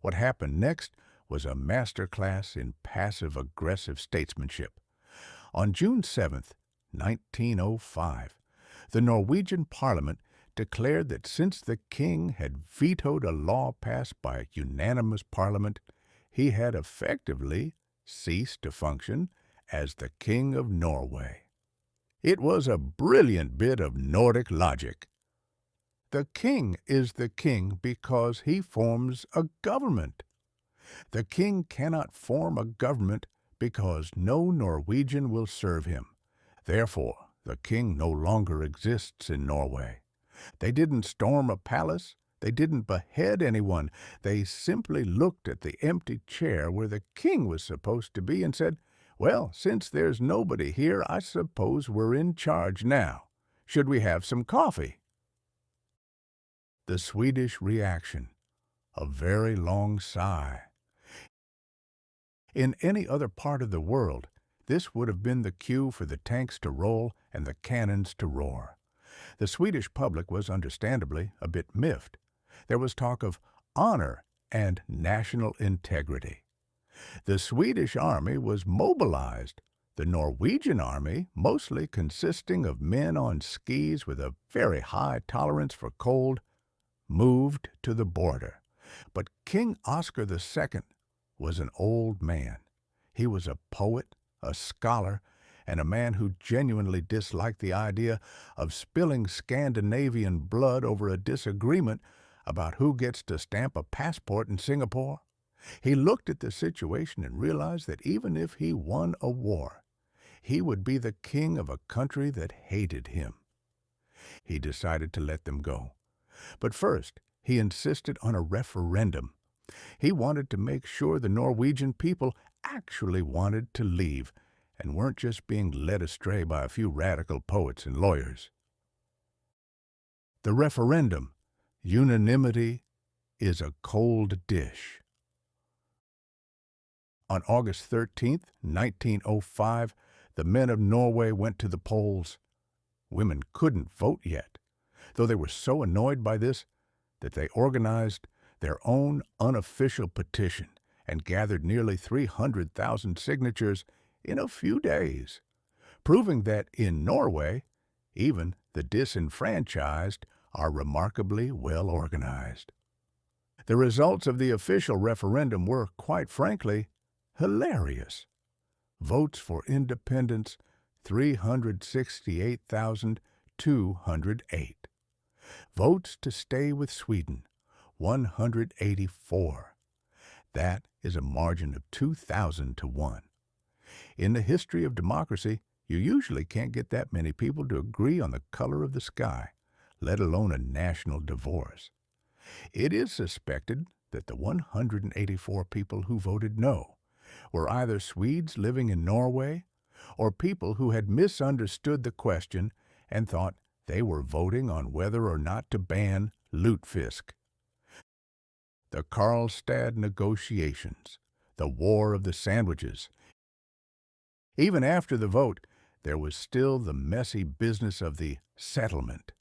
What happened next was a masterclass in passive-aggressive statesmanship. On June 7th, 1905, the Norwegian Parliament declared that since the king had vetoed a law passed by a unanimous parliament, he had effectively ceased to function as the King of Norway. It was a brilliant bit of Nordic logic. The king is the king because he forms a government. The king cannot form a government because no Norwegian will serve him. Therefore, the king no longer exists in Norway. They didn't storm a palace. They didn't behead anyone. They simply looked at the empty chair where the king was supposed to be and said, "Well, since there's nobody here, I suppose we're in charge now. Should we have some coffee?" The Swedish reaction, a very long sigh. In any other part of the world, this would have been the cue for the tanks to roll and the cannons to roar. The Swedish public was understandably a bit miffed. There was talk of honor and national integrity. The Swedish army was mobilized. The Norwegian army, mostly consisting of men on skis with a very high tolerance for cold, moved to the border. But King Oscar II was an old man. He was a poet, a scholar, and a man who genuinely disliked the idea of spilling Scandinavian blood over a disagreement about who gets to stamp a passport in Singapore. He looked at the situation and realized that even if he won a war, he would be the king of a country that hated him. He decided to let them go. But first, he insisted on a referendum. He wanted to make sure the Norwegian people actually wanted to leave and weren't just being led astray by a few radical poets and lawyers. The referendum, unanimity, is a cold dish. On August 13th, 1905, the men of Norway went to the polls. Women couldn't vote yet, though they were so annoyed by this that they organized their own unofficial petition and gathered nearly 300,000 signatures in a few days, proving that in Norway, even the disenfranchised are remarkably well organized. The results of the official referendum were, quite frankly, hilarious. Votes for independence, 368,208. Votes to stay with Sweden, 184. That is a margin of 2,000 to 1. In the history of democracy, you usually can't get that many people to agree on the color of the sky, let alone a national divorce. It is suspected that the 184 people who voted no were either Swedes living in Norway or people who had misunderstood the question and thought they were voting on whether or not to ban lutefisk. The Karlstad negotiations, the War of the Sandwiches. Even after the vote, there was still the messy business of the settlement.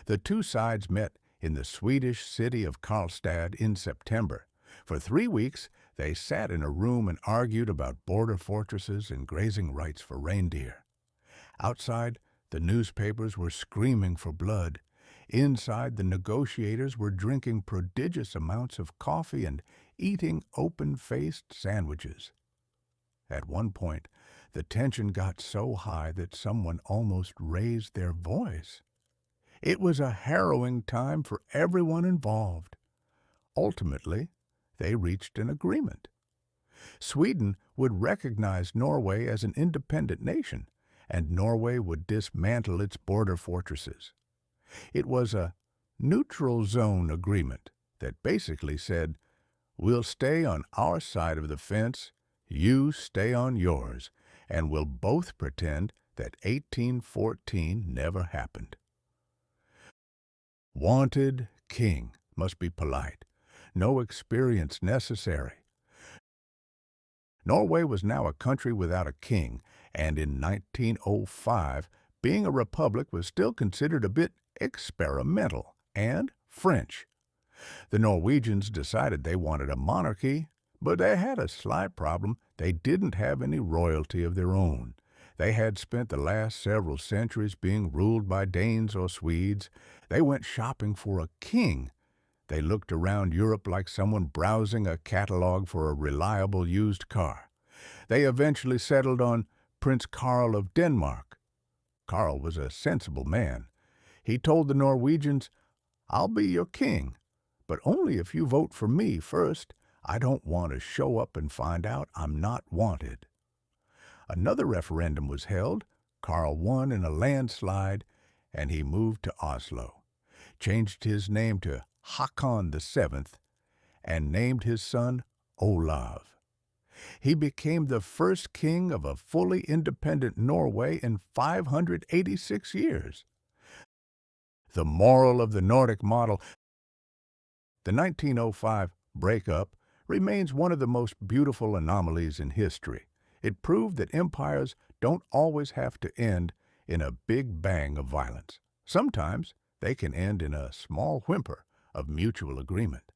The two sides met in the Swedish city of Karlstad in September. For 3 weeks, they sat in a room and argued about border fortresses and grazing rights for reindeer. Outside, the newspapers were screaming for blood. Inside, the negotiators were drinking prodigious amounts of coffee and eating open-faced sandwiches. At one point, the tension got so high that someone almost raised their voice. It was a harrowing time for everyone involved. Ultimately, they reached an agreement. Sweden would recognize Norway as an independent nation, and Norway would dismantle its border fortresses. It was a neutral zone agreement that basically said, "We'll stay on our side of the fence, you stay on yours, and we'll both pretend that 1814 never happened." Wanted king must be polite. No experience necessary. Norway was now a country without a king, and in 1905, being a republic was still considered a bit experimental and French. The Norwegians decided they wanted a monarchy, but they had a slight problem. They didn't have any royalty of their own. They had spent the last several centuries being ruled by Danes or Swedes. They went shopping for a king. They looked around Europe like someone browsing a catalog for a reliable used car. They eventually settled on Prince Karl of Denmark. Karl was a sensible man. He told the Norwegians, "I'll be your king, but only if you vote for me first. I don't want to show up and find out I'm not wanted." Another referendum was held. Karl won in a landslide, and he moved to Oslo, changed his name to Håkon VII, and named his son Olav. He became the first king of a fully independent Norway in 586 years. The moral of the Nordic model, the 1905 breakup, remains one of the most beautiful anomalies in history. It proved that empires don't always have to end in a big bang of violence. Sometimes they can end in a small whimper of mutual agreement.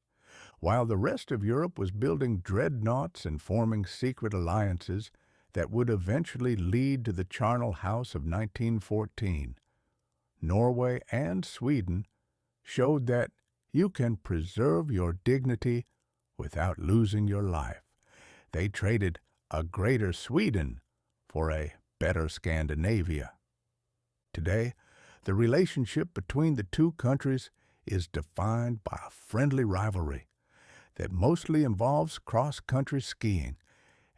While the rest of Europe was building dreadnoughts and forming secret alliances that would eventually lead to the charnel house of 1914, Norway and Sweden showed that you can preserve your dignity without losing your life. They traded a greater Sweden for a better Scandinavia. Today, the relationship between the two countries is defined by a friendly rivalry that mostly involves cross-country skiing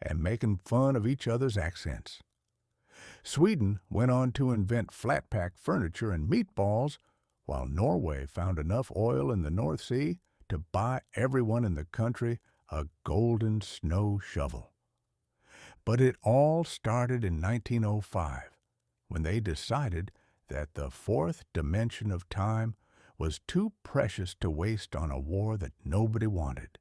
and making fun of each other's accents. Sweden went on to invent flat-pack furniture and meatballs, while Norway found enough oil in the North Sea to buy everyone in the country a golden snow shovel. But it all started in 1905, when they decided that the fourth dimension of time was too precious to waste on a war that nobody wanted.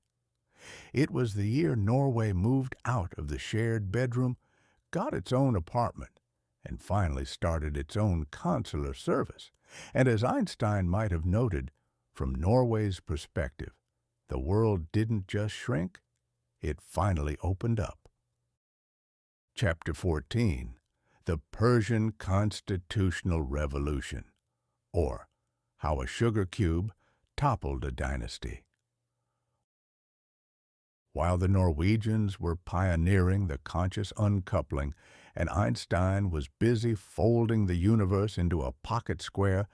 It was the year Norway moved out of the shared bedroom, got its own apartment, and finally started its own consular service. And as Einstein might have noted, from Norway's perspective, the world didn't just shrink, it finally opened up. Chapter 14. The Persian Constitutional Revolution, or How a Sugar Cube Toppled a Dynasty. While the Norwegians were pioneering the conscious uncoupling and Einstein was busy folding the universe into a pocket square,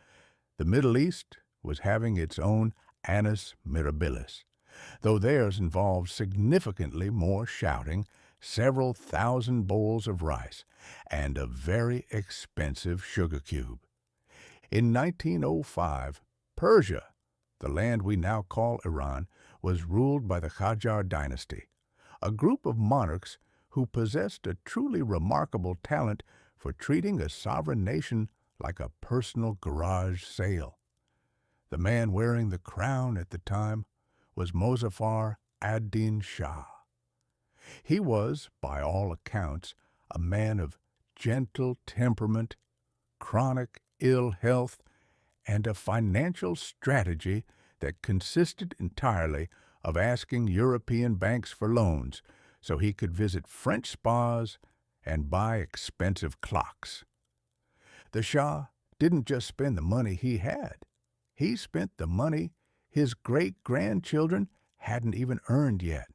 the Middle East was having its own Annus Mirabilis, though theirs involved significantly more shouting, several thousand bowls of rice, and a very expensive sugar cube. In 1905, Persia, the land we now call Iran, was ruled by the Qajar dynasty, a group of monarchs who possessed a truly remarkable talent for treating a sovereign nation like a personal garage sale. The man wearing the crown at the time was Mozaffar ad-Din Shah. He was, by all accounts, a man of gentle temperament, chronic ill health, and a financial strategy that consisted entirely of asking European banks for loans so he could visit French spas and buy expensive clocks. The Shah didn't just spend the money he had. He spent the money his great-grandchildren hadn't even earned yet.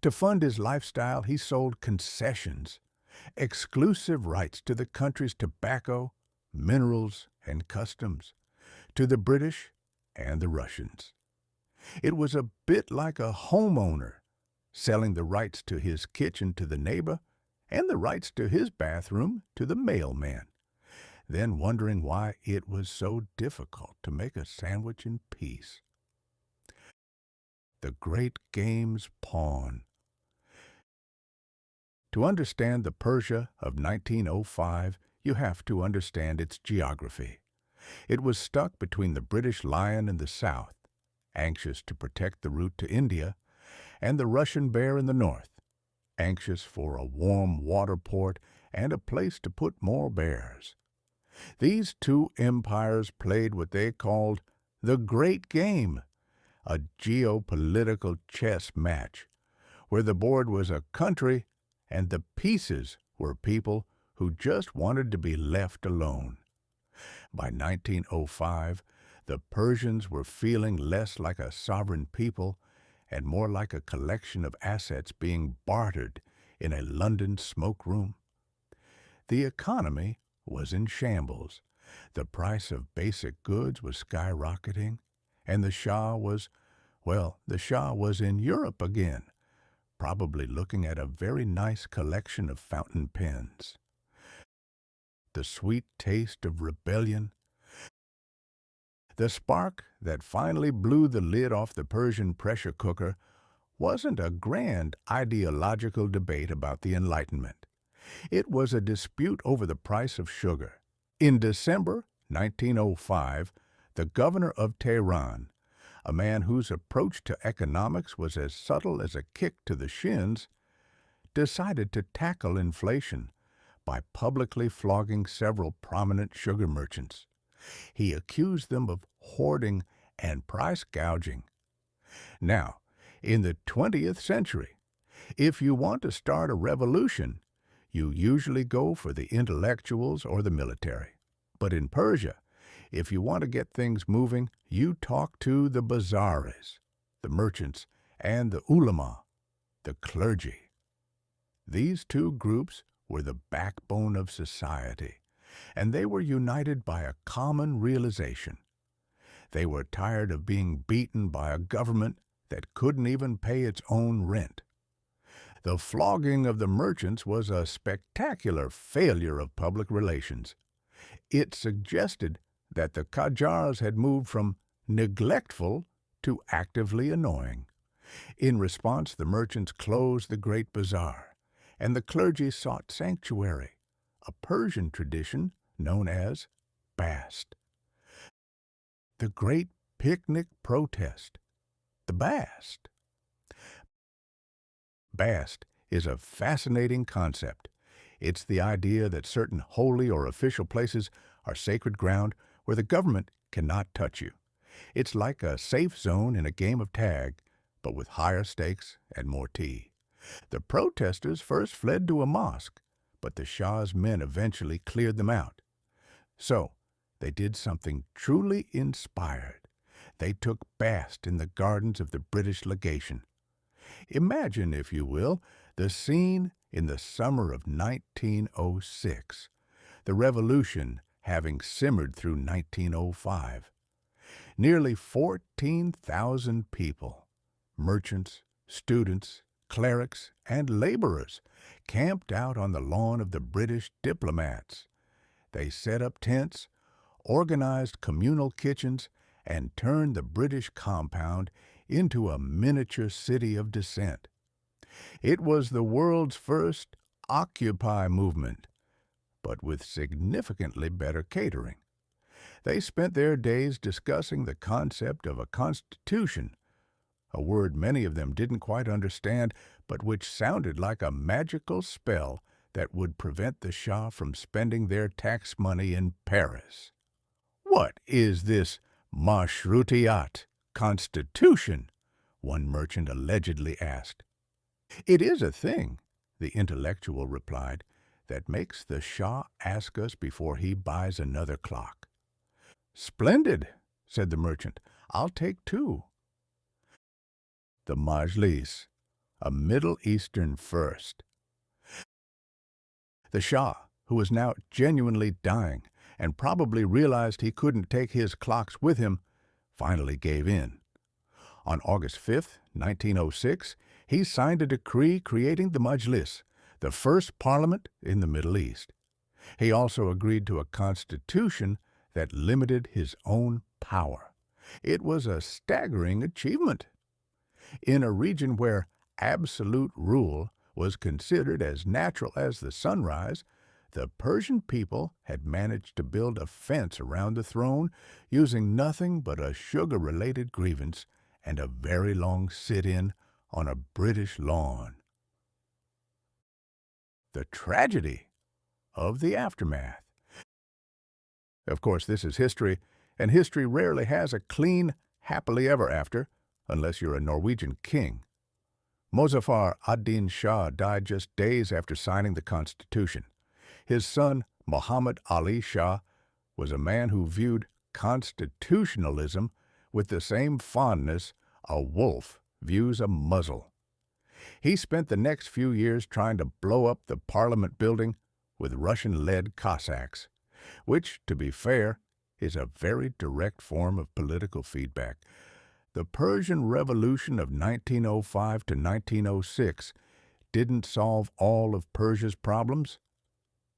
To fund his lifestyle, he sold concessions, exclusive rights to the country's tobacco, minerals, and customs, to the British and the Russians. It was a bit like a homeowner selling the rights to his kitchen to the neighbor and the rights to his bathroom to the mailman, then wondering why it was so difficult to make a sandwich in peace. The Great Game's pawn. To understand the Persia of 1905, you have to understand its geography. It was stuck between the British Lion in the south, anxious to protect the route to India, and the Russian Bear in the north, anxious for a warm water port and a place to put more bears. These two empires played what they called the Great Game, a geopolitical chess match, where the board was a country and the pieces were people who just wanted to be left alone. By 1905, the Persians were feeling less like a sovereign people and more like a collection of assets being bartered in a London smoke-room. The economy was in shambles. The price of basic goods was skyrocketing, and the Shah was in Europe again, probably looking at a very nice collection of fountain pens. The sweet taste of rebellion, the spark that finally blew the lid off the Persian pressure cooker, wasn't a grand ideological debate about the Enlightenment. It was a dispute over the price of sugar. In December 1905, the governor of Tehran, a man whose approach to economics was as subtle as a kick to the shins, decided to tackle inflation by publicly flogging several prominent sugar merchants. He accused them of hoarding and price gouging. Now, in the 20th century, if you want to start a revolution, you usually go for the intellectuals or the military. But in Persia, if you want to get things moving, you talk to the bazaris, the merchants, and the ulama, the clergy. These two groups were the backbone of society, and they were united by a common realization. They were tired of being beaten by a government that couldn't even pay its own rent. The flogging of the merchants was a spectacular failure of public relations. It suggested that the Qajars had moved from neglectful to actively annoying. In response, the merchants closed the great bazaar, and the clergy sought sanctuary, a Persian tradition known as Bast. The great picnic protest, the Bast. Bast is a fascinating concept. It's the idea that certain holy or official places are sacred ground where the government cannot touch you. It's like a safe zone in a game of tag, but with higher stakes and more tea. The protesters first fled to a mosque, but the Shah's men eventually cleared them out. So, they did something truly inspired. They took Bast in the gardens of the British legation. Imagine, if you will, the scene in the summer of 1906, the revolution having simmered through 1905. Nearly 14,000 people, merchants, students, clerics, and laborers, camped out on the lawn of the British diplomats. They set up tents, organized communal kitchens, and turned the British compound into a miniature city of dissent. It was the world's first Occupy movement, but with significantly better catering. They spent their days discussing the concept of a constitution, a word many of them didn't quite understand, but which sounded like a magical spell that would prevent the Shah from spending their tax money in Paris. "What is this mashrutiyat, constitution?" one merchant allegedly asked. "It is a thing," the intellectual replied, "that makes the Shah ask us before he buys another clock." "Splendid," said the merchant. "I'll take two." The Majlis, a Middle Eastern first. The Shah, who was now genuinely dying and probably realized he couldn't take his clocks with him, finally gave in. On August 5, 1906, he signed a decree creating the Majlis, the first parliament in the Middle East. He also agreed to a constitution that limited his own power. It was a staggering achievement. In a region where absolute rule was considered as natural as the sunrise, the Persian people had managed to build a fence around the throne using nothing but a sugar-related grievance and a very long sit-in on a British lawn. The tragedy of the aftermath. Of course, this is history, and history rarely has a clean, happily ever after, unless you're a Norwegian king. Mozaffar ad-Din Shah died just days after signing the Constitution. His son, Muhammad Ali Shah, was a man who viewed constitutionalism with the same fondness a wolf views a muzzle. He spent the next few years trying to blow up the Parliament building with Russian-led Cossacks, which, to be fair, is a very direct form of political feedback. The Persian Revolution of 1905 to 1906 didn't solve all of Persia's problems.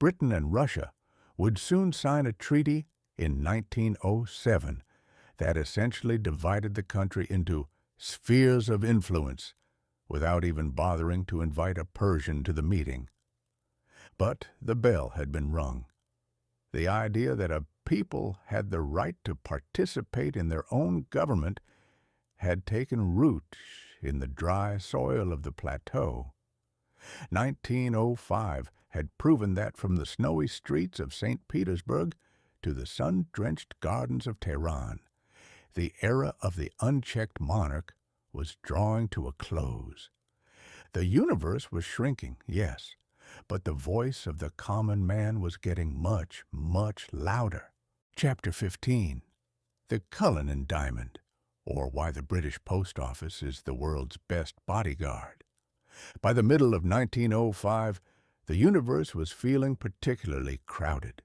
Britain and Russia would soon sign a treaty in 1907 that essentially divided the country into spheres of influence without even bothering to invite a Persian to the meeting. But the bell had been rung. The idea that a people had the right to participate in their own government had taken root in the dry soil of the plateau. 1905 had proven that from the snowy streets of St. Petersburg to the sun-drenched gardens of Tehran, the era of the unchecked monarch was drawing to a close. The universe was shrinking, yes, but the voice of the common man was getting much, much louder. Chapter 15. The Cullinan Diamond, or Why the British Post Office is the World's Best Bodyguard. By the middle of 1905, the universe was feeling particularly crowded.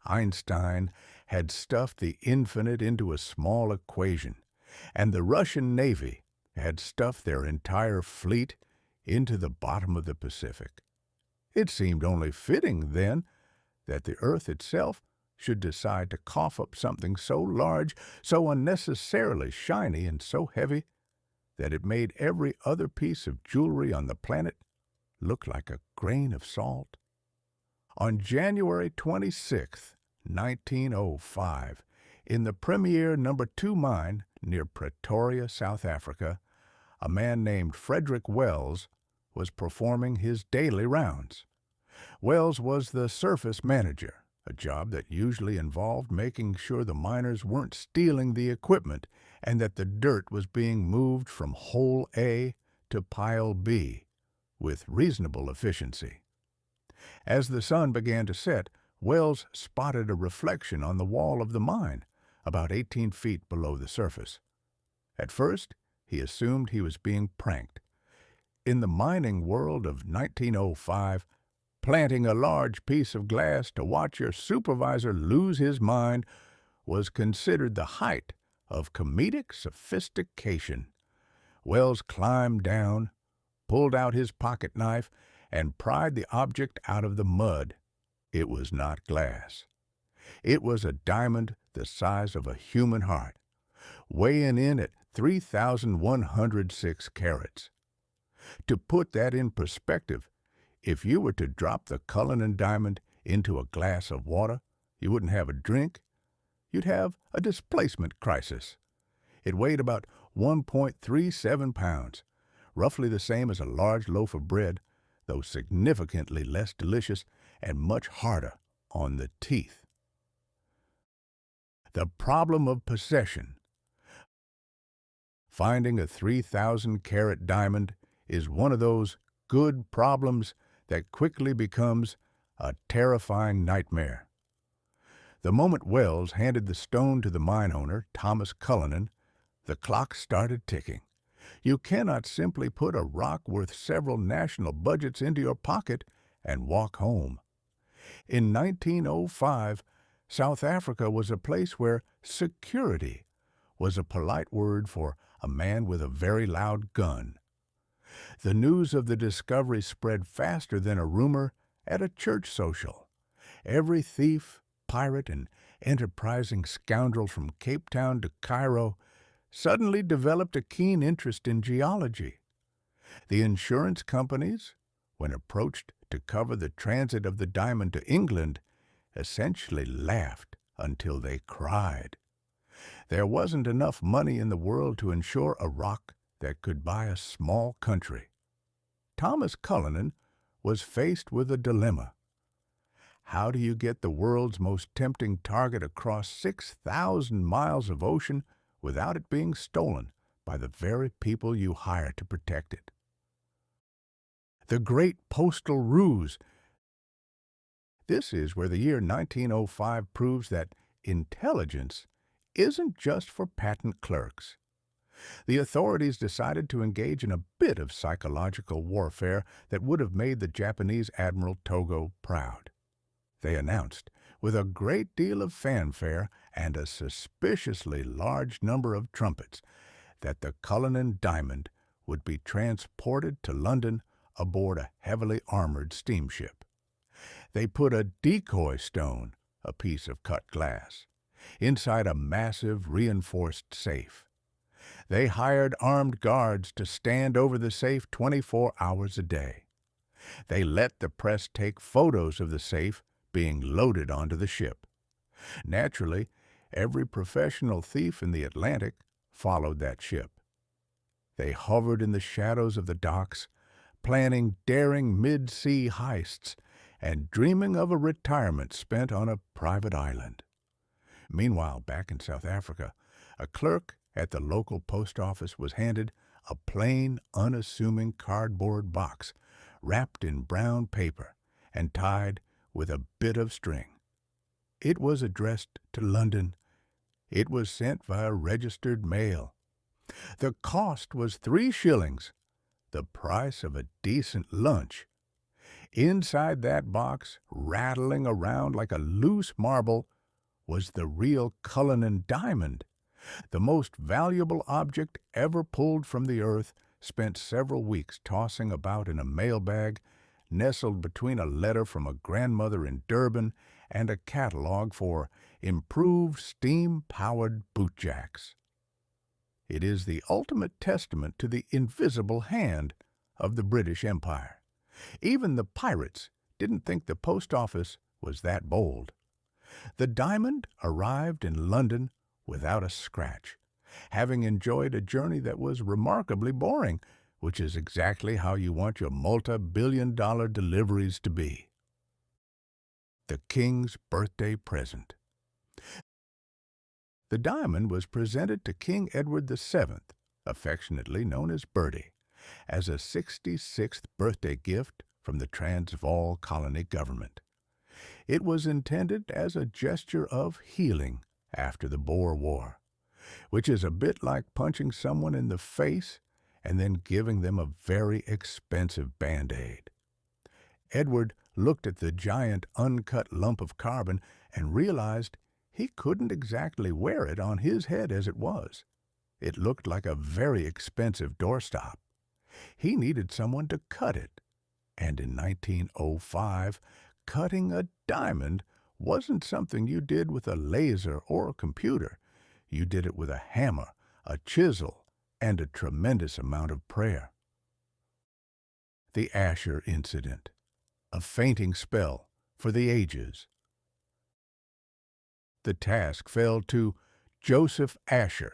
Einstein had stuffed the infinite into a small equation, and the Russian Navy had stuffed their entire fleet into the bottom of the Pacific. It seemed only fitting, then, that the Earth itself should decide to cough up something so large, so unnecessarily shiny, and so heavy that it made every other piece of jewelry on the planet look like a grain of salt. On January 26, 1905, in the Premier No. 2 mine near Pretoria, South Africa, a man named Frederick Wells was performing his daily rounds. Wells was the surface manager, a job that usually involved making sure the miners weren't stealing the equipment and that the dirt was being moved from hole A to pile B with reasonable efficiency. As the sun began to set, Wells spotted a reflection on the wall of the mine, about 18 feet below the surface. At first, he assumed he was being pranked. In the mining world of 1905, planting a large piece of glass to watch your supervisor lose his mind was considered the height of comedic sophistication. Wells climbed down, pulled out his pocket knife, and pried the object out of the mud. It was not glass. It was a diamond the size of a human heart, weighing in at 3,106 carats. To put that in perspective, if you were to drop the Cullinan diamond into a glass of water, you wouldn't have a drink, you'd have a displacement crisis. It weighed about 1.37 pounds, roughly the same as a large loaf of bread, though significantly less delicious and much harder on the teeth. The problem of possession. Finding a 3,000-carat diamond is one of those good problems that quickly becomes a terrifying nightmare. The moment Wells handed the stone to the mine owner, Thomas Cullinan, the clock started ticking. You cannot simply put a rock worth several national budgets into your pocket and walk home. In 1905, South Africa was a place where security was a polite word for a man with a very loud gun. The news of the discovery spread faster than a rumor at a church social. Every thief, pirate, and enterprising scoundrel from Cape Town to Cairo suddenly developed a keen interest in geology. The insurance companies, when approached to cover the transit of the diamond to England, essentially laughed until they cried. There wasn't enough money in the world to insure a rock that could buy a small country. Thomas Cullinan was faced with a dilemma. How do you get the world's most tempting target across 6,000 miles of ocean without it being stolen by the very people you hire to protect it? The Great Postal Ruse. This is where the year 1905 proves that intelligence isn't just for patent clerks. The authorities decided to engage in a bit of psychological warfare that would have made the Japanese Admiral Togo proud. They announced, with a great deal of fanfare and a suspiciously large number of trumpets, that the Cullinan diamond would be transported to London aboard a heavily armored steamship. They put a decoy stone, a piece of cut glass, inside a massive reinforced safe. They hired armed guards to stand over the safe 24 hours a day. They let the press take photos of the safe being loaded onto the ship. Naturally, every professional thief in the Atlantic followed that ship. They hovered in the shadows of the docks, planning daring mid-sea heists and dreaming of a retirement spent on a private island. Meanwhile, back in South Africa, a clerk at the local post office was handed a plain, unassuming cardboard box wrapped in brown paper and tied with a bit of string. It was addressed to London. It was sent via registered mail. The cost was 3 shillings, the price of a decent lunch. Inside that box, rattling around like a loose marble, was the real Cullinan diamond, the most valuable object ever pulled from the earth, spent several weeks tossing about in a mailbag, nestled between a letter from a grandmother in Durban and a catalog for improved steam-powered bootjacks. It is the ultimate testament to the invisible hand of the British Empire. Even the pirates didn't think the post office was that bold. The diamond arrived in London without a scratch, having enjoyed a journey that was remarkably boring, which is exactly how you want your multi-billion-dollar deliveries to be. The King's birthday present. The diamond was presented to King Edward VII, affectionately known as Bertie, as a 66th birthday gift from the Transvaal colony government. It was intended as a gesture of healing after the Boer War, which is a bit like punching someone in the face and then giving them a very expensive Band-Aid. Edward looked at the giant uncut lump of carbon and realized he couldn't exactly wear it on his head as it was. It looked like a very expensive doorstop. He needed someone to cut it. And in 1905, cutting a diamond wasn't something you did with a laser or a computer. You did it with a hammer a chisel, and a tremendous amount of prayer. The Asher Incident, a fainting spell for the ages. The task fell to Joseph Asher,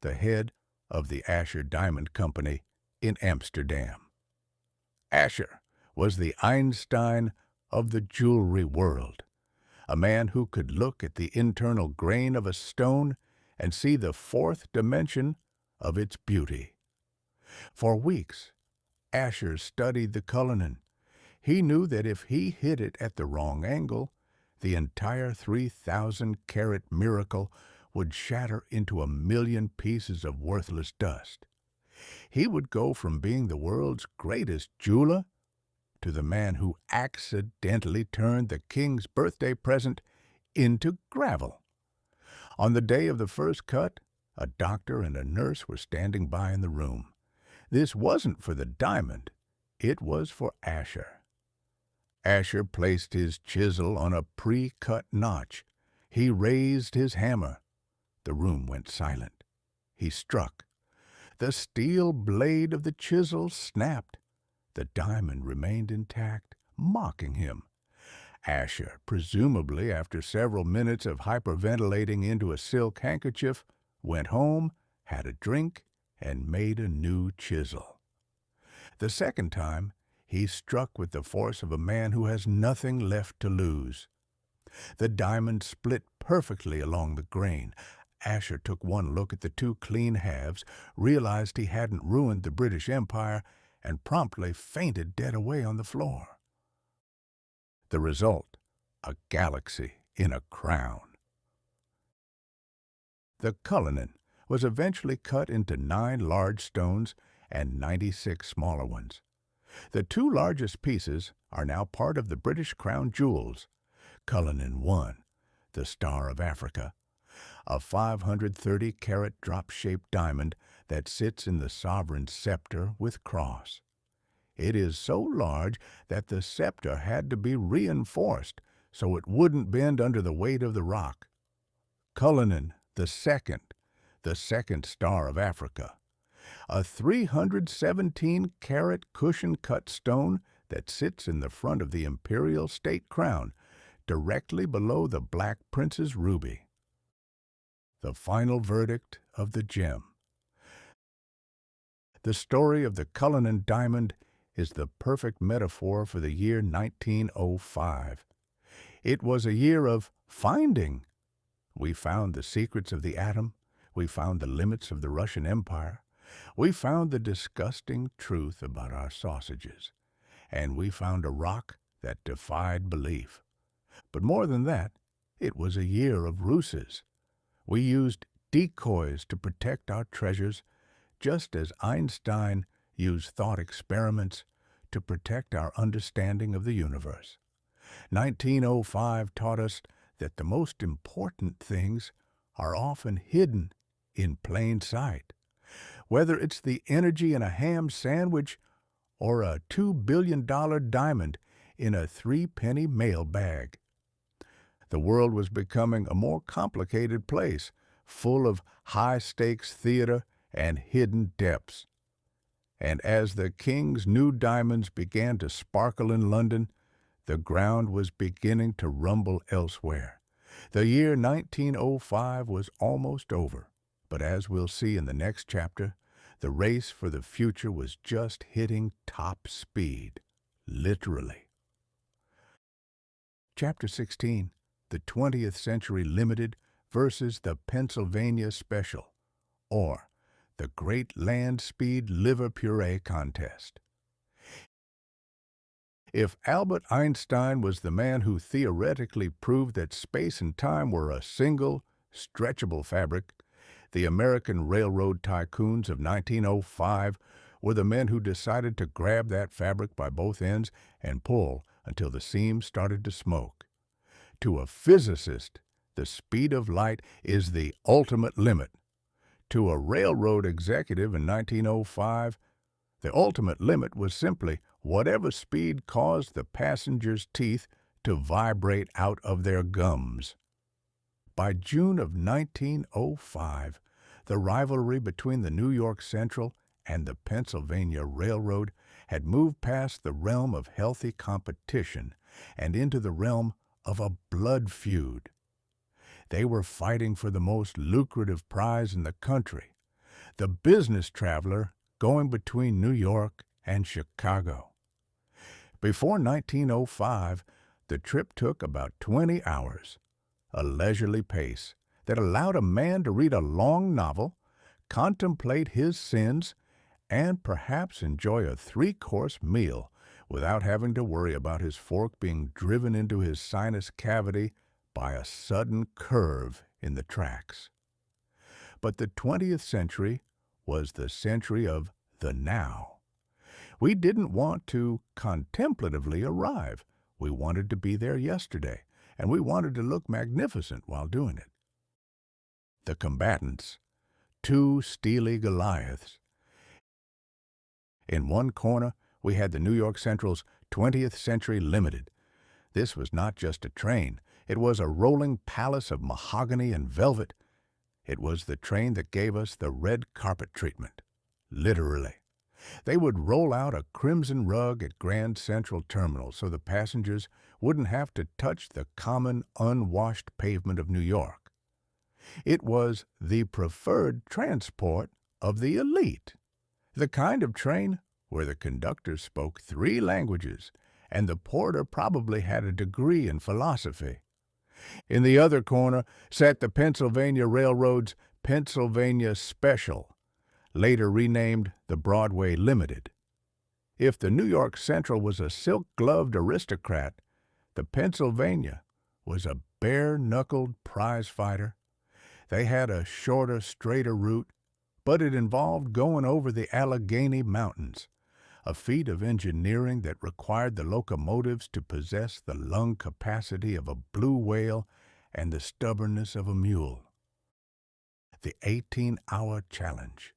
the head of the Asher Diamond Company in Amsterdam. Asher was the Einstein of the jewelry world, a man who could look at the internal grain of a stone and see the fourth dimension of its beauty. For weeks, Asher studied the Cullinan. He knew that if he hit it at the wrong angle, the entire 3,000-carat miracle would shatter into 1,000,000 pieces of worthless dust. He would go from being the world's greatest jeweler to the man who accidentally turned the king's birthday present into gravel. On the day of the first cut, a doctor and a nurse were standing by in the room. This wasn't for the diamond. It was for Asher. Asher placed his chisel on a pre-cut notch. He raised his hammer. The room went silent. He struck. The steel blade of the chisel snapped. The diamond remained intact, mocking him. Asher, presumably after several minutes of hyperventilating into a silk handkerchief, went home, had a drink, and made a new chisel. The second time, he struck with the force of a man who has nothing left to lose. The diamond split perfectly along the grain. Asher took one look at the two clean halves, realized he hadn't ruined the British Empire, and promptly fainted dead away on the floor. The result, a galaxy in a crown. The Cullinan was eventually cut into 9 large stones and 96 smaller ones. The 2 largest pieces are now part of the British Crown Jewels. Cullinan I, the Star of Africa, a 530-carat drop-shaped diamond that sits in the sovereign's scepter with cross. It is so large that the scepter had to be reinforced so it wouldn't bend under the weight of the rock. Cullinan the second Star of Africa, a 317-carat cushion-cut stone that sits in the front of the imperial state crown, directly below the Black Prince's ruby. The final verdict of the gem. The story of the Cullinan diamond is the perfect metaphor for the year 1905. It was a year of finding. We found the secrets of the atom. We found the limits of the Russian Empire. We found the disgusting truth about our sausages. And we found a rock that defied belief. But more than that, it was a year of ruses. We used decoys to protect our treasures, just as Einstein used thought experiments to protect our understanding of the universe. 1905 taught us that the most important things are often hidden in plain sight. Whether it's the energy in a ham sandwich or a $2 billion diamond in a 3-penny mail bag. The world was becoming a more complicated place, full of high-stakes theater and hidden depths. And as the king's new diamonds began to sparkle in London, the ground was beginning to rumble elsewhere. The year 1905 was almost over, but as we'll see in the next chapter, the race for the future was just hitting top speed, literally. Chapter 16, the 20th Century Limited versus the Pennsylvania Special, or the Great Land Speed Liver Puree Contest. If Albert Einstein was the man who theoretically proved that space and time were a single, stretchable fabric, the American railroad tycoons of 1905 were the men who decided to grab that fabric by both ends and pull until the seams started to smoke. To a physicist, the speed of light is the ultimate limit. To a railroad executive in 1905, the ultimate limit was simply whatever speed caused the passengers' teeth to vibrate out of their gums. By June of 1905, The rivalry between the New York Central and the Pennsylvania Railroad had moved past the realm of healthy competition and into the realm of a blood feud. They were fighting for the most lucrative prize in the country, the business traveler going between New York and Chicago. Before 1905, the trip took about 20 hours, a leisurely pace that allowed a man to read a long novel, contemplate his sins, and perhaps enjoy a three-course meal without having to worry about his fork being driven into his sinus cavity by a sudden curve in the tracks. But the 20th century was the century of the now. We didn't want to contemplatively arrive. We wanted to be there yesterday, and we wanted to look magnificent while doing it. The combatants, two steely Goliaths. In one corner, we had the New York Central's 20th Century Limited. This was not just a train. It was a rolling palace of mahogany and velvet. It was the train that gave us the red carpet treatment, literally. They would roll out a crimson rug at Grand Central Terminal so the passengers wouldn't have to touch the common, unwashed pavement of New York. It was the preferred transport of the elite, the kind of train where the conductor spoke 3 languages and the porter probably had a degree in philosophy. In the other corner sat the Pennsylvania Railroad's Pennsylvania Special, later renamed the Broadway Limited. If the New York Central was a silk-gloved aristocrat, the Pennsylvania was a bare-knuckled prize-fighter. They had a shorter, straighter route, but it involved going over the Allegheny Mountains, a feat of engineering that required the locomotives to possess the lung capacity of a blue whale and the stubbornness of a mule. The 18-hour challenge.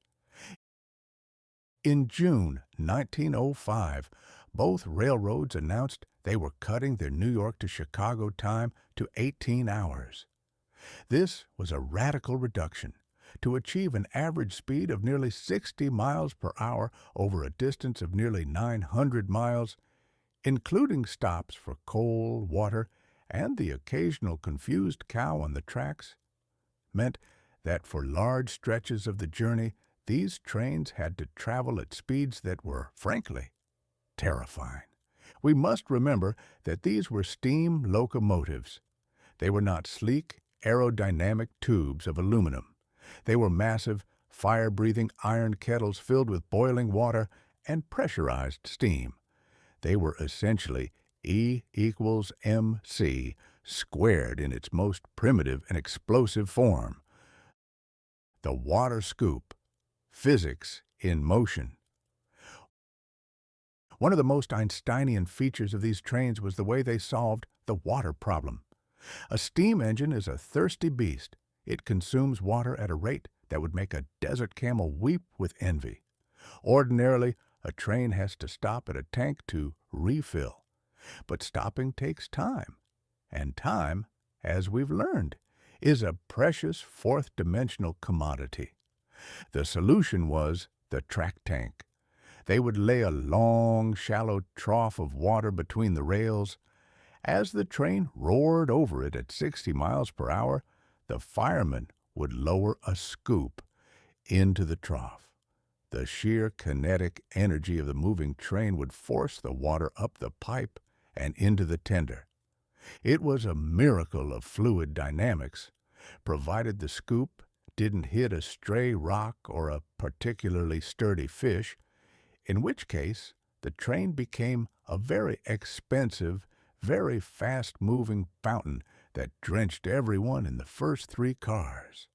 In June 1905, both railroads announced they were cutting their New York to Chicago time to 18 hours. This was a radical reduction to achieve an average speed of nearly 60 miles per hour over a distance of nearly 900 miles, including stops for coal, water, and the occasional confused cow on the tracks, meant that for large stretches of the journey, these trains had to travel at speeds that were, frankly, terrifying. We must remember that these were steam locomotives. They were not sleek, aerodynamic tubes of aluminum. They were massive, fire-breathing iron kettles filled with boiling water and pressurized steam. They were essentially E equals mc squared in its most primitive and explosive form. The water scoop, physics in motion. One of the most Einsteinian features of these trains was the way they solved the water problem. A steam engine is a thirsty beast. It consumes water at a rate that would make a desert camel weep with envy. Ordinarily, a train has to stop at a tank to refill. But stopping takes time. And time, as we've learned, is a precious fourth-dimensional commodity. The solution was the track tank. They would lay a long, shallow trough of water between the rails. As the train roared over it at 60 miles per hour, the fireman would lower a scoop into the trough. The sheer kinetic energy of the moving train would force the water up the pipe and into the tender. It was a miracle of fluid dynamics, provided the scoop didn't hit a stray rock or a particularly sturdy fish, in which case the train became a very expensive, very fast-moving fountain that drenched everyone in the first 3 cars.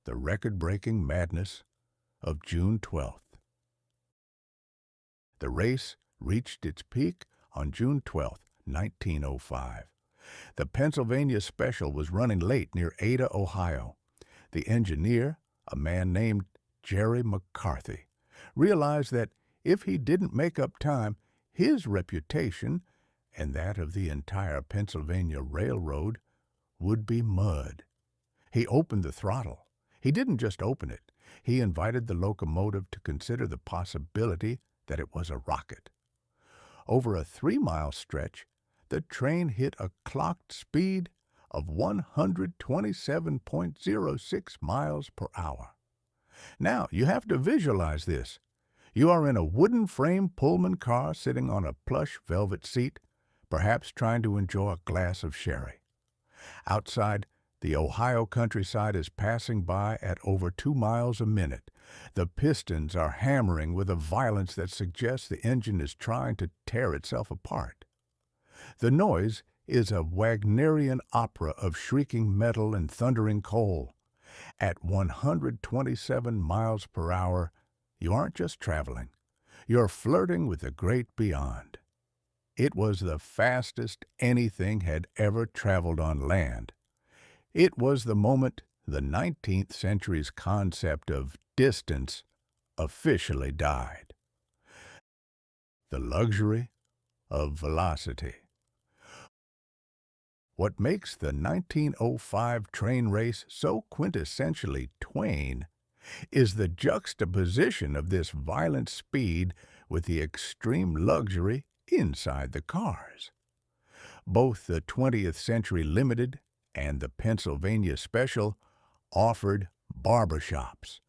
The record-breaking madness of June 12th. The race reached its peak on June 12, 1905. The Pennsylvania Special was running late near Ada, Ohio. The engineer, a man named Jerry McCarthy, realized that if he didn't make up time, his reputation and that of the entire Pennsylvania Railroad would be mud. He opened the throttle. He didn't just open it. He invited the locomotive to consider the possibility that it was a rocket. Over a 3-mile stretch, the train hit a clocked speed of 127.06 miles per hour. Now, you have to visualize this. You are in a wooden frame Pullman car sitting on a plush velvet seat, perhaps trying to enjoy a glass of sherry. Outside, the Ohio countryside is passing by at over 2 miles a minute. The pistons are hammering with a violence that suggests the engine is trying to tear itself apart. The noise is a Wagnerian opera of shrieking metal and thundering coal. At 127 miles per hour, you aren't just traveling. You're flirting with the great beyond. It was the fastest anything had ever traveled on land. It was the moment the 19th century's concept of distance officially died. The luxury of velocity. What makes the 1905 train race so quintessentially Twain is the juxtaposition of this violent speed with the extreme luxury inside the cars. Both the 20th Century Limited and the Pennsylvania Special offered barbershops,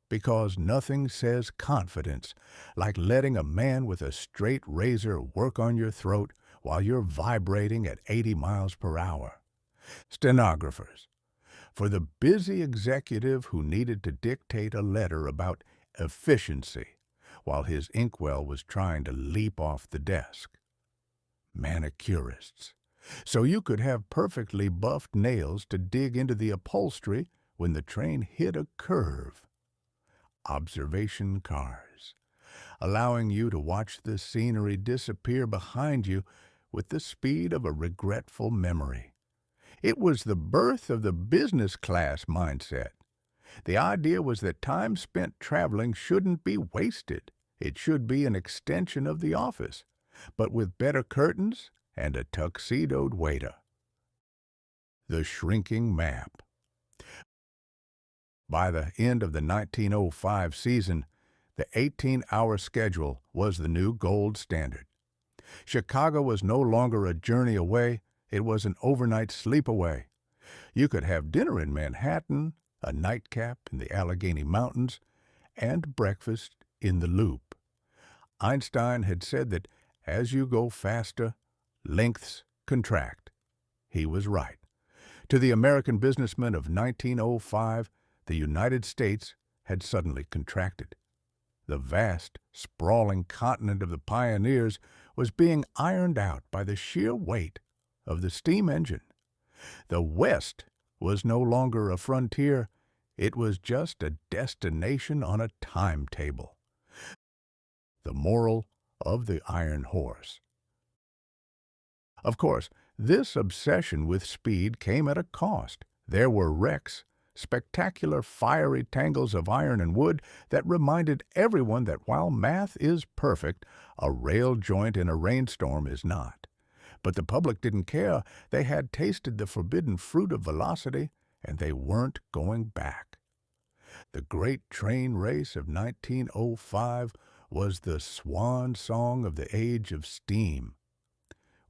because nothing says confidence like letting a man with a straight razor work on your throat while you're vibrating at 80 miles per hour. Stenographers. For the busy executive who needed to dictate a letter about efficiency while his inkwell was trying to leap off the desk. Manicurists. So you could have perfectly buffed nails to dig into the upholstery when the train hit a curve. Observation cars, allowing you to watch the scenery disappear behind you with the speed of a regretful memory. It was the birth of the business class mindset. The idea was that time spent traveling shouldn't be wasted. It should be an extension of the office, but with better curtains and a tuxedoed waiter. The shrinking map. By the end of the 1905 season, the 18-hour schedule was the new gold standard. Chicago was no longer a journey away, it was an overnight sleep away. You could have dinner in Manhattan, a nightcap in the Allegheny Mountains, and breakfast in the Loop. Einstein had said that as you go faster, lengths contract. He was right. To the American businessman of 1905, the United States had suddenly contracted. The vast, sprawling continent of the pioneers was being ironed out by the sheer weight of the steam engine. The West was no longer a frontier, it was just a destination on a timetable. The moral of the Iron Horse. Of course, this obsession with speed came at a cost. There were wrecks, spectacular fiery tangles of iron and wood that reminded everyone that while math is perfect, a rail joint in a rainstorm is not. But the public didn't care. They had tasted the forbidden fruit of velocity, and they weren't going back. The great train race of 1905 was the swan song of the age of steam.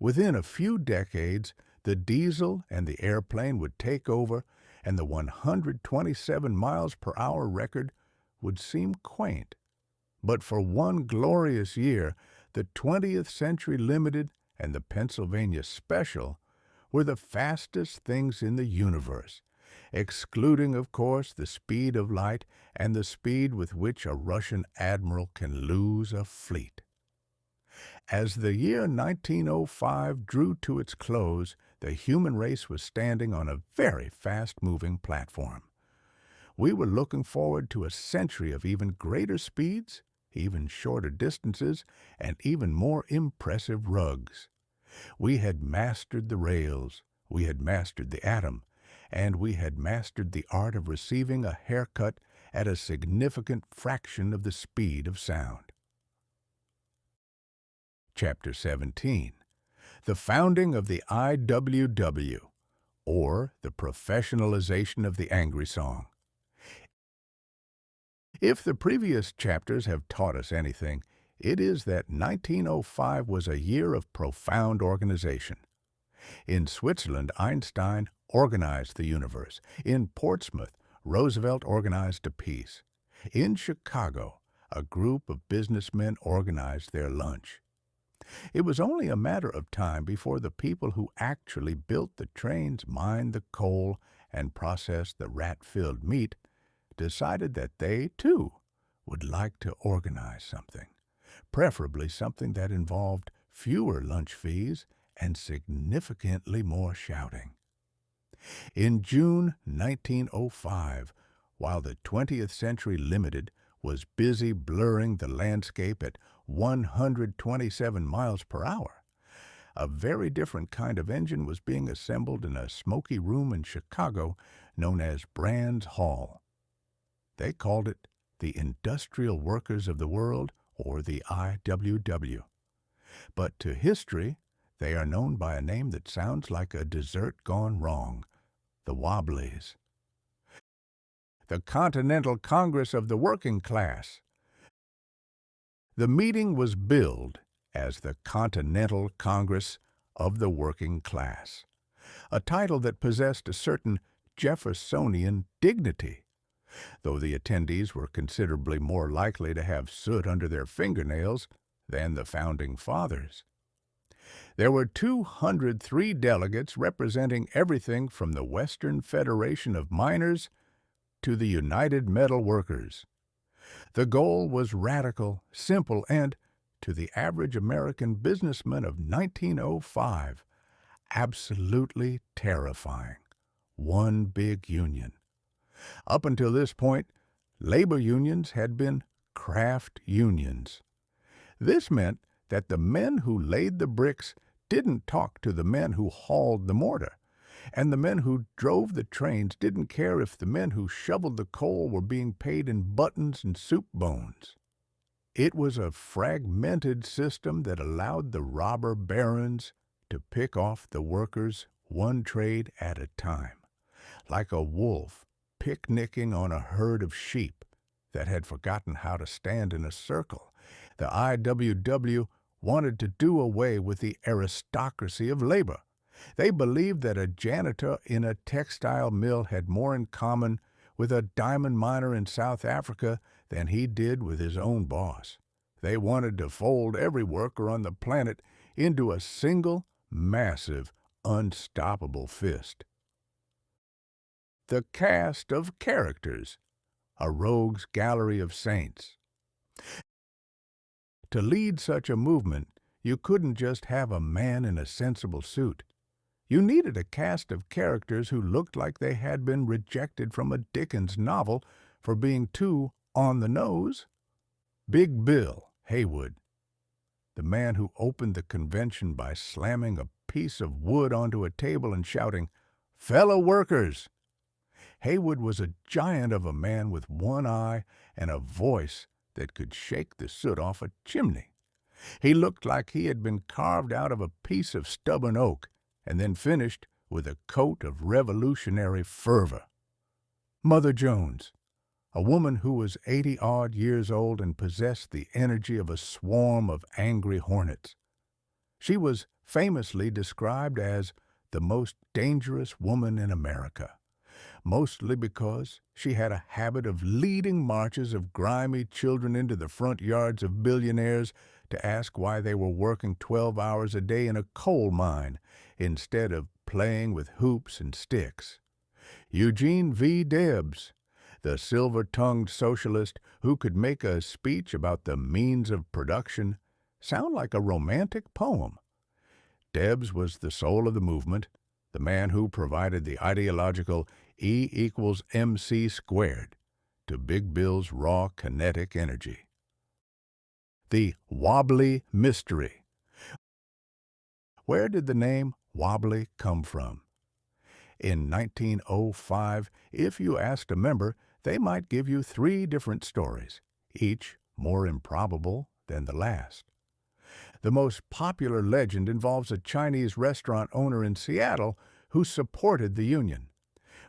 Within a few decades, the diesel and the airplane would take over, and the 127 miles per hour record would seem quaint. But for one glorious year, the 20th Century Limited and the Pennsylvania Special were the fastest things in the universe, excluding, of course, the speed of light and the speed with which a Russian admiral can lose a fleet. As the year 1905 drew to its close, the human race was standing on a very fast-moving platform. We were looking forward to a century of even greater speeds, even shorter distances, and even more impressive rugs. We had mastered the rails, we had mastered the atom, and we had mastered the art of receiving a haircut at a significant fraction of the speed of sound. Chapter 17. The founding of the IWW, or the professionalization of the angry song. If the previous chapters have taught us anything, it is that 1905 was a year of profound organization. In Switzerland, Einstein organized the universe. In Portsmouth, Roosevelt organized a peace. In Chicago, a group of businessmen organized their lunch. It was only a matter of time before the people who actually built the trains, mined the coal, and processed the rat-filled meat decided that they, too, would like to organize something, preferably something that involved fewer lunch fees and significantly more shouting. In June 1905, while the 20th Century Limited was busy blurring the landscape at 127 miles per hour, a very different kind of engine was being assembled in a smoky room in Chicago known as Brands Hall. They called it the Industrial Workers of the World, or the IWW. But to history, they are known by a name that sounds like a dessert gone wrong, the Wobblies. The Continental Congress of the Working Class. The meeting was billed as the Continental Congress of the Working Class, a title that possessed a certain Jeffersonian dignity, though the attendees were considerably more likely to have soot under their fingernails than the Founding Fathers. There were 203 delegates representing everything from the Western Federation of Miners to the United Metal Workers. The goal was radical, simple, and, to the average American businessman of 1905, absolutely terrifying. One big union. Up until this point, labor unions had been craft unions. This meant that the men who laid the bricks didn't talk to the men who hauled the mortar, and the men who drove the trains didn't care if the men who shoveled the coal were being paid in buttons and soup bones. It was a fragmented system that allowed the robber barons to pick off the workers one trade at a time, like a wolf picnicking on a herd of sheep that had forgotten how to stand in a circle. The IWW wanted to do away with the aristocracy of labor. They believed that a janitor in a textile mill had more in common with a diamond miner in South Africa than he did with his own boss. They wanted to fold every worker on the planet into a single, massive, unstoppable fist. The cast of characters, a rogues gallery of saints. To lead such a movement, you couldn't just have a man in a sensible suit. You needed a cast of characters who looked like they had been rejected from a Dickens novel for being too on the nose. Big Bill Haywood, the man who opened the convention by slamming a piece of wood onto a table and shouting, "Fellow workers!" Haywood was a giant of a man with one eye and a voice that could shake the soot off a chimney. He looked like he had been carved out of a piece of stubborn oak and then finished with a coat of revolutionary fervor. Mother Jones, a woman who was 80-odd years old and possessed the energy of a swarm of angry hornets. She was famously described as the most dangerous woman in America, mostly because she had a habit of leading marches of grimy children into the front yards of billionaires to ask why they were working 12 hours a day in a coal mine instead of playing with hoops and sticks. Eugene V. Debs, the silver-tongued socialist who could make a speech about the means of production sound like a romantic poem. Debs was the soul of the movement, the man who provided the ideological E=mc² to Big Bill's raw kinetic energy. The Wobbly Mystery. Where did the name Wobbly come from? In 1905, if you asked a member, they might give you 3 different stories, each more improbable than the last. The most popular legend involves a Chinese restaurant owner in Seattle who supported the union.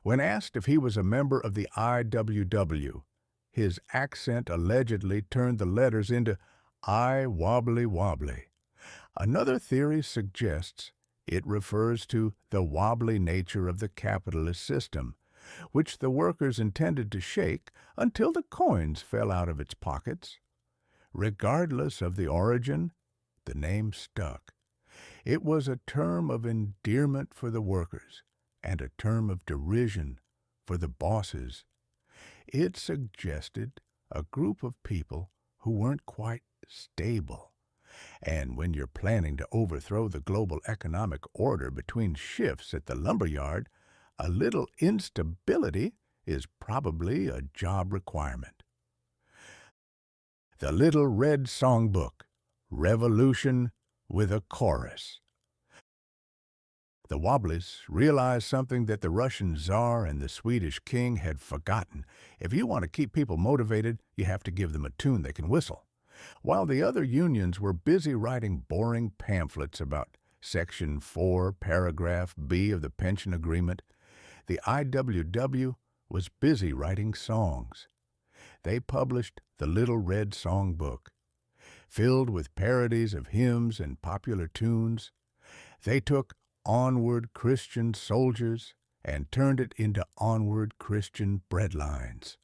When asked if he was a member of the IWW, His accent allegedly turned the letters into I wobbly wobbly. Another theory suggests it refers to the wobbly nature of the capitalist system, which the workers intended to shake until the coins fell out of its pockets. Regardless of the origin, the name stuck. It was a term of endearment for the workers and a term of derision for the bosses. It suggested a group of people who weren't quite stable. And when you're planning to overthrow the global economic order between shifts at the lumberyard, a little instability is probably a job requirement. The Little Red Songbook, Revolution with a Chorus. The Wobblies realized something that the Russian Tsar and the Swedish king had forgotten. If you want to keep people motivated, you have to give them a tune they can whistle. While the other unions were busy writing boring pamphlets about Section 4, Paragraph B of the pension agreement, the IWW was busy writing songs. They published the Little Red Songbook. Filled with parodies of hymns and popular tunes, they took Onward Christian Soldiers and turned it into Onward Christian Breadlines.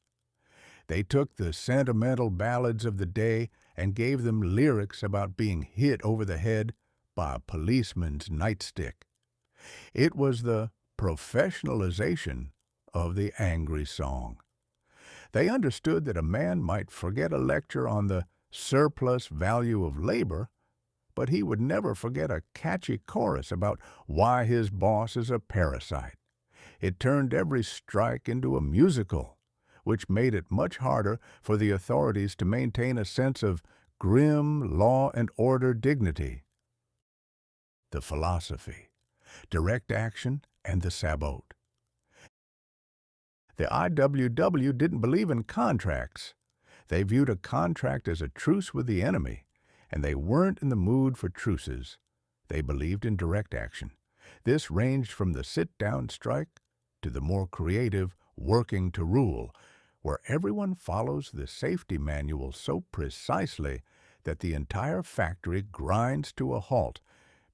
They took the sentimental ballads of the day and gave them lyrics about being hit over the head by a policeman's nightstick. It was the professionalization of the angry song. They understood that a man might forget a lecture on the surplus value of labor, but he would never forget a catchy chorus about why his boss is a parasite. It turned every strike into a musical, which made it much harder for the authorities to maintain a sense of grim law and order dignity. The philosophy, direct action, and the sabot. The IWW didn't believe in contracts. They viewed a contract as a truce with the enemy, and they weren't in the mood for truces. They believed in direct action. This ranged from the sit-down strike to the more creative working to rule, where everyone follows the safety manual so precisely that the entire factory grinds to a halt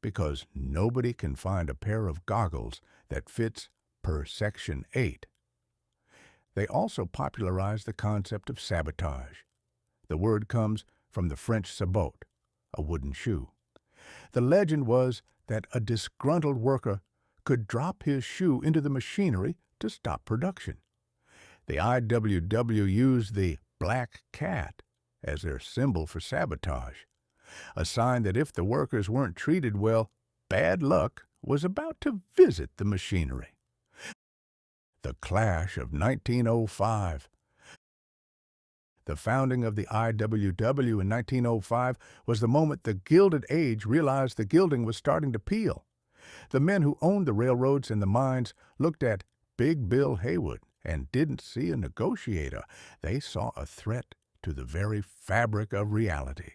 because nobody can find a pair of goggles that fits per Section 8. They also popularized the concept of sabotage. The word comes from the French sabot, a wooden shoe. The legend was that a disgruntled worker could drop his shoe into the machinery to stop production. The IWW used the black cat as their symbol for sabotage, a sign that if the workers weren't treated well, bad luck was about to visit the machinery. The Clash of 1905. The founding of the IWW in 1905 was the moment the Gilded Age realized the gilding was starting to peel. The men who owned the railroads and the mines looked at Big Bill Haywood and didn't see a negotiator. They saw a threat to the very fabric of reality.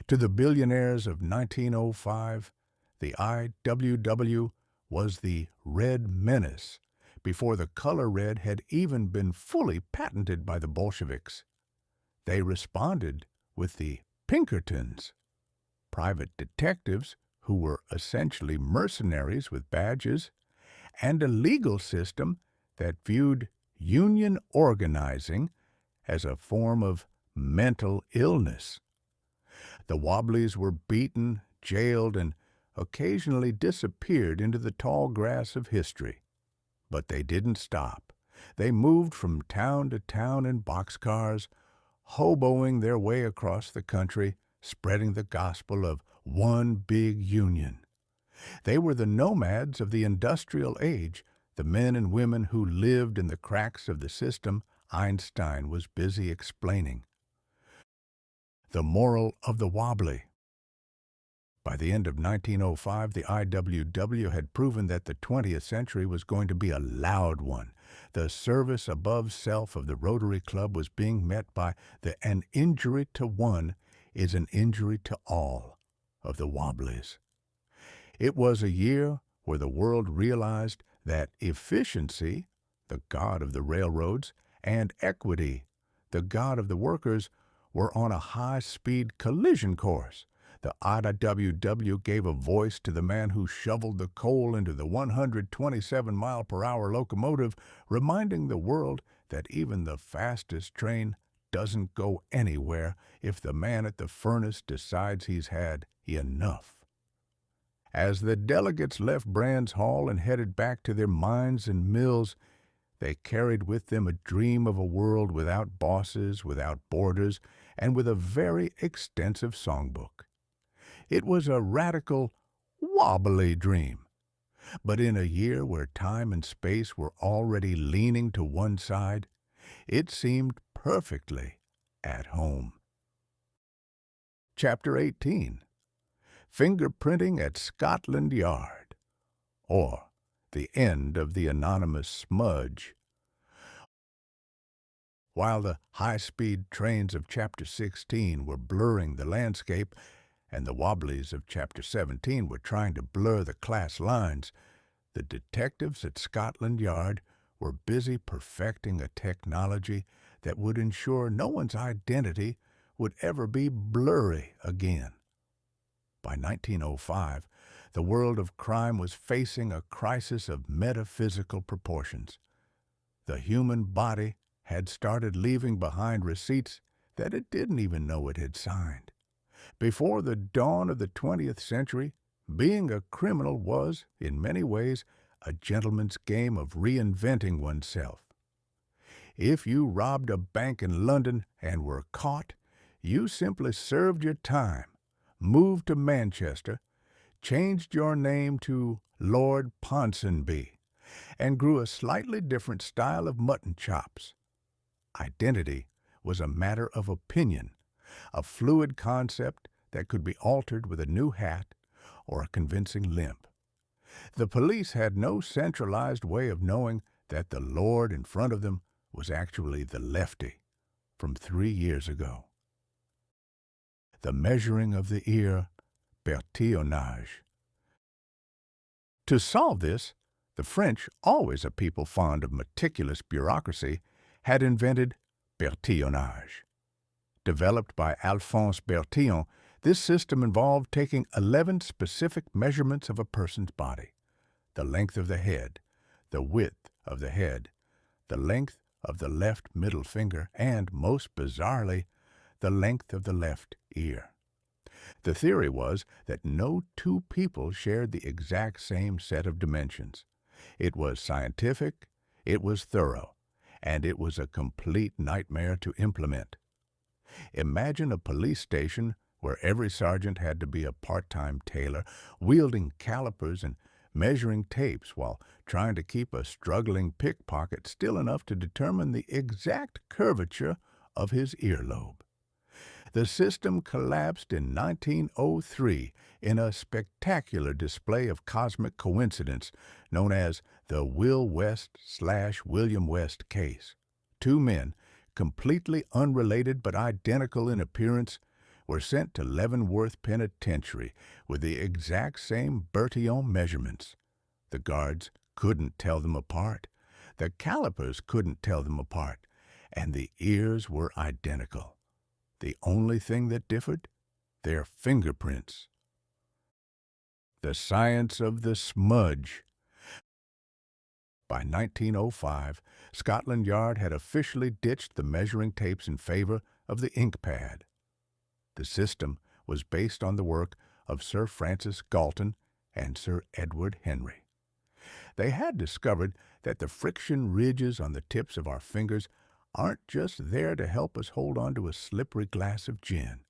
To the billionaires of 1905, the IWW was the Red Menace, before the color red had even been fully patented by the Bolsheviks. They responded with the Pinkertons, private detectives who were essentially mercenaries with badges, and a legal system that viewed union organizing as a form of mental illness. The Wobblies were beaten, jailed, and occasionally disappeared into the tall grass of history. But they didn't stop. They moved from town to town in boxcars, hoboing their way across the country, spreading the gospel of one big union. They were the nomads of the industrial age, the men and women who lived in the cracks of the system Einstein was busy explaining. The moral of the wobbly. By the end of 1905, the IWW had proven that the 20th century was going to be a loud one. The service above self of the Rotary Club was being met by the "an injury to one is an injury to all" of the Wobblies. It was a year where the world realized that efficiency, the god of the railroads, and equity, the god of the workers, were on a high-speed collision course. The IWW gave a voice to the man who shoveled the coal into the 127-mile-per-hour locomotive, reminding the world that even the fastest train doesn't go anywhere if the man at the furnace decides he's had enough. As the delegates left Brands Hall and headed back to their mines and mills, they carried with them a dream of a world without bosses, without borders, and with a very extensive songbook. It was a radical, wobbly dream. But in a year where time and space were already leaning to one side, it seemed perfectly at home. Chapter 18. Fingerprinting at Scotland Yard, or the end of the anonymous smudge. While the high-speed trains of Chapter 16 were blurring the landscape, and the wobblies of Chapter 17 were trying to blur the class lines, the detectives at Scotland Yard were busy perfecting a technology that would ensure no one's identity would ever be blurry again. By 1905, the world of crime was facing a crisis of metaphysical proportions. The human body had started leaving behind receipts that it didn't even know it had signed. Before the dawn of the 20th century, being a criminal was, in many ways, a gentleman's game of reinventing oneself. If you robbed a bank in London and were caught, you simply served your time, moved to Manchester, changed your name to Lord Ponsonby, and grew a slightly different style of mutton chops. Identity was a matter of opinion, a fluid concept that could be altered with a new hat or a convincing limp. The police had no centralized way of knowing that the lord in front of them was actually the lefty from 3 years ago. The measuring of the ear, bertillonnage. To solve this, the French, always a people fond of meticulous bureaucracy, had invented bertillonnage. Developed by Alphonse Bertillon, this system involved taking 11 specific measurements of a person's body: the length of the head, the width of the head, the length of the left middle finger, and, most bizarrely, the length of the left ear. The theory was that no two people shared the exact same set of dimensions. It was scientific, it was thorough, and it was a complete nightmare to implement. Imagine a police station where every sergeant had to be a part-time tailor, wielding calipers and measuring tapes while trying to keep a struggling pickpocket still enough to determine the exact curvature of his earlobe. The system collapsed in 1903 in a spectacular display of cosmic coincidence known as the Will West/William West case. Two men, completely unrelated but identical in appearance, were sent to Leavenworth Penitentiary with the exact same Bertillon measurements. The guards couldn't tell them apart, the calipers couldn't tell them apart, and the ears were identical. The only thing that differed? Their fingerprints. The science of the smudge. By 1905, Scotland Yard had officially ditched the measuring tapes in favor of the ink pad. The system was based on the work of Sir Francis Galton and Sir Edward Henry. They had discovered that the friction ridges on the tips of our fingers aren't just there to help us hold on to a slippery glass of gin.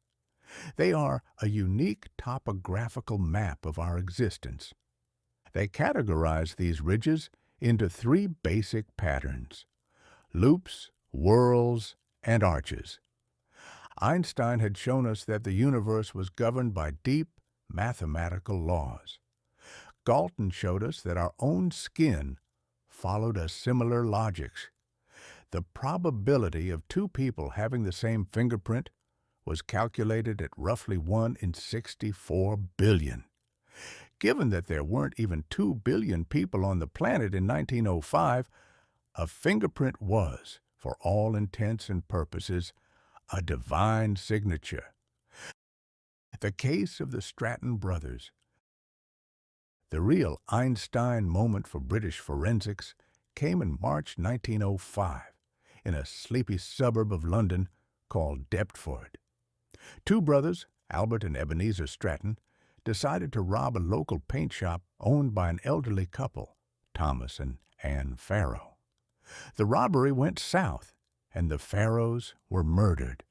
They are a unique topographical map of our existence. They categorize these ridges into 3 basic patterns: loops, whorls, and arches. Einstein had shown us that the universe was governed by deep mathematical laws. Galton showed us that our own skin followed a similar logic. The probability of 2 people having the same fingerprint was calculated at roughly 1 in 64 billion. Given that there weren't even 2 billion people on the planet in 1905, a fingerprint was, for all intents and purposes, a divine signature. The case of the Stratton brothers, the real Einstein moment for British forensics, came in March 1905 in a sleepy suburb of London called Deptford. Two brothers, Albert and Ebenezer Stratton, decided to rob a local paint shop owned by an elderly couple, Thomas and Anne Farrow. The robbery went south, and the Farrows were murdered.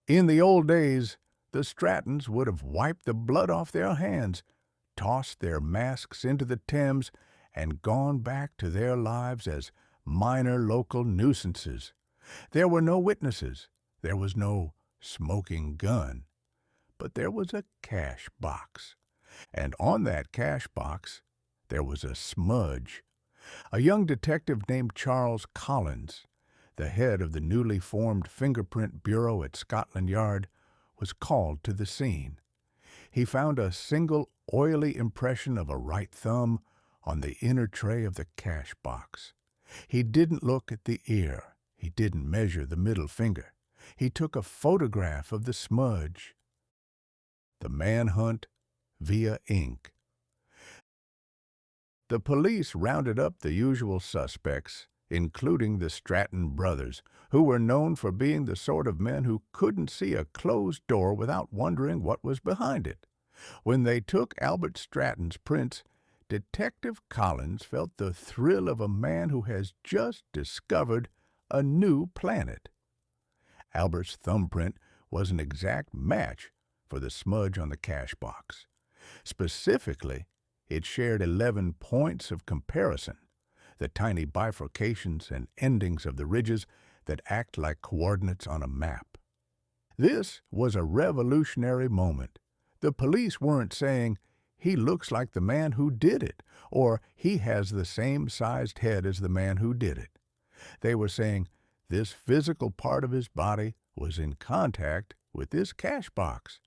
In the old days, the Strattons would have wiped the blood off their hands, tossed their masks into the Thames, and gone back to their lives as minor local nuisances. There were no witnesses. There was no smoking gun. But there was a cash box. And on that cash box, there was a smudge. A young detective named Charles Collins, the head of the newly formed Fingerprint Bureau at Scotland Yard, was called to the scene. He found a single oily impression of a right thumb on the inner tray of the cash box. He didn't look at the ear. He didn't measure the middle finger. He took a photograph of the smudge. The manhunt via ink. The police rounded up the usual suspects, including the Stratton brothers, who were known for being the sort of men who couldn't see a closed door without wondering what was behind it. When they took Albert Stratton's prints, Detective Collins felt the thrill of a man who has just discovered a new planet. Albert's thumbprint was an exact match for the smudge on the cash box. Specifically, it shared 11 points of comparison, the tiny bifurcations and endings of the ridges that act like coordinates on a map. This was a revolutionary moment. The police weren't saying, "He looks like the man who did it," or "He has the same sized head as the man who did it." They were saying, this physical part of his body was in contact with this cash box,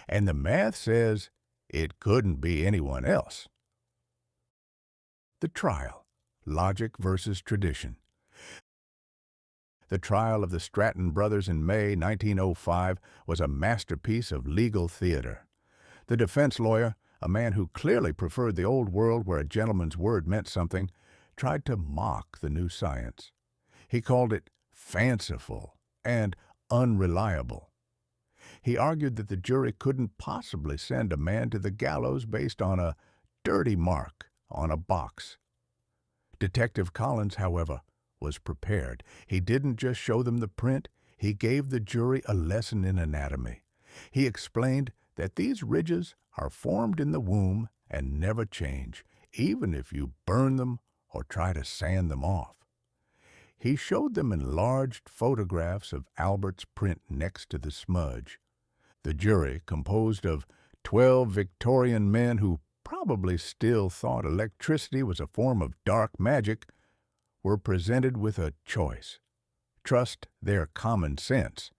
and the math says it couldn't be anyone else. The trial, logic versus tradition. The trial of the Stratton brothers in May 1905 was a masterpiece of legal theater. The defense lawyer, a man who clearly preferred the old world where a gentleman's word meant something, tried to mock the new science. He called it fanciful and unreliable. He argued that the jury couldn't possibly send a man to the gallows based on a dirty mark on a box. Detective Collins, however, was prepared. He didn't just show them the print, he gave the jury a lesson in anatomy. He explained that these ridges are formed in the womb and never change, even if you burn them or try to sand them off. He showed them enlarged photographs of Albert's print next to the smudge. The jury, composed of 12 Victorian men who probably still thought electricity was a form of dark magic, were presented with a choice. Trust their common sense,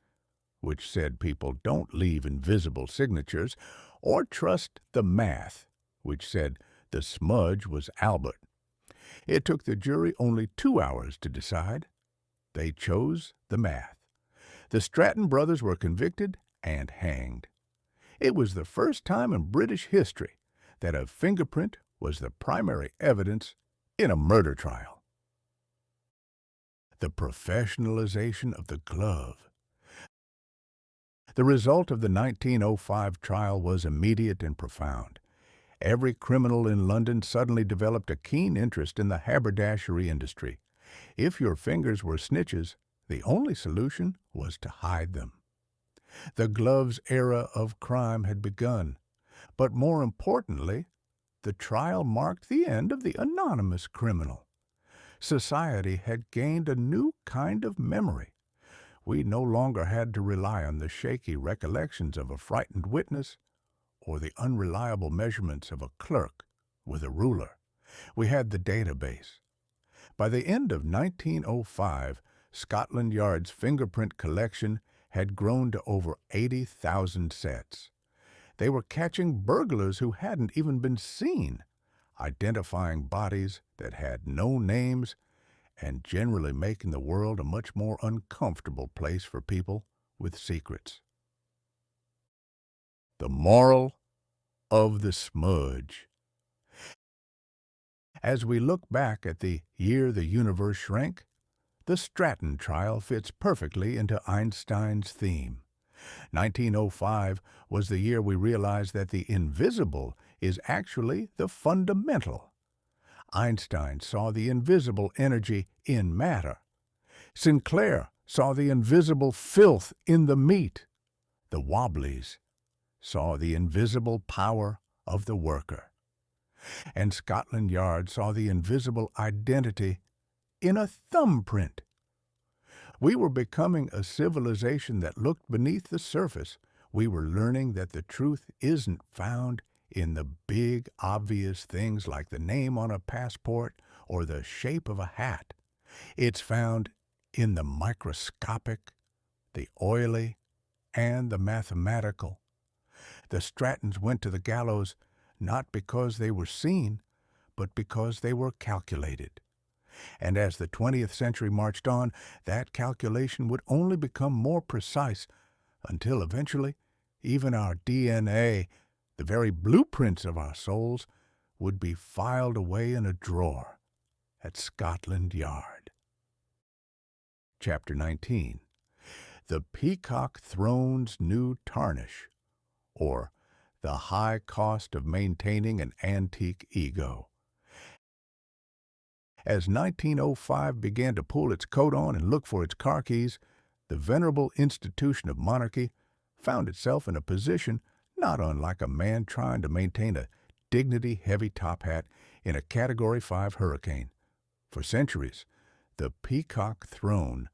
which said people don't leave invisible signatures, or trust the math, which said the smudge was Albert. It took the jury only 2 hours to decide. They chose the math. The Stratton brothers were convicted and hanged. It was the first time in British history that a fingerprint was the primary evidence in a murder trial. The professionalization of the glove. The result of the 1905 trial was immediate and profound. Every criminal in London suddenly developed a keen interest in the haberdashery industry. If your fingers were snitches, the only solution was to hide them. The gloves era of crime had begun, but more importantly, the trial marked the end of the anonymous criminal. Society had gained a new kind of memory. We no longer had to rely on the shaky recollections of a frightened witness or the unreliable measurements of a clerk with a ruler. We had the database. By the end of 1905, Scotland Yard's fingerprint collection had grown to over 80,000 sets. They were catching burglars who hadn't even been seen, identifying bodies that had no names, and generally making the world a much more uncomfortable place for people with secrets. The moral of the smudge. As we look back at the year the universe shrank, the Stratton trial fits perfectly into Einstein's theme. 1905 was the year we realized that the invisible is actually the fundamental. Einstein saw the invisible energy in matter. Sinclair saw the invisible filth in the meat. The Wobblies saw the invisible power of the worker. And Scotland Yard saw the invisible identity in a thumbprint. We were becoming a civilization that looked beneath the surface. We were learning that the truth isn't found in the big, obvious things like the name on a passport or the shape of a hat. It's found in the microscopic, the oily, and the mathematical. The Strattons went to the gallows not because they were seen, but because they were calculated. And as the 20th century marched on, that calculation would only become more precise until eventually even our DNA, the very blueprints of our souls, would be filed away in a drawer at Scotland Yard. Chapter 19. The Peacock Throne's New Tarnish, or the High Cost of Maintaining an Antique Ego. As 1905 began to pull its coat on and look for its car keys, the venerable institution of monarchy found itself in a position not unlike a man trying to maintain a dignity-heavy top hat in a Category 5 hurricane. For centuries, the Peacock Throne,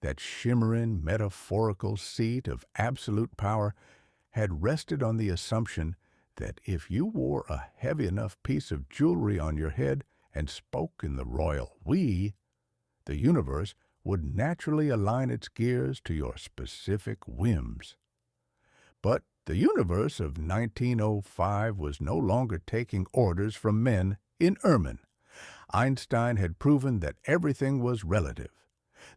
that shimmering, metaphorical seat of absolute power, had rested on the assumption that if you wore a heavy enough piece of jewelry on your head and spoke in the royal we, the universe would naturally align its gears to your specific whims. But the universe of 1905 was no longer taking orders from men in ermine. Einstein had proven that everything was relative.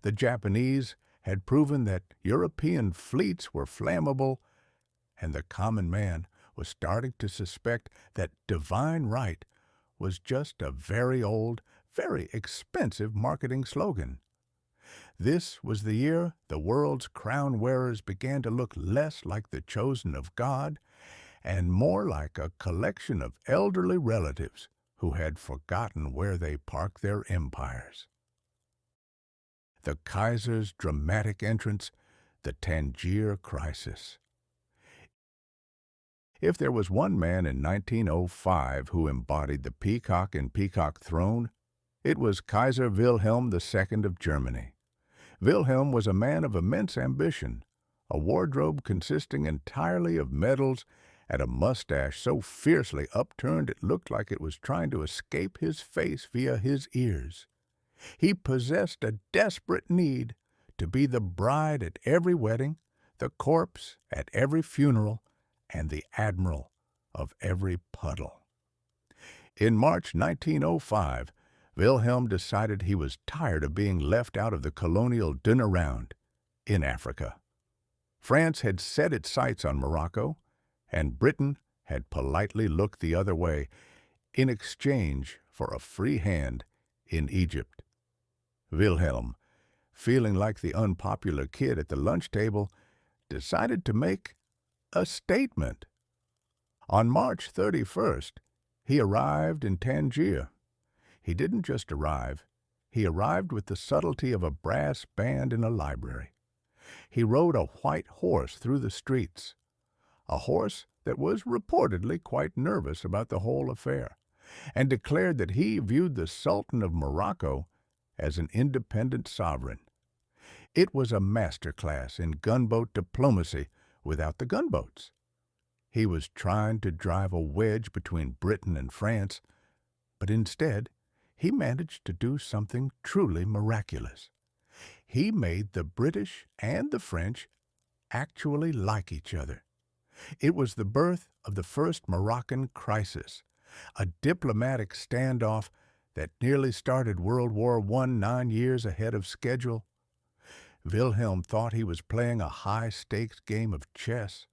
The Japanese had proven that European fleets were flammable, and the common man was starting to suspect that divine right was just a very old, very expensive marketing slogan. This was the year the world's crown-wearers began to look less like the chosen of God and more like a collection of elderly relatives who had forgotten where they parked their empires. The Kaiser's dramatic entrance, the Tangier Crisis. If there was one man in 1905 who embodied the peacock and peacock throne, it was Kaiser Wilhelm II of Germany. Wilhelm was a man of immense ambition, a wardrobe consisting entirely of medals and a mustache so fiercely upturned it looked like it was trying to escape his face via his ears. He possessed a desperate need to be the bride at every wedding, the corpse at every funeral, and the admiral of every puddle. In March 1905, Wilhelm decided he was tired of being left out of the colonial dinner round in Africa. France had set its sights on Morocco, and Britain had politely looked the other way in exchange for a free hand in Egypt. Wilhelm, feeling like the unpopular kid at the lunch table, decided to make a statement. On March 31st, he arrived in Tangier. He didn't just arrive. He arrived with the subtlety of a brass band in a library. He rode a white horse through the streets, a horse that was reportedly quite nervous about the whole affair, and declared that he viewed the Sultan of Morocco as an independent sovereign. It was a masterclass in gunboat diplomacy without the gunboats. He was trying to drive a wedge between Britain and France, but instead he managed to do something truly miraculous. He made the British and the French actually like each other. It was the birth of the first Moroccan crisis, a diplomatic standoff that nearly started World War I 9 years ahead of schedule, Wilhelm thought he was playing a high-stakes game of chess.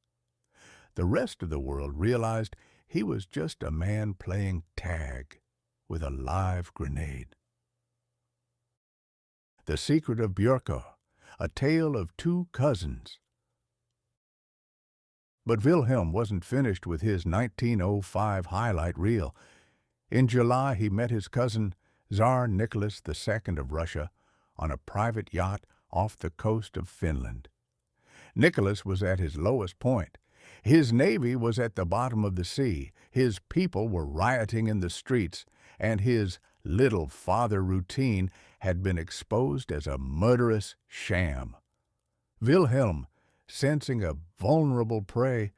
The rest of the world realized he was just a man playing tag with a live grenade. The Secret of Björkö, a tale of two cousins. But Wilhelm wasn't finished with his 1905 highlight reel. In July, he met his cousin, Tsar Nicholas II of Russia, on a private yacht off the coast of Finland. Nicholas was at his lowest point. His navy was at the bottom of the sea, his people were rioting in the streets, and his little father routine had been exposed as a murderous sham. Wilhelm, sensing a vulnerable prey,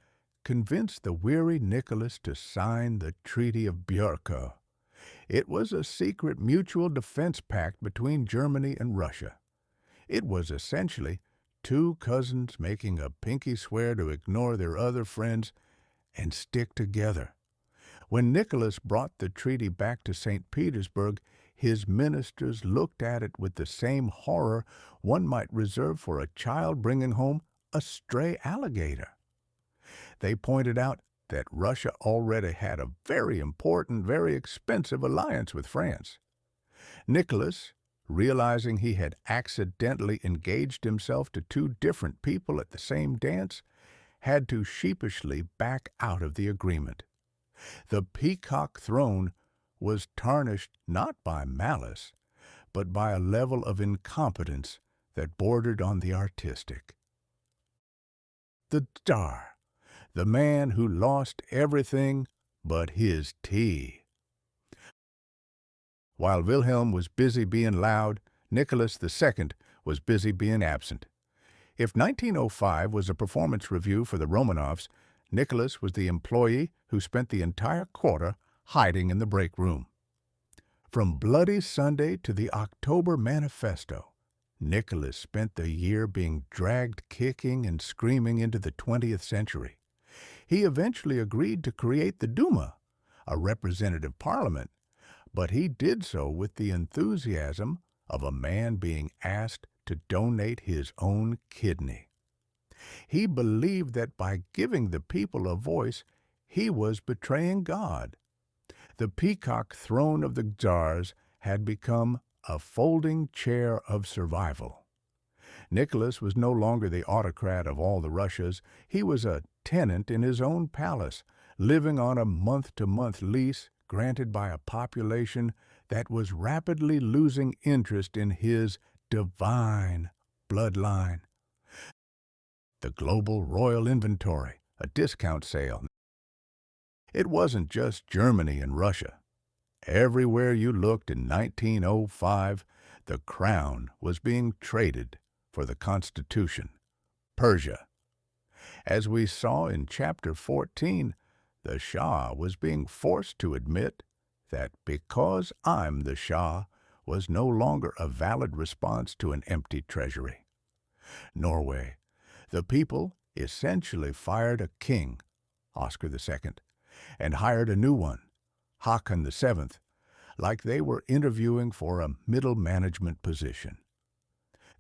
convinced the weary Nicholas to sign the Treaty of Björkö. It was a secret mutual defense pact between Germany and Russia. It was essentially two cousins making a pinky swear to ignore their other friends and stick together. When Nicholas brought the treaty back to St. Petersburg, his ministers looked at it with the same horror one might reserve for a child bringing home a stray alligator. They pointed out that Russia already had a very important, very expensive alliance with France. Nicholas, realizing he had accidentally engaged himself to two different people at the same dance, had to sheepishly back out of the agreement. The peacock throne was tarnished not by malice, but by a level of incompetence that bordered on the artistic. The Tsar, the man who lost everything but his tea. While Wilhelm was busy being loud, Nicholas II was busy being absent. If 1905 was a performance review for the Romanovs, Nicholas was the employee who spent the entire quarter hiding in the break room. From Bloody Sunday to the October Manifesto, Nicholas spent the year being dragged kicking and screaming into the 20th century. He eventually agreed to create the Duma, a representative parliament, but he did so with the enthusiasm of a man being asked to donate his own kidney. He believed that by giving the people a voice, he was betraying God. The peacock throne of the Tsars had become a folding chair of survival. Nicholas was no longer the autocrat of all the Russias. He was a tenant in his own palace, living on a month-to-month lease granted by a population that was rapidly losing interest in his divine bloodline. The global royal inventory, a discount sale. It wasn't just Germany and Russia. Everywhere you looked in 1905, the crown was being traded for the Constitution. Persia. As we saw in Chapter 14, the Shah was being forced to admit that because I'm the Shah was no longer a valid response to an empty treasury. Norway. The people essentially fired a king, Oscar II, and hired a new one, Haakon VII, like they were interviewing for a middle management position.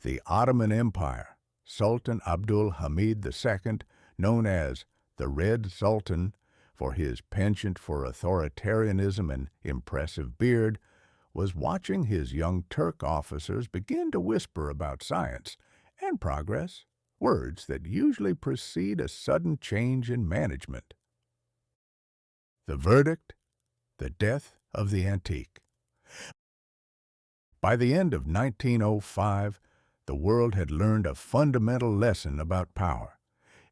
The Ottoman Empire, Sultan Abdul Hamid II, known as the Red Sultan for his penchant for authoritarianism and impressive beard, was watching his young Turk officers begin to whisper about science and progress, words that usually precede a sudden change in management. The verdict? The death of the antique. By the end of 1905, the world had learned a fundamental lesson about power.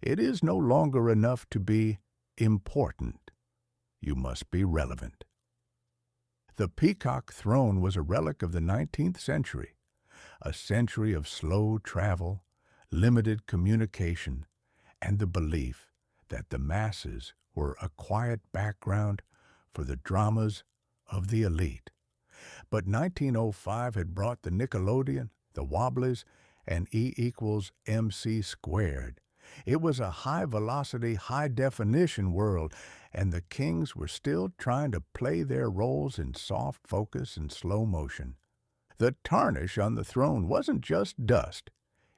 It is no longer enough to be important. You must be relevant. The peacock throne was a relic of the 19th century, a century of slow travel, limited communication, and the belief that the masses were a quiet background for the dramas of the elite. But 1905 had brought the Nickelodeon, the Wobblies, and E equals MC squared. It was a high-velocity, high-definition world, and the kings were still trying to play their roles in soft focus and slow motion. The tarnish on the throne wasn't just dust.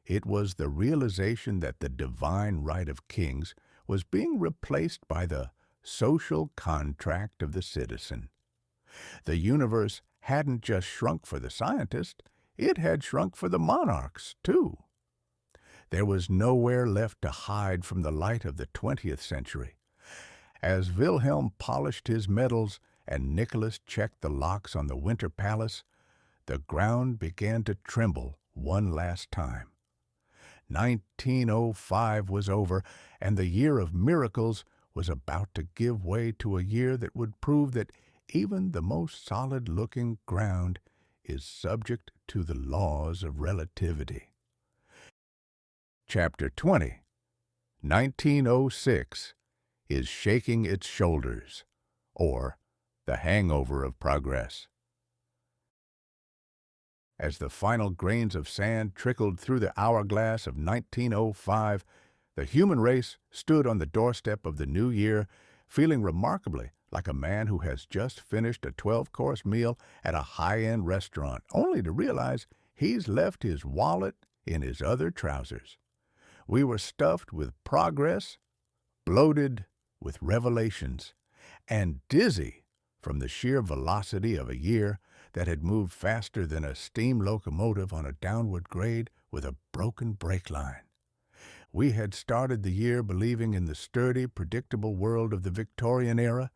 It was the realization that the divine right of kings was being replaced by the social contract of the citizen. The universe hadn't just shrunk for the scientist, it had shrunk for the monarchs, too. There was nowhere left to hide from the light of the 20th century. As Wilhelm polished his medals and Nicholas checked the locks on the Winter Palace, the ground began to tremble one last time. 1905 was over, and the year of miracles was about to give way to a year that would prove that even the most solid-looking ground is subject to the laws of relativity. Chapter 20, 1906, is shaking its shoulders, or the hangover of progress. As the final grains of sand trickled through the hourglass of 1905, the human race stood on the doorstep of the new year, feeling remarkably like a man who has just finished a 12-course meal at a high-end restaurant, only to realize he's left his wallet in his other trousers. We were stuffed with progress, bloated with revelations, and dizzy from the sheer velocity of a year that had moved faster than a steam locomotive on a downward grade with a broken brake line. We had started the year believing in the sturdy, predictable world of the Victorian era,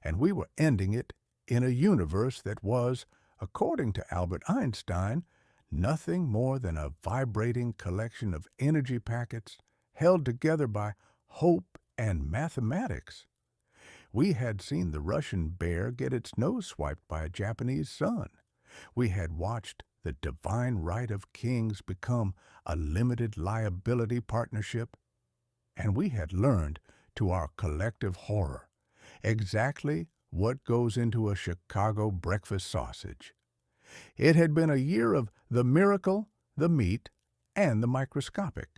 and we were ending it in a universe that was, according to Albert Einstein, nothing more than a vibrating collection of energy packets held together by hope and mathematics. We had seen the Russian bear get its nose swiped by a Japanese sun. We had watched the divine right of kings become a limited liability partnership. And we had learned, to our collective horror, exactly what goes into a Chicago breakfast sausage. It had been a year of the miracle, the meat, and the microscopic.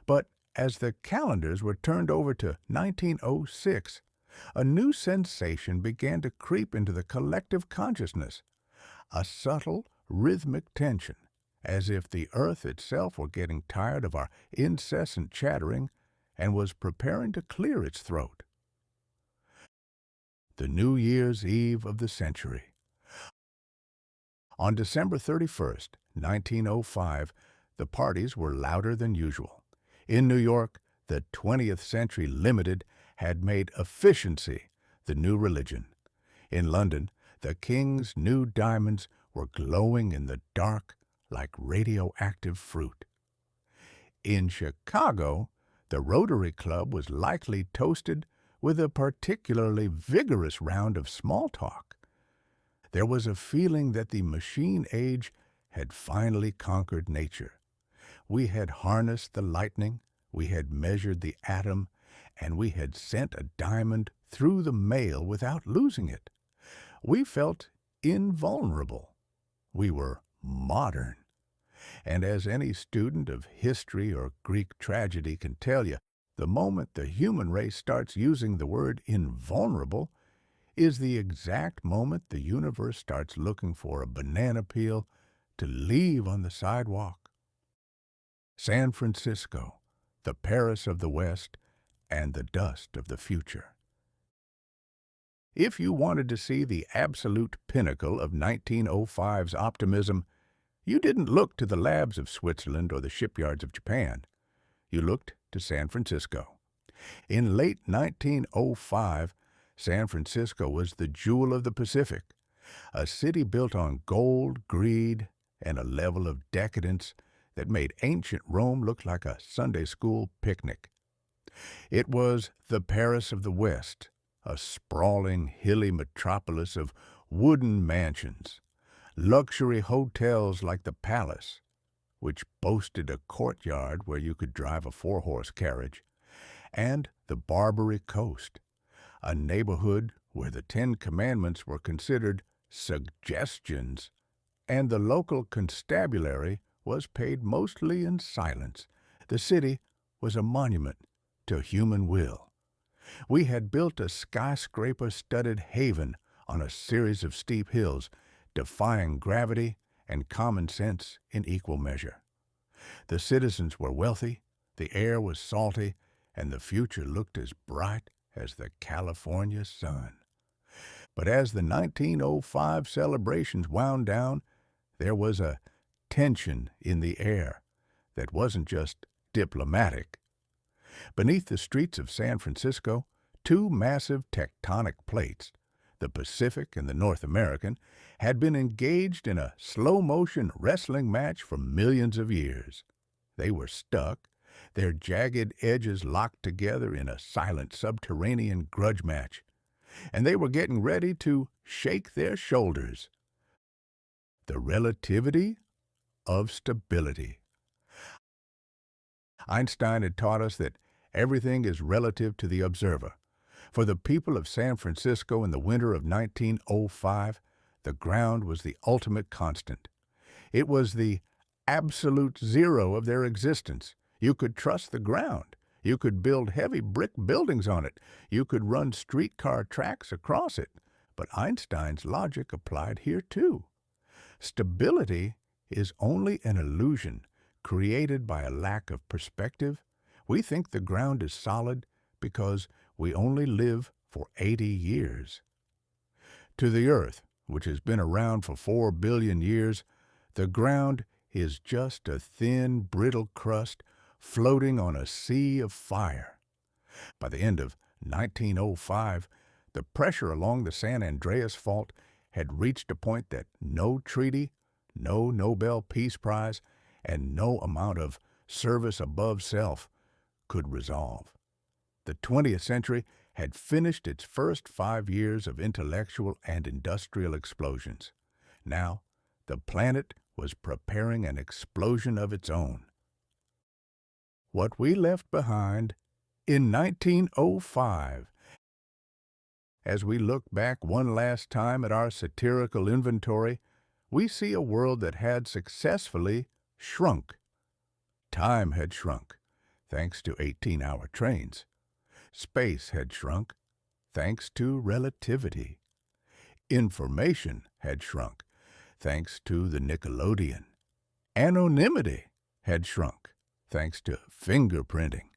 But as the calendars were turned over to 1906, a new sensation began to creep into the collective consciousness, a subtle, rhythmic tension, as if the earth itself were getting tired of our incessant chattering and was preparing to clear its throat. The New Year's Eve of the century. On December 31st, 1905, the parties were louder than usual. In New York, the 20th Century Limited had made efficiency the new religion. In London, the King's new diamonds were glowing in the dark like radioactive fruit. In Chicago, the Rotary Club was likely toasted with a particularly vigorous round of small talk. There was a feeling that the machine age had finally conquered nature. We had harnessed the lightning, we had measured the atom, and we had sent a diamond through the mail without losing it. We felt invulnerable. We were modern. And as any student of history or Greek tragedy can tell you, the moment the human race starts using the word invulnerable is the exact moment the universe starts looking for a banana peel to leave on the sidewalk. San Francisco, the Paris of the West, and the dust of the future. If you wanted to see the absolute pinnacle of 1905's optimism, you didn't look to the labs of Switzerland or the shipyards of Japan. You looked to San Francisco. In late 1905, San Francisco was the jewel of the Pacific, a city built on gold, greed, and a level of decadence that made ancient Rome look like a Sunday school picnic. It was the Paris of the West, a sprawling, hilly metropolis of wooden mansions, luxury hotels like the Palace, which boasted a courtyard where you could drive a four-horse carriage, and the Barbary Coast, a neighborhood where the Ten Commandments were considered suggestions, and the local constabulary was paid mostly in silence. The city was a monument to human will. We had built a skyscraper-studded haven on a series of steep hills, defying gravity and common sense in equal measure. The citizens were wealthy, the air was salty, and the future looked as bright as the California sun. But as the 1905 celebrations wound down, there was a tension in the air that wasn't just diplomatic. Beneath the streets of San Francisco, two massive tectonic plates, the Pacific and the North American, had been engaged in a slow-motion wrestling match for millions of years. They were stuck, their jagged edges locked together in a silent subterranean grudge match, and they were getting ready to shake their shoulders. The relativity of stability. Einstein had taught us that everything is relative to the observer. For the people of San Francisco in the winter of 1905, the ground was the ultimate constant. It was the absolute zero of their existence. You could trust the ground. You could build heavy brick buildings on it. You could run streetcar tracks across it. But Einstein's logic applied here too. Stability is only an illusion created by a lack of perspective. We think the ground is solid because we only live for 80 years. To the Earth, which has been around for 4 billion years, the ground is just a thin, brittle crust floating on a sea of fire. By the end of 1905, the pressure along the San Andreas Fault had reached a point that no treaty, no Nobel Peace Prize, and no amount of service above self could resolve. The 20th century had finished its first 5 years of intellectual and industrial explosions. Now, the planet was preparing an explosion of its own. What we left behind in 1905. As we look back one last time at our satirical inventory, we see a world that had successfully shrunk. Time had shrunk, thanks to 18-hour trains. Space had shrunk, thanks to relativity. Information had shrunk, thanks to the Nickelodeon. Anonymity had shrunk, thanks to fingerprinting.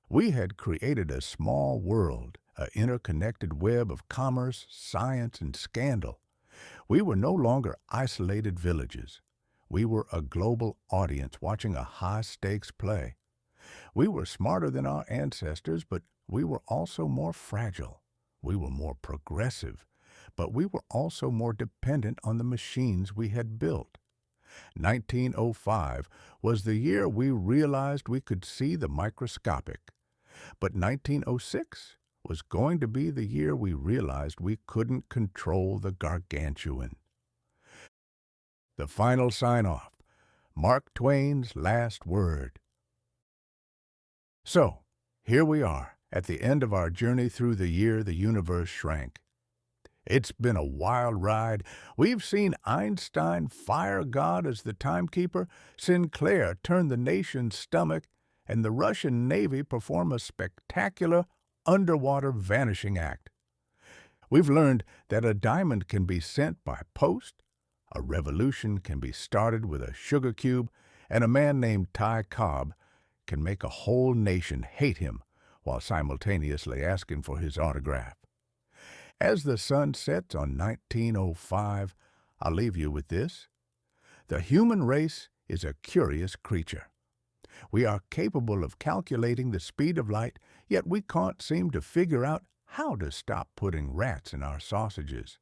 We had created a small world, an interconnected web of commerce, science, and scandal. We were no longer isolated villages. We were a global audience watching a high-stakes play. We were smarter than our ancestors, but we were also more fragile. We were more progressive, but we were also more dependent on the machines we had built. 1905 was the year we realized we could see the microscopic, but 1906 was going to be the year we realized we couldn't control the gargantuan. The final sign-off, Mark Twain's last word. So, here we are, at the end of our journey through the year the universe shrank. It's been a wild ride. We've seen Einstein fire God as the timekeeper, Sinclair turn the nation's stomach, and the Russian Navy perform a spectacular underwater vanishing act. We've learned that a diamond can be sent by post, a revolution can be started with a sugar cube, and a man named Ty Cobb can make a whole nation hate him while simultaneously asking for his autograph. As the sun sets on 1905, I'll leave you with this. The human race is a curious creature. We are capable of calculating the speed of light, yet we can't seem to figure out how to stop putting rats in our sausages.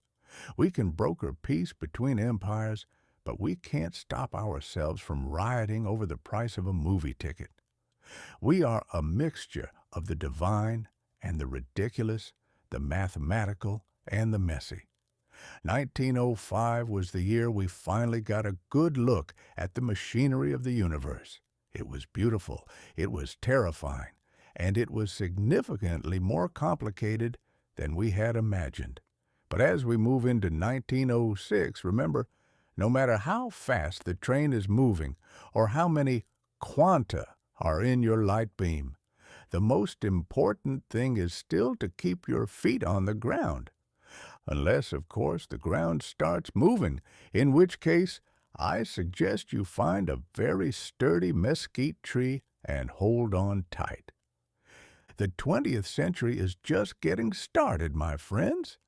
We can broker peace between empires, but we can't stop ourselves from rioting over the price of a movie ticket. We are a mixture of the divine and the ridiculous, the mathematical and the messy. 1905 was the year we finally got a good look at the machinery of the universe. It was beautiful, it was terrifying, and it was significantly more complicated than we had imagined. But as we move into 1906, remember, no matter how fast the train is moving or how many quanta are in your light beam. The most important thing is still to keep your feet on the ground. Unless, of course, the ground starts moving, in which case I suggest you find a very sturdy mesquite tree and hold on tight. The 20th century is just getting started, my friends.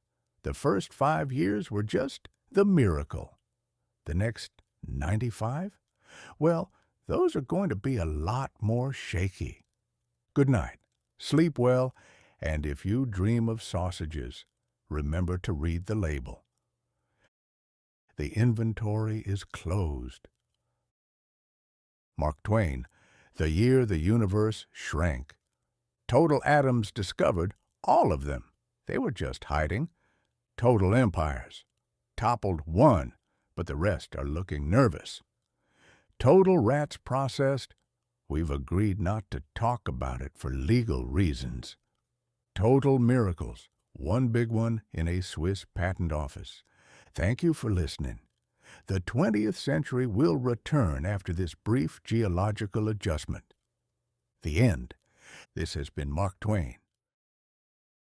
The first 5 years were just the miracle. The next 95? Well, those are going to be a lot more shaky. Good night. Sleep well, and if you dream of sausages, remember to read the label. The inventory is closed. Mark Twain, The Year the Universe Shrank. Total atoms discovered, all of them. They were just hiding. Total empires. Toppled one, but the rest are looking nervous. Total rats processed. We've agreed not to talk about it for legal reasons. Total miracles. One big one in a Swiss patent office. Thank you for listening. The 20th century will return after this brief geological adjustment. The end. This has been Mark Twain.